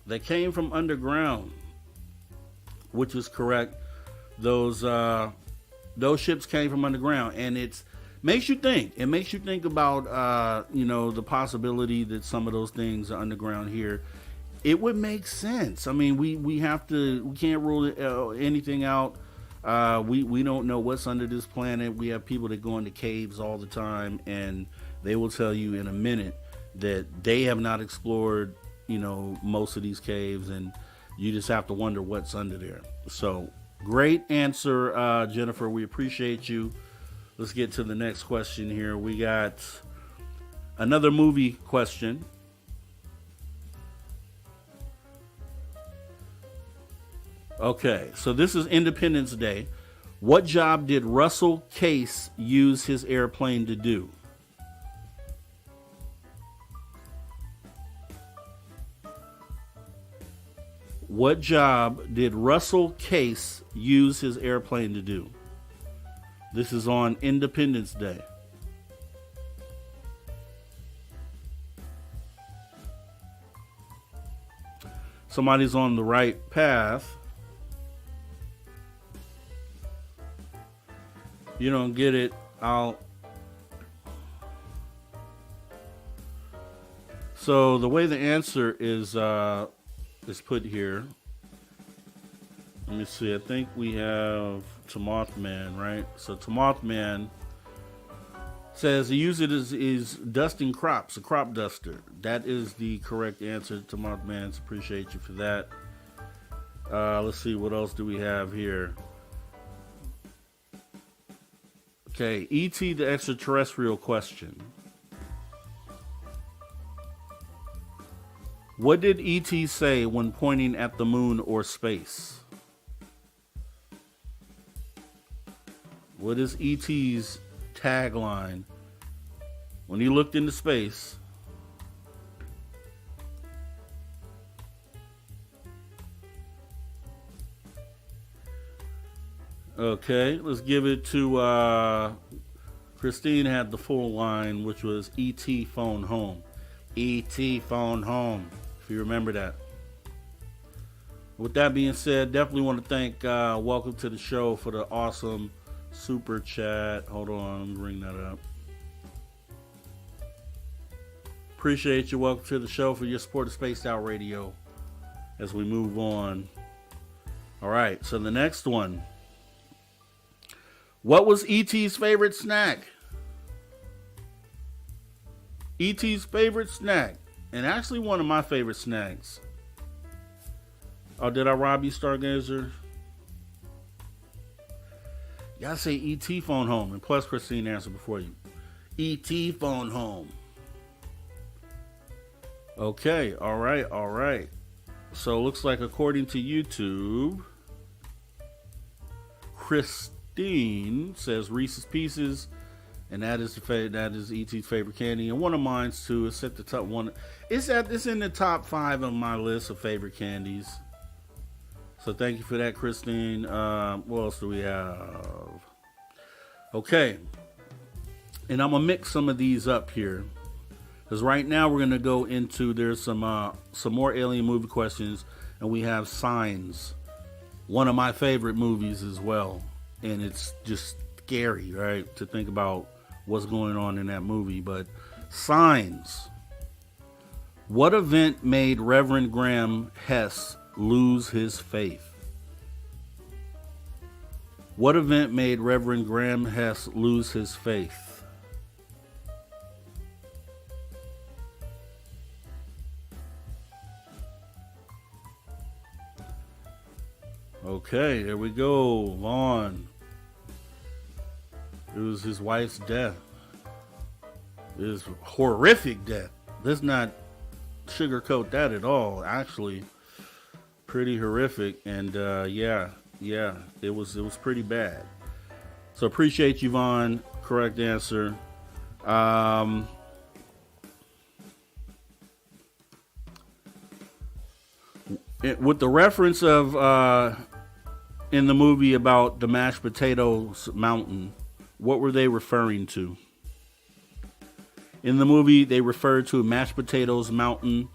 they came from underground, which is correct. Those ships came from underground, and it makes you think. It makes you think about the possibility that some of those things are underground here. It would make sense. I mean, we can't rule anything out We don't know what's under this planet. We have people that go into caves all the time, and they will tell you in a minute that they have not explored, most of these caves, and you just have to wonder what's under there. So, great answer, Jennifer. We appreciate you. Let's get to the next question here. We got another movie question. Okay, so this is Independence Day. What job did Russell Case use his airplane to do? What job did Russell Case use his airplane to do? This is on Independence Day. Somebody's on the right path. You don't get it, So the way the answer is put here. Let me see. I think we have to Mothman, right? So to Mothman says he used it as is dusting crops, a crop duster. That is the correct answer to Mothman. Appreciate you for that. Let's see, what else do we have here? Okay, E.T. the extraterrestrial question. What did E.T. say when pointing at the moon or space? What is E.T.'s tagline when he looked into space? Okay, let's give it to Christine. Had the full line, which was E.T. phone home. E.T. phone home, if you remember that. With that being said, definitely want to thank Welcome to the Show for the awesome super chat. Hold on, let me bring that up. Appreciate you. Welcome to the show for your support of Spaced Out Radio as we move on. All right, so the next one. What was E.T.'s favorite snack? E.T.'s favorite snack. And actually one of my favorite snacks. Oh, did I rob you, Stargazer? Y'all say E.T. phone home. And plus Christine answered before you. E.T. phone home. Okay, all right. So it looks like according to YouTube, Christine says Reese's Pieces, and that is E.T.'s favorite candy, and one of mine's too. It's at the top one. It's in the top 5 of my list of favorite candies. So thank you for that, Christine. What else do we have? Okay, and I'm gonna mix some of these up here, because right now we're gonna go into there's some more alien movie questions, and we have Signs, one of my favorite movies as well, and it's just scary, right, to think about what's going on in that movie. But Signs. What event made Reverend Graham Hess lose his faith? What event made Reverend Graham Hess lose his faith? Okay, there we go. Vaughn. It was his wife's death. It was horrific death. Let's not sugarcoat that at all. Actually, pretty horrific. And yeah, it was pretty bad. So appreciate you, Vaughn. Correct answer. With the reference of in the movie about the mashed potatoes mountain, what were they referring to? In the movie, they referred to mashed potatoes mountain.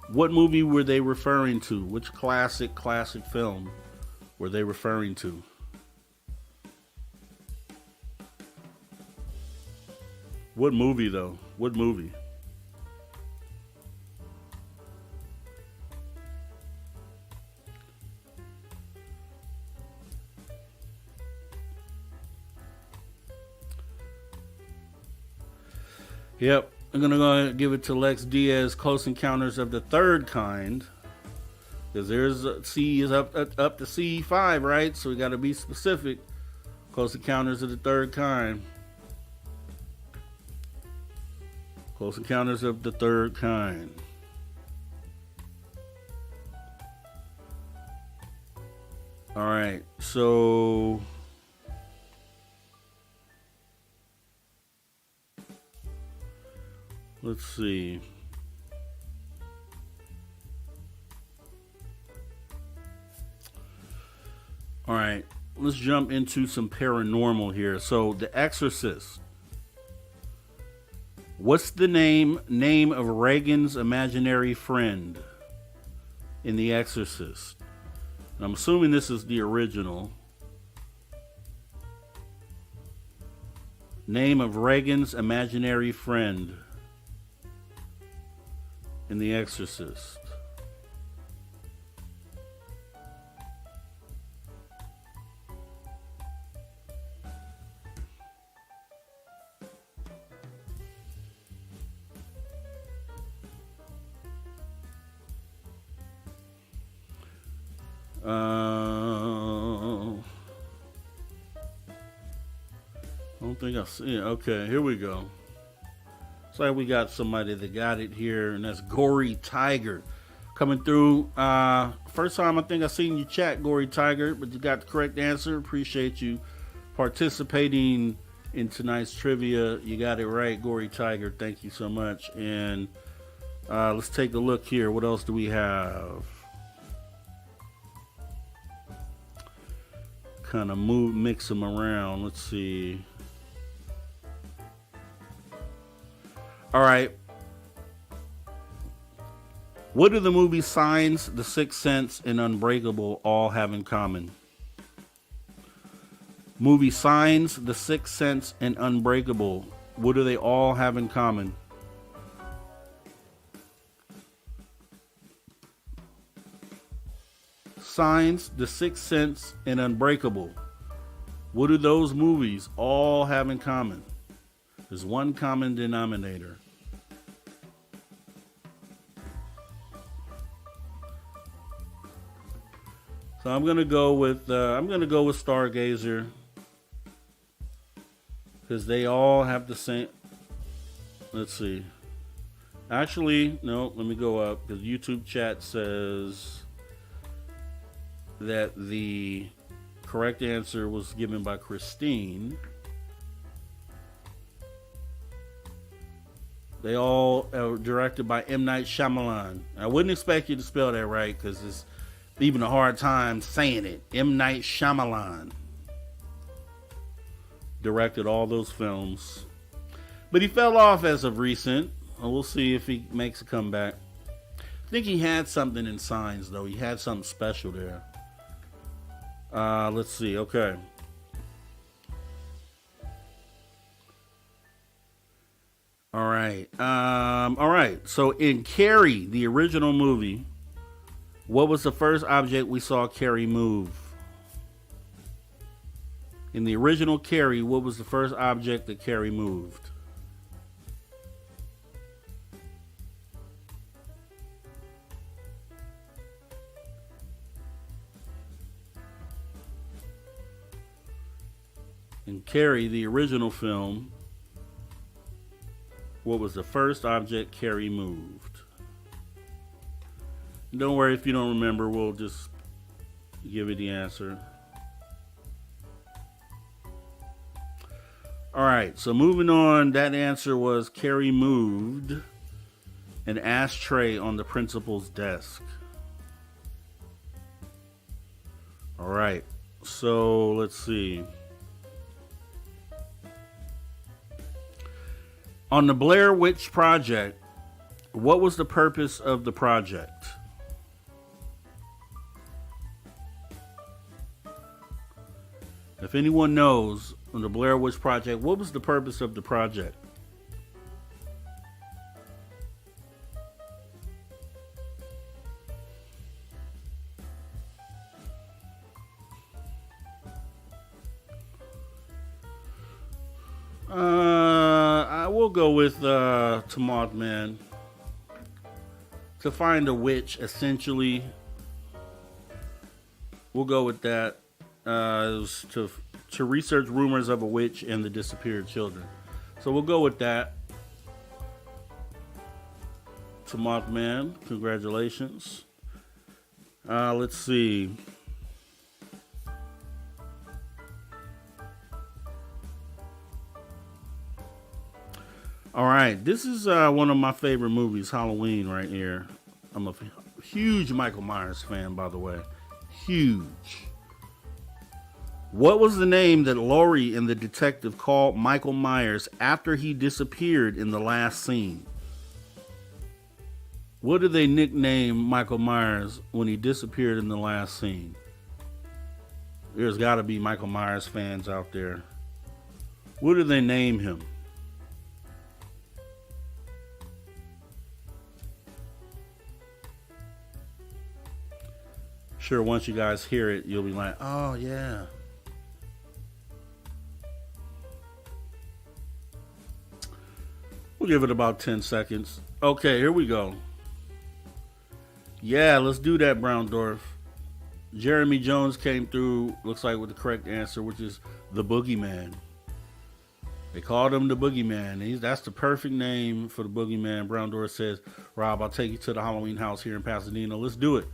What movie were they referring to? Which classic film were they referring to? What movie, though? What movie? Yep. I'm going to go ahead and give it to Lex Diaz, Close Encounters of the Third Kind. Because there's C is up to C5, right? So we got to be specific. Close Encounters of the Third Kind. Close Encounters of the Third Kind. All right. So let's see. All right, let's jump into some paranormal here. So, The Exorcist. What's the name of Reagan's imaginary friend in The Exorcist? And I'm assuming this is the original. Name of Reagan's imaginary friend in The Exorcist. I don't think I see it. Okay, here we go. It's like we got somebody that got it here, and that's Gory Tiger coming through. First time I think I seen you chat, Gory Tiger, but you got the correct answer. Appreciate you participating in tonight's trivia. You got it right, Gory Tiger. Thank you so much. And let's take a look here. What else do we have? Kind of mix them around. Let's see. All right. What do the movie Signs, The Sixth Sense, and Unbreakable all have in common? Movie Signs, The Sixth Sense, and Unbreakable. What do they all have in common? Signs, The Sixth Sense, and Unbreakable. What do those movies all have in common? There's one common denominator. So I'm gonna go with Stargazer because they all have the same. Let's see. Actually, no. Let me go up because YouTube chat says that the correct answer was given by Christine. They all are directed by M. Night Shyamalan. I wouldn't expect you to spell that right because it's even a hard time saying it. M. Night Shyamalan directed all those films. But he fell off as of recent. We'll see if he makes a comeback. I think he had something in Signs, though. He had something special there. Let's see. Okay. All right. All right. So in Carrie, the original movie, what was the first object we saw Carrie move? In the original Carrie, what was the first object that Carrie moved? In Carrie, the original film, what was the first object Carrie moved? Don't worry if you don't remember, we'll just give you the answer. All right, so moving on, that answer was Carrie moved an ashtray on the principal's desk. All right, so let's see. On the Blair Witch Project, what was the purpose of the project? If anyone knows, on the Blair Witch Project, what was the purpose of the project? I will go with to Mothman. To find a witch, essentially. We'll go with that. It was to research rumors of a witch and the disappeared children. So we'll go with that. To Mothman, congratulations. Let's see. All right, this is one of my favorite movies, Halloween, right here. I'm a huge Michael Myers fan, by the way. Huge. What was the name that Laurie and the detective called Michael Myers after he disappeared in the last scene? What did they nickname Michael Myers when he disappeared in the last scene? There's got to be Michael Myers fans out there. What did they name him? Sure, once you guys hear it, you'll be like, oh, yeah. We'll give it about 10 seconds. Okay, here we go. Yeah, let's do that, Brown Dwarf. Jeremy Jones came through, looks like, with the correct answer, which is the Boogeyman. They called him the Boogeyman. That's the perfect name for the Boogeyman. Brown Dwarf says, Rob, I'll take you to the Halloween house here in Pasadena. Let's do it.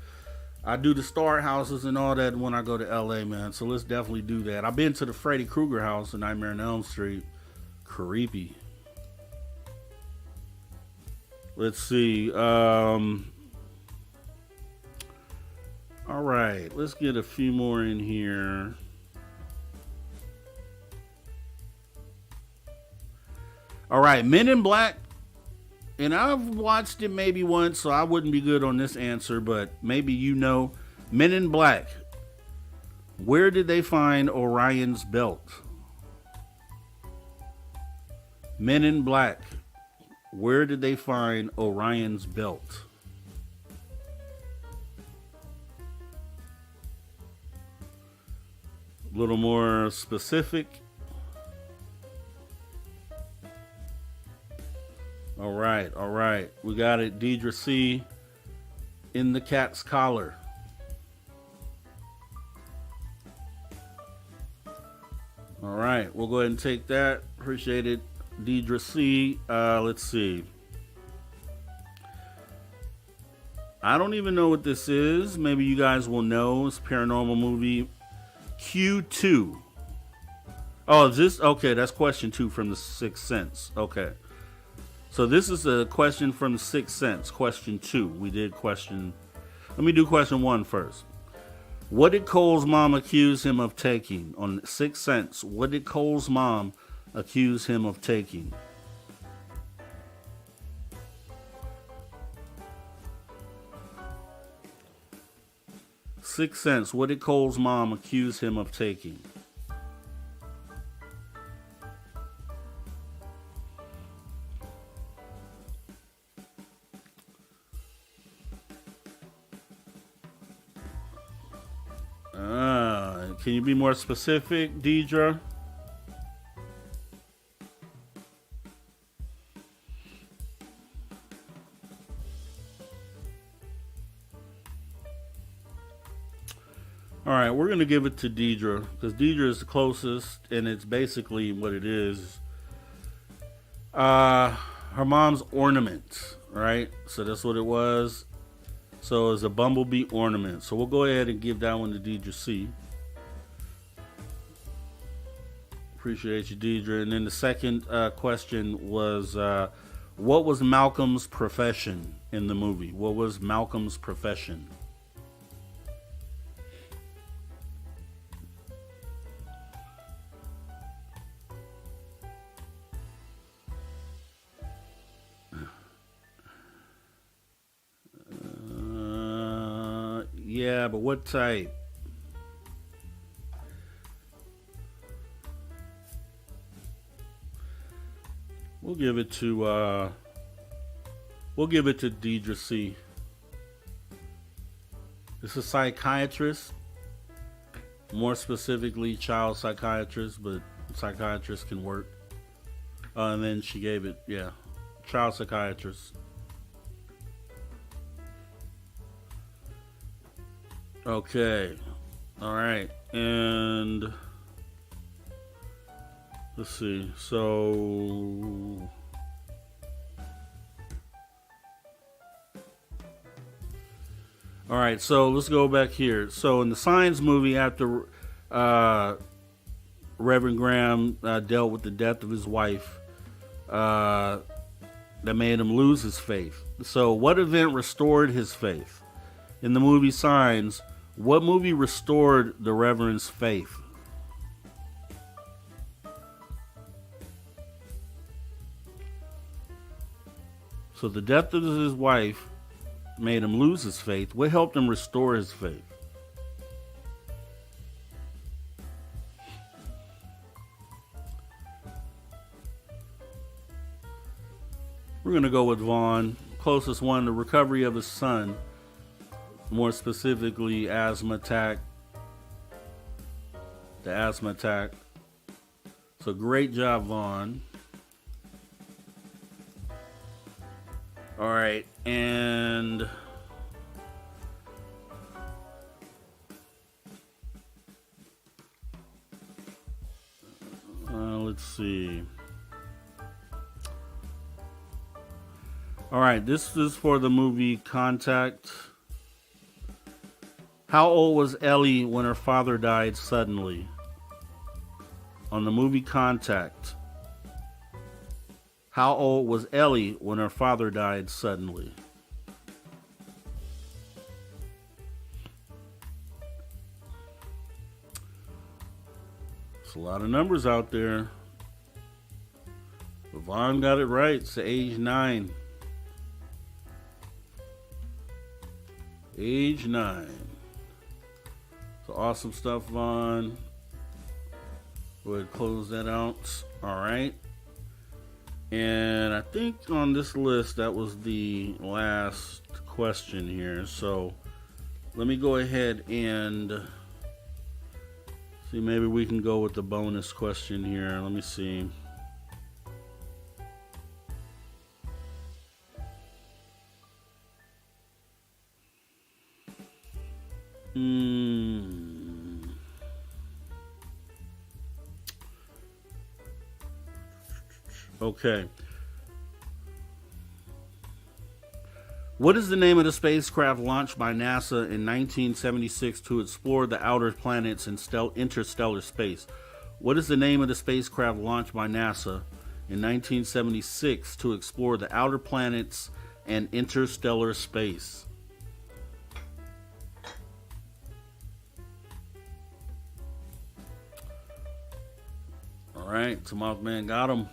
I do the Star houses and all that when I go to LA, man. So let's definitely do that. I've been to the Freddy Krueger house in Nightmare on Elm Street. Creepy. Let's see. All right. Let's get a few more in here. All right. Men in Black. And I've watched it maybe once, so I wouldn't be good on this answer, but maybe you know. Men in Black. Where did they find Orion's belt? Men in Black. Where did they find Orion's belt? A little more specific. All right. We got it. Deidre C. In the cat's collar. All right. We'll go ahead and take that. Appreciate it. Deidre C. Let's see. I don't even know what this is. Maybe you guys will know. It's a paranormal movie. Q2. Oh, is this? Okay, that's question 2 from The Sixth Sense. Okay. So this is a question from The Sixth Sense, question 2. We did question... Let me do question 1 first. What did Cole's mom accuse him of taking? On The Sixth Sense, what did Cole's mom accuse him of taking? Sixth Sense, what did Cole's mom accuse him of taking? Can you be more specific, Deidre? All right, we're going to give it to Deidre because Deidre is the closest, and it's basically what it is. Her mom's ornament, right? So that's what it was. So it's a bumblebee ornament. So we'll go ahead and give that one to Deidre C. Appreciate you, Deidre. And then the second question was, what was Malcolm's profession in the movie? What was Malcolm's profession? Yeah, but what type? We'll give it to Deidre C. It's a psychiatrist, more specifically child psychiatrist, but psychiatrist can work. And then she gave it, child psychiatrist. Okay. All right. And let's see. So all right, so let's go back here. So in the Signs movie, after Reverend Graham dealt with the death of his wife, that made him lose his faith. So what event restored his faith? In the movie Signs, what movie restored the Reverend's faith? So the death of his wife made him lose his faith. What helped him restore his faith? We're going to go with Vaughn. Closest one, the recovery of his son. More specifically, asthma attack. The asthma attack. So great job, Vaughn. All right, and let's see. All right, this is for the movie Contact. How old was Ellie when her father died suddenly? On the movie Contact. How old was Ellie when her father died suddenly? There's a lot of numbers out there. But Vaughn got it right. It's age 9. Age 9. So awesome stuff, Vaughn. Go ahead and close that out. All right. And I think on this list, that was the last question here. So let me go ahead and see, maybe we can go with the bonus question here. Let me see. Okay. What is the name of the spacecraft launched by NASA in 1976 to explore the outer planets in interstellar space? What is the name of the spacecraft launched by NASA in 1976 to explore the outer planets and interstellar space? All right, so Mothman got him.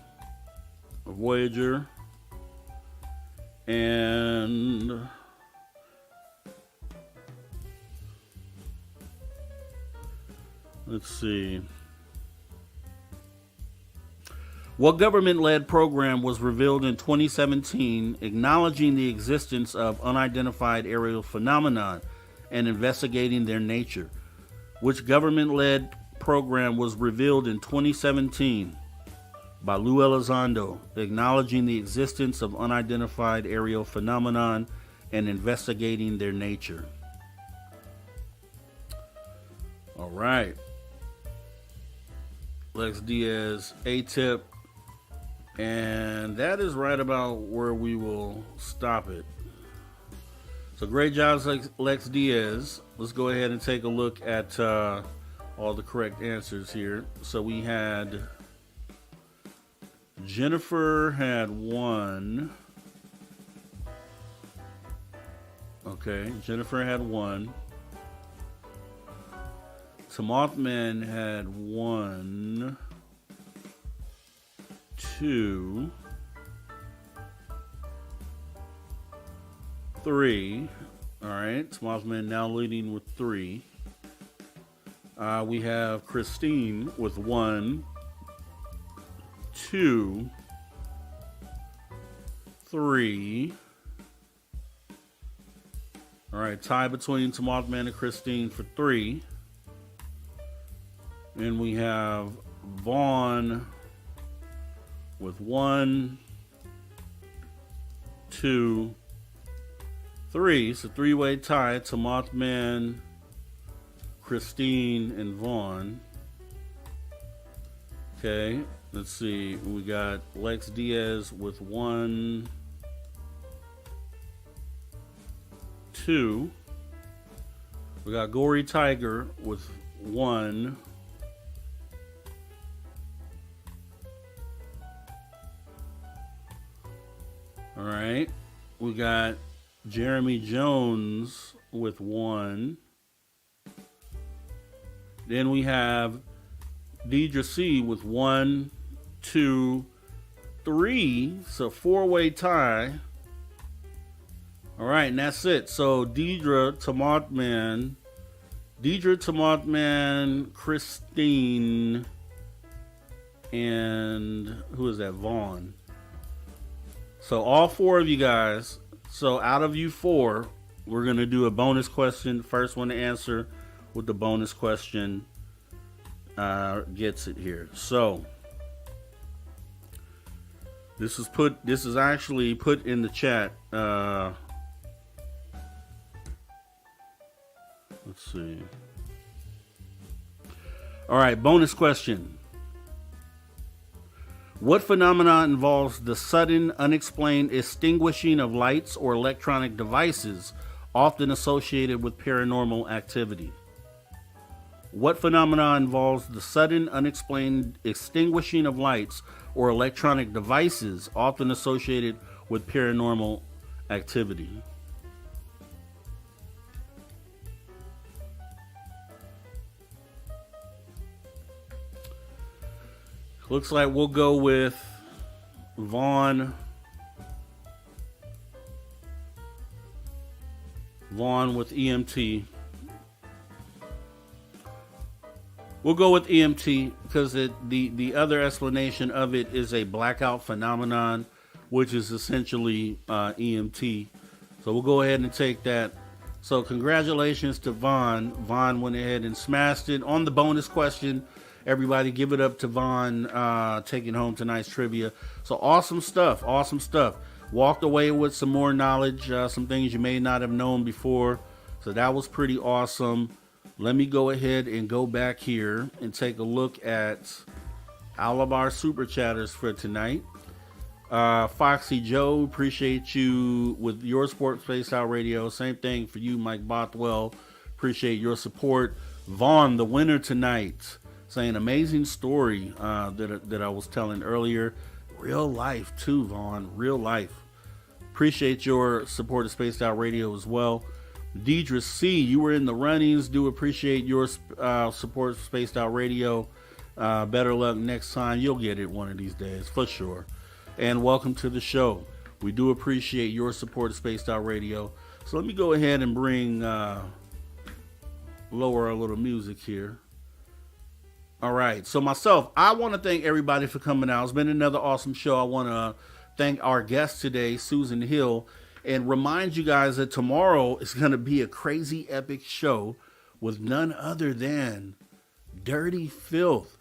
Voyager. And let's see. What government-led program was revealed in 2017 acknowledging the existence of unidentified aerial phenomenon and investigating their nature? Which government-led program was revealed in 2017 by Lou Elizondo, acknowledging the existence of unidentified aerial phenomenon and investigating their nature? All right. Lex Diaz, A-Tip. And that is right about where we will stop it. So great job, Lex Diaz. Let's go ahead and take a look at all the correct answers here. So we had Jennifer had 1. Okay, Jennifer had 1. Mothman had 1, 2, 3. All right, Mothman now leading with 3. We have Christine with 1, 2, 3. All right, tie between Mothman and Christine for 3. And we have Vaughn with 1, 2, 3. It's a three-way tie to Mothman, Christine, and Vaughn. Okay, let's see. We got Lex Diaz with 1, 2. We got Gory Tiger with 1. All right. We got Jeremy Jones with 1. Then we have Deidre C with 1, 2, 3. It's a 4-way tie. All right, and that's it. So Deidre to Mothman, Christine, and who is that? Vaughn. So all 4 of you guys. So out of you 4, we're going to do a bonus question. First one to answer with the bonus question gets it here. So this is actually put in the chat. Let's see. All right, bonus question. What phenomenon involves the sudden, unexplained extinguishing of lights or electronic devices, often associated with paranormal activity? What phenomenon involves the sudden, unexplained extinguishing of lights or electronic devices, often associated with paranormal activity? Looks like we'll go with Vaughn. Vaughn with EMT. We'll go with EMT because the other explanation of it is a blackout phenomenon, which is essentially EMT. So we'll go ahead and take that. So congratulations to Vaughn. Vaughn went ahead and smashed it on the bonus question. Everybody give it up to Vaughn taking home tonight's trivia. So awesome stuff. Awesome stuff. Walked away with some more knowledge, some things you may not have known before. So that was pretty awesome. Let me go ahead and go back here and take a look at all of our super chatters for tonight. Foxy Joe, appreciate you with your support, Spaced Out Radio. Same thing for you, Mike Bothwell. Appreciate your support. Vaughn, the winner tonight. Saying amazing story that I was telling earlier. Real life too, Vaughn. Real life. Appreciate your support of Spaced Out Radio as well. Deidre C, you were in the runnings. Do appreciate your support of Spaced Out Radio. Better luck next time. You'll get it one of these days for sure. And welcome to the show. We do appreciate your support of Spaced Out Radio. So let me go ahead and bring lower a little music here. All right. So myself, I want to thank everybody for coming out. It's been another awesome show. I want to thank our guest today, Susan Hill, and remind you guys that tomorrow is going to be a crazy epic show with none other than Dirty Filth.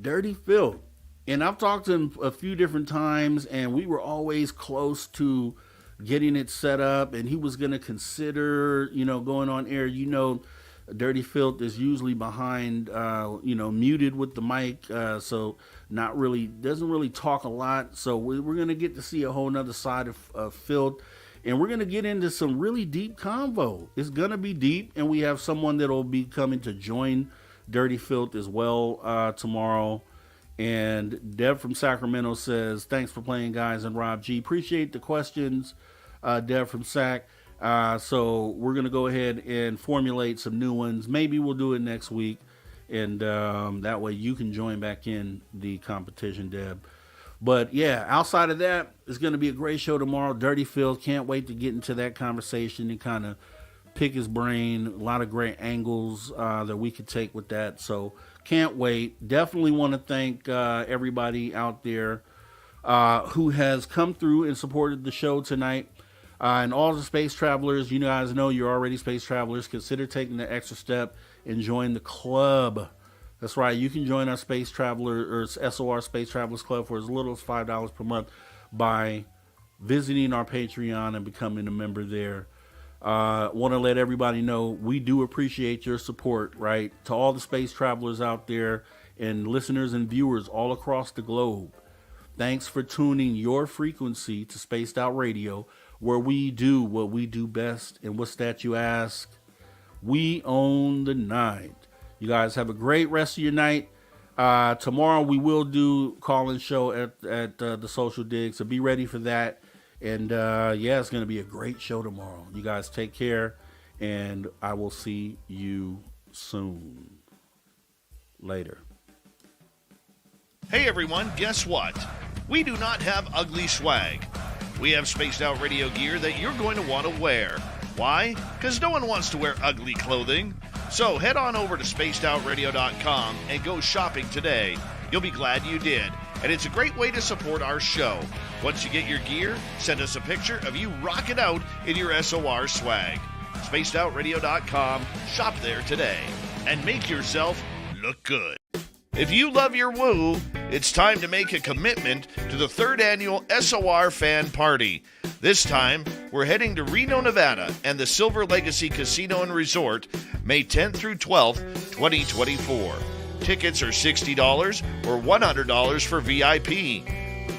Dirty Filth. And I've talked to him a few different times, and we were always close to getting it set up, and he was going to consider, going on air. Dirty Filth is usually behind, muted with the mic, so doesn't really talk a lot. So we're going to get to see a whole nother side of Filth, and we're going to get into some really deep convo. It's going to be deep, and we have someone that will be coming to join Dirty Filth as well tomorrow. And Deb from Sacramento says, thanks for playing, guys, and Rob G. Appreciate the questions, Deb from Sac. So we're going to go ahead and formulate some new ones. Maybe we'll do it next week. And that way you can join back in the competition, Deb. But yeah, outside of that, it's going to be a great show tomorrow. Dirty Phil, can't wait to get into that conversation and kind of pick his brain. A lot of great angles that we could take with that. So can't wait. Definitely want to thank everybody out there who has come through and supported the show tonight. And all the space travelers, you guys know you're already space travelers. Consider taking the extra step and join the club. That's right. You can join our Space Traveler or SOR Space Travelers Club for as little as $5 per month by visiting our Patreon and becoming a member there. Want to let everybody know we do appreciate your support, right? To all the space travelers out there and listeners and viewers all across the globe, thanks for tuning your frequency to Spaced Out Radio, where we do what we do best. And what's that, you ask? We own the night. You guys have a great rest of your night. Tomorrow we will do call-in show at the Social Dig, so be ready for that. And yeah, it's going to be a great show tomorrow. You guys take care, and I will see you soon. Later. Hey everyone, guess what? We do not have ugly swag. We have Spaced Out Radio gear that you're going to want to wear. Why? Because no one wants to wear ugly clothing. So head on over to spacedoutradio.com and go shopping today. You'll be glad you did. And it's a great way to support our show. Once you get your gear, send us a picture of you rocking out in your SOR swag. spacedoutradio.com, shop there today, and make yourself look good. If you love your woo, it's time to make a commitment to the 3rd annual SOR Fan Party. This time, we're heading to Reno, Nevada, and the Silver Legacy Casino and Resort, May 10th through 12th, 2024. Tickets are $60 or $100 for VIP.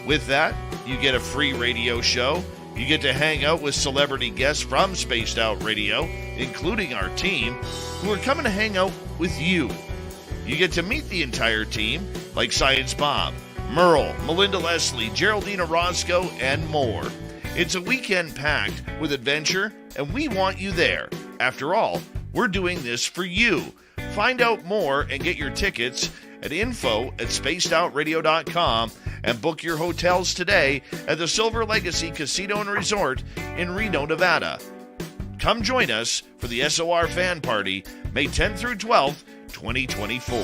With that, you get a free radio show. You get to hang out with celebrity guests from Spaced Out Radio, including our team, who are coming to hang out with you. You get to meet the entire team, like Science Bob, Merle, Melinda Leslie, Geraldine Orozco, and more. It's a weekend packed with adventure, and we want you there. After all, we're doing this for you. Find out more and get your tickets at info@spacedoutradio.com and book your hotels today at the Silver Legacy Casino and Resort in Reno, Nevada. Come join us for the SOR Fan Party, May 10th through 12th, 2024.